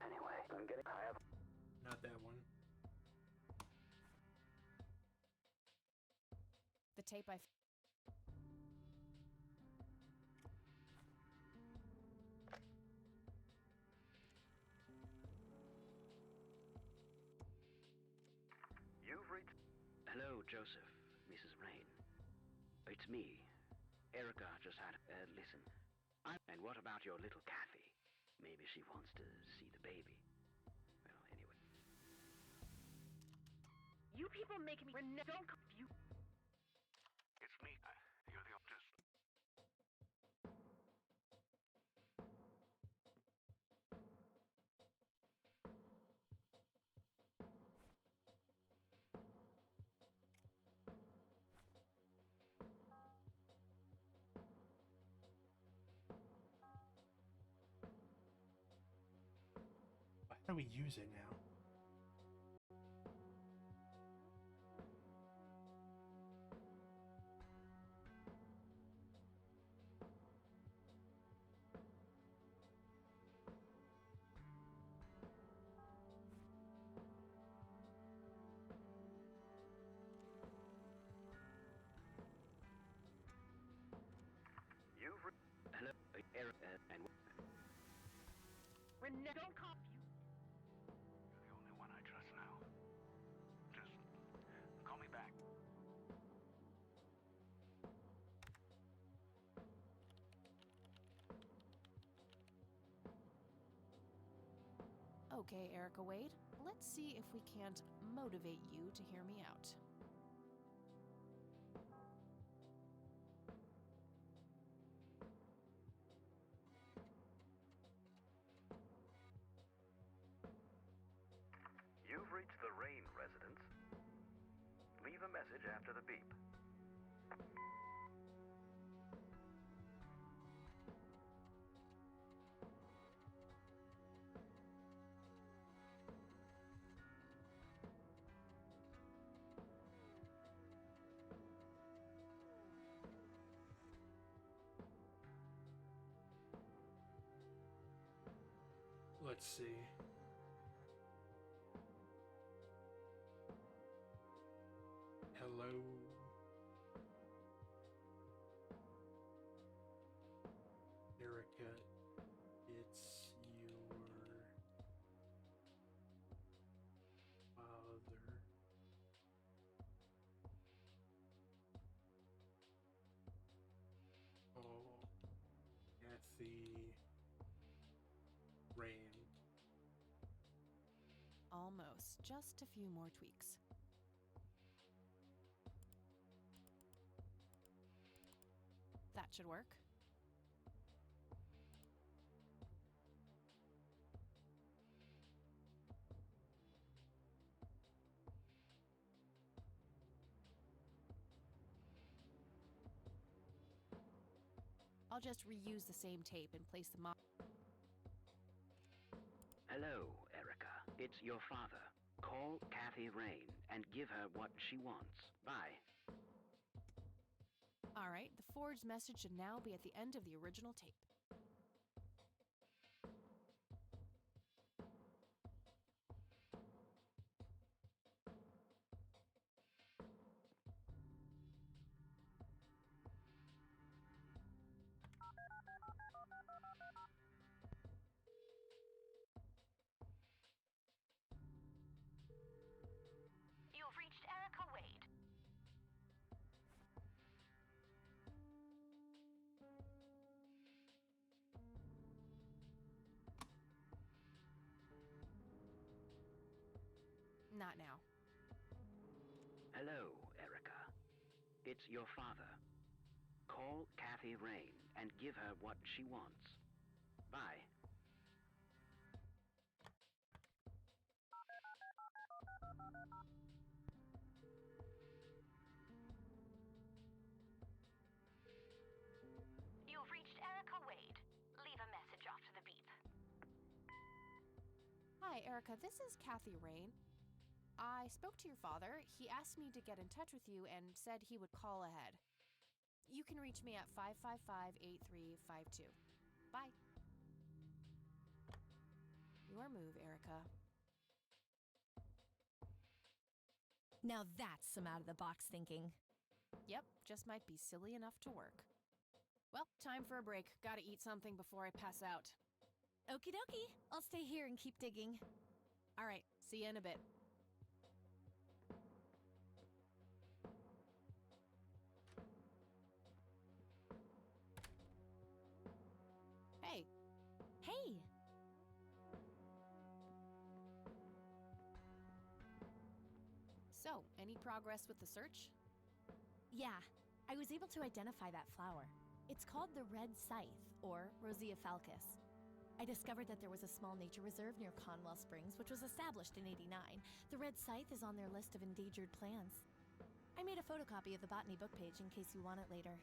anyway. I have. Not that one. The tape I. You've reached. Hello, Joseph, Mrs. Rain. It's me. Erica just had. Listen. And what about your little Kathy? Maybe she wants to see the baby. Well, anyway. You people make me. Don't you. It's me. You're the optus. How do we use it now? Hello, Erica, and Don't call you. You're the only one I trust now. Just call me back. Okay, Erica Wade. Let's see if we can't motivate you to hear me out. You've reached the Rain residence. Leave a message after the beep. Let's see. Hello. Erica, it's your father. Oh, Kathy Rain. Almost. Just a few more tweaks. That should work. I'll just reuse the same tape and place the Hello, Erica. It's your father. Call Kathy Rain and give her what she wants. Bye. All right, the forged message should now be at the end of the original tape. Hello, Erica. It's your father. Call Kathy Rain and give her what she wants. Bye. You've reached Erica Wade. Leave a message after the beep. Hi, Erica. This is Kathy Rain. I spoke to your father. He asked me to get in touch with you and said he would call ahead. You can reach me at 555-8352. Bye. Your move, Erica. Now that's some out-of-the-box thinking. Yep, just might be silly enough to work. Well, time for a break. Gotta eat something before I pass out. Okie dokie. I'll stay here and keep digging. All right, see you in a bit. Hey. Hey! So, any progress with the search? Yeah, I was able to identify that flower. It's called the red scythe, or Rosea falcus. I discovered that there was a small nature reserve near Conwell Springs, which was established in '89. The red scythe is on their list of endangered plants. I made a photocopy of the botany book page in case you want it later.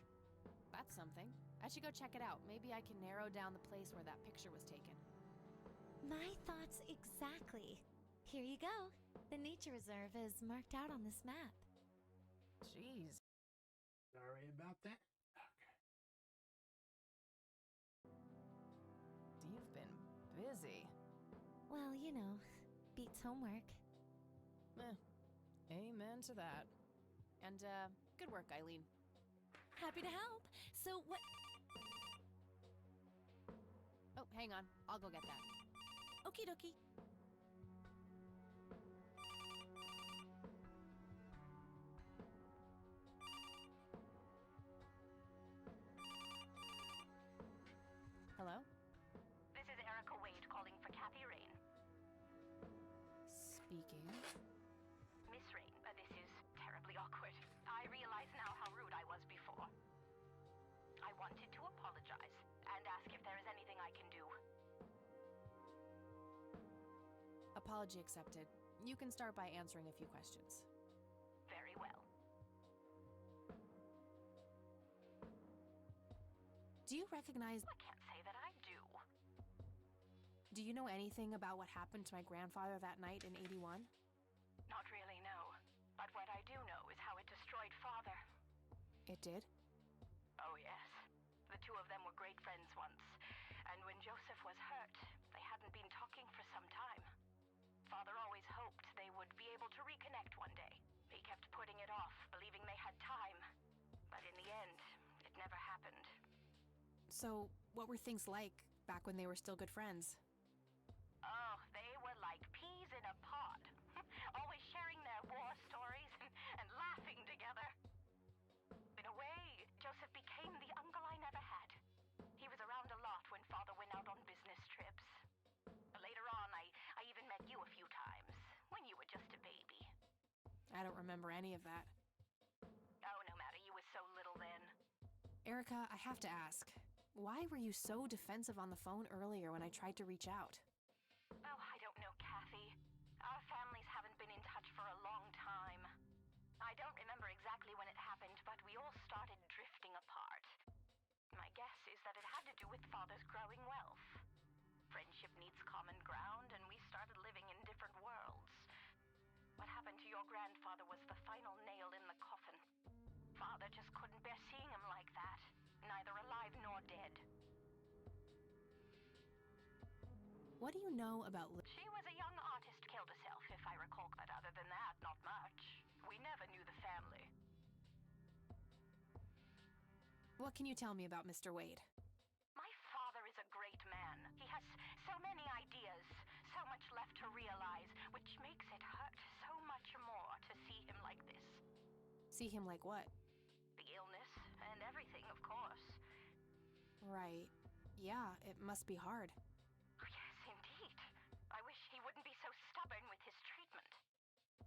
That's something. I should go check it out. Maybe I can narrow down the place where that picture was taken. My thoughts exactly. Here you go. The nature reserve is marked out on this map. Jeez. Sorry about that. You've been busy. Well, you know, beats homework. Amen to that. And, good work, Eileen. Happy to help. So what... Oh, hang on. I'll go get that. Okie dokie. Hello? This is Erica Wade calling for Kathy Rain. Speaking. Miss Rain, this is terribly awkward. I realize now how rude I was before. I wanted to apologize and ask if there is anything I can do. Apology accepted. You can start by answering a few questions. Very well. Do you recognize... I can't say that I do. Do you know anything about what happened to my grandfather that night in '81? Not really, no. But what I do know is how it destroyed Father. It did? Oh, yes. The two of them were great friends once. And when Joseph was hurt, they hadn't been talking for some time. Father always hoped they would be able to reconnect one day. He kept putting it off, believing they had time. But in the end, it never happened. So, what were things like back when they were still good friends? Oh, they were like peas in a pod. Always sharing their war stories and laughing together. In a way, Joseph became the uncle I never had. He was around a lot when Father went out on business trips. Later on, I even met you a few times, when you were just a baby. I don't remember any of that. Oh, no matter, you were so little then. Erica, I have to ask. Why were you so defensive on the phone earlier when I tried to reach out? Oh, I don't know, Kathy. Our families haven't been in touch for a long time. I don't remember exactly when it happened, but we all started drifting apart. My guess is that it had to do with Father's growing wealth. Friendship needs common ground, and we started living in different worlds. What happened to your grandfather was the final nail in the coffin. Father just couldn't bear seeing him like that, neither alive nor dead. What do you know about... She was a young artist, killed herself, if I recall, but other than that, not much. We never knew the family. What can you tell me about Mr. Wade? My father is a great man. He has so many ideas, so much left to realize, which makes it hurt so much more to see him like this. See him like what? The illness and everything, of course. Right. Yeah, it must be hard. Yes, indeed. I wish he wouldn't be so stubborn with his treatment.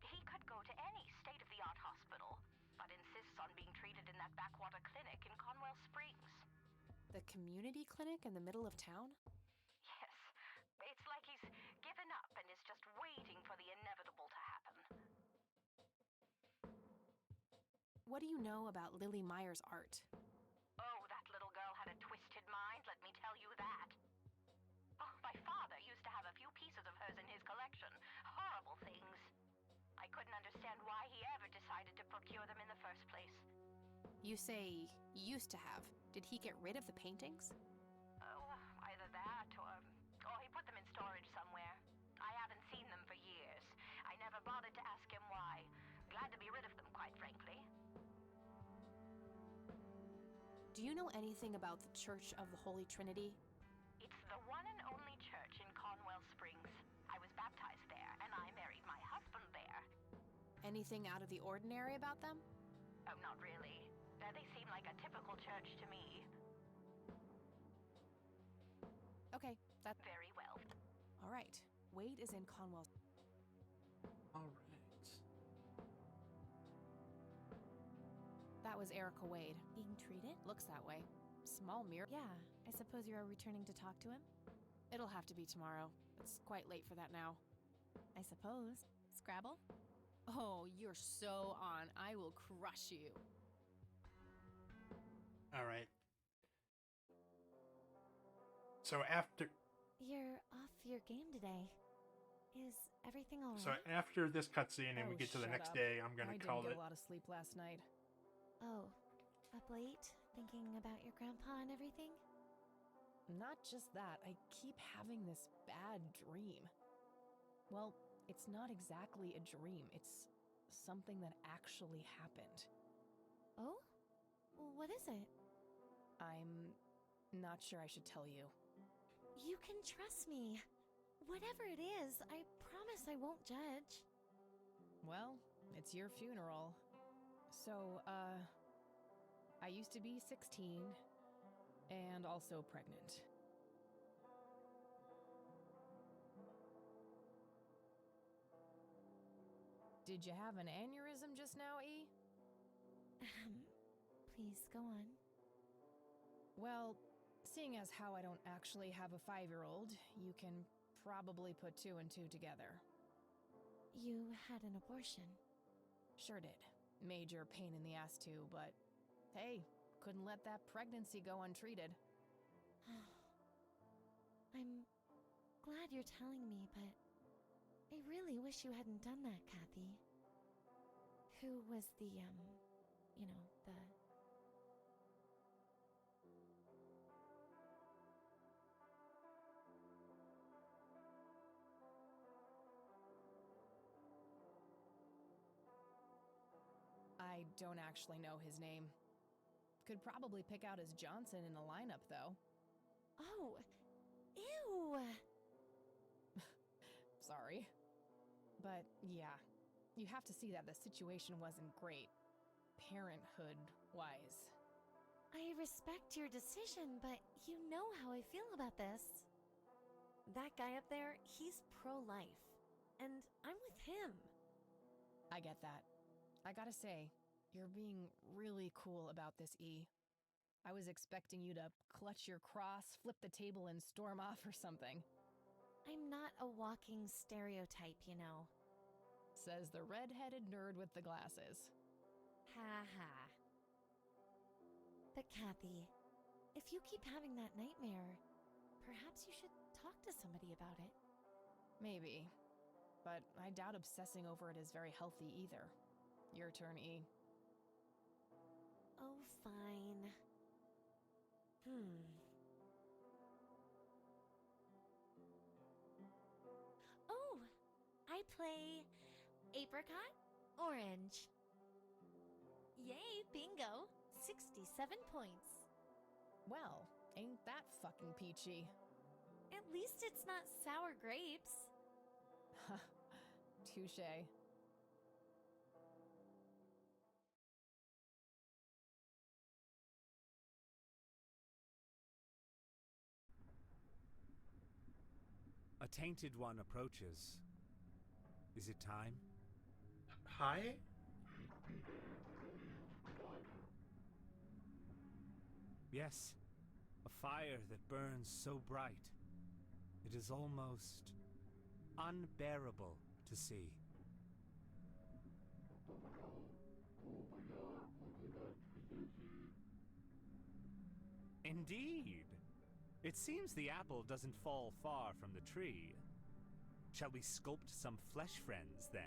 He could go to any state-of-the-art hospital, but insists on being treated in that backwater clinic in Conwell Springs. The community clinic in the middle of town? Yes, it's like he's given up and is just waiting for the inevitable to happen. What do you know about Lily Meyer's art? Oh, that little girl had a twisted mind, let me tell you that. Oh, my father used to have a few pieces of hers in his collection. Horrible things. I couldn't understand why he ever decided to procure them in the first place. You say used to have. Did he get rid of the paintings? Oh, either that or he put them in storage somewhere. I haven't seen them for years. I never bothered to ask him why. Glad to be rid of them, quite frankly. Do you know anything about the Church of the Holy Trinity? It's the one and only church in Conwell Springs. I was baptized there, and I married my husband there. Anything out of the ordinary about them? Oh, not really. They seem like a typical church to me. Okay, that's very well. All right. Wade is in Conwell. All right. That was Erica Wade. Being treated? Looks that way. Small mirror. Yeah, I suppose you're returning to talk to him? It'll have to be tomorrow. It's quite late for that now. I suppose. Scrabble? Oh, you're so on. I will crush you. All right. So after You're off your game today. Is everything all so right? after this cutscene and we Oh, get to the shut next up. day, I'm gonna call I it. didn't get a lot of sleep last night. Oh, up late? Thinking about your grandpa and everything? Not just that, I keep having this bad dream. Well, it's not exactly a dream, it's something that actually happened. Oh? What is it? I'm not sure I should tell you. You can trust me. Whatever it is, I promise I won't judge. Well, it's your funeral. So, I used to be 16 and also pregnant. Did you have an aneurysm just now, E? Please, go on. Well, seeing as how I don't actually have a 5-year-old, you can probably put 2 and 2 together. You had an abortion. Sure did. Major pain in the ass too, but hey, couldn't let that pregnancy go untreated. I'm glad you're telling me, but I really wish you hadn't done that, Kathy. Who was the, the... I don't actually know his name. Could probably pick out his Johnson in a lineup, though. Oh, ew! Sorry. But yeah, you have to see that the situation wasn't great, parenthood-wise. I respect your decision, but you know how I feel about this. That guy up there, he's pro-life, and I'm with him. I get that. I gotta say, you're being really cool about this, E. I was expecting you to clutch your cross, flip the table, and storm off or something. I'm not a walking stereotype, you know. Says the red-headed nerd with the glasses. Ha ha. But Kathy, if you keep having that nightmare, perhaps you should talk to somebody about it. Maybe. But I doubt obsessing over it is very healthy either. Your turn, E. Oh, fine. Oh, I play apricot, orange. Yay, bingo! 67 points. Well, ain't that fucking peachy. At least it's not sour grapes. Touché. A tainted one approaches. Is it time? Hi? Yes, a fire that burns so bright. It is almost unbearable to see. Indeed. It seems the apple doesn't fall far from the tree. Shall we sculpt some flesh friends, then?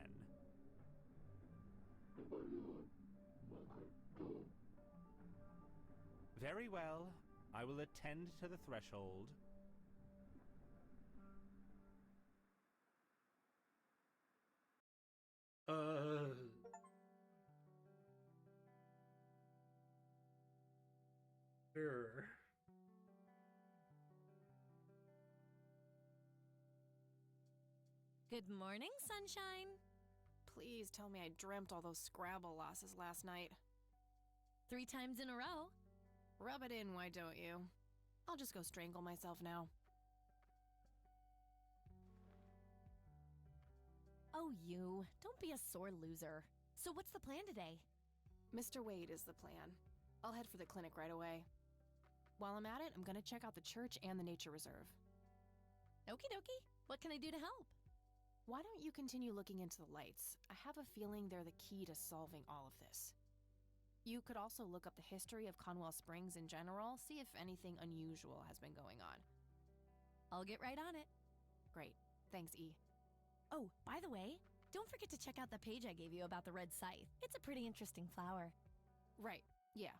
Very well. I will attend to the threshold. Sure. Good morning, sunshine. Please tell me I dreamt all those Scrabble losses last night. 3 times in a row. Rub it in, why don't you? I'll just go strangle myself now. Oh, you. Don't be a sore loser. So what's the plan today? Mr. Wade is the plan. I'll head for the clinic right away. While I'm at it, I'm gonna check out the church and the nature reserve. Okie dokie. What can I do to help? Why don't you continue looking into the lights? I have a feeling they're the key to solving all of this. You could also look up the history of Conwell Springs in general, see if anything unusual has been going on. I'll get right on it. Great. Thanks, E. Oh, by the way, don't forget to check out the page I gave you about the red scythe. It's a pretty interesting flower. Right. Yeah.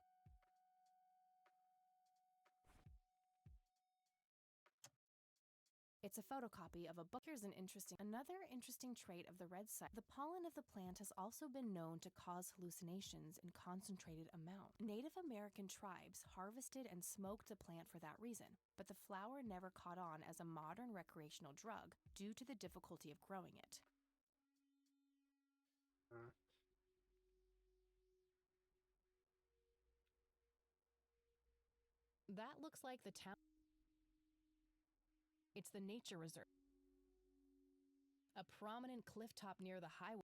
It's a photocopy of a book. Here's another interesting trait of the red scythe. The pollen of the plant has also been known to cause hallucinations in concentrated amount. Native American tribes harvested and smoked the plant for that reason, but the flower never caught on as a modern recreational drug due to the difficulty of growing it. That looks like the town. It's the nature reserve. A prominent cliff top near the highway.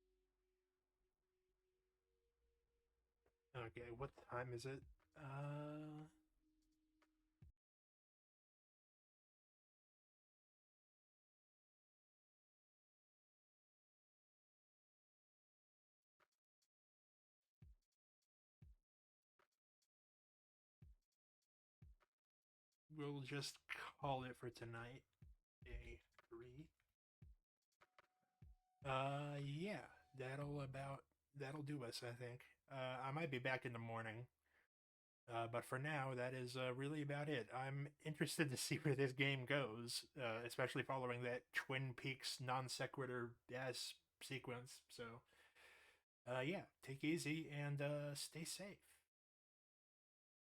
Okay, what time is it? We'll just call it for tonight. Day 3. Yeah, that'll do us, I think. I might be back in the morning. But for now, that is really about it. I'm interested to see where this game goes, especially following that Twin Peaks non sequitur ass sequence. So, yeah, take it easy and stay safe.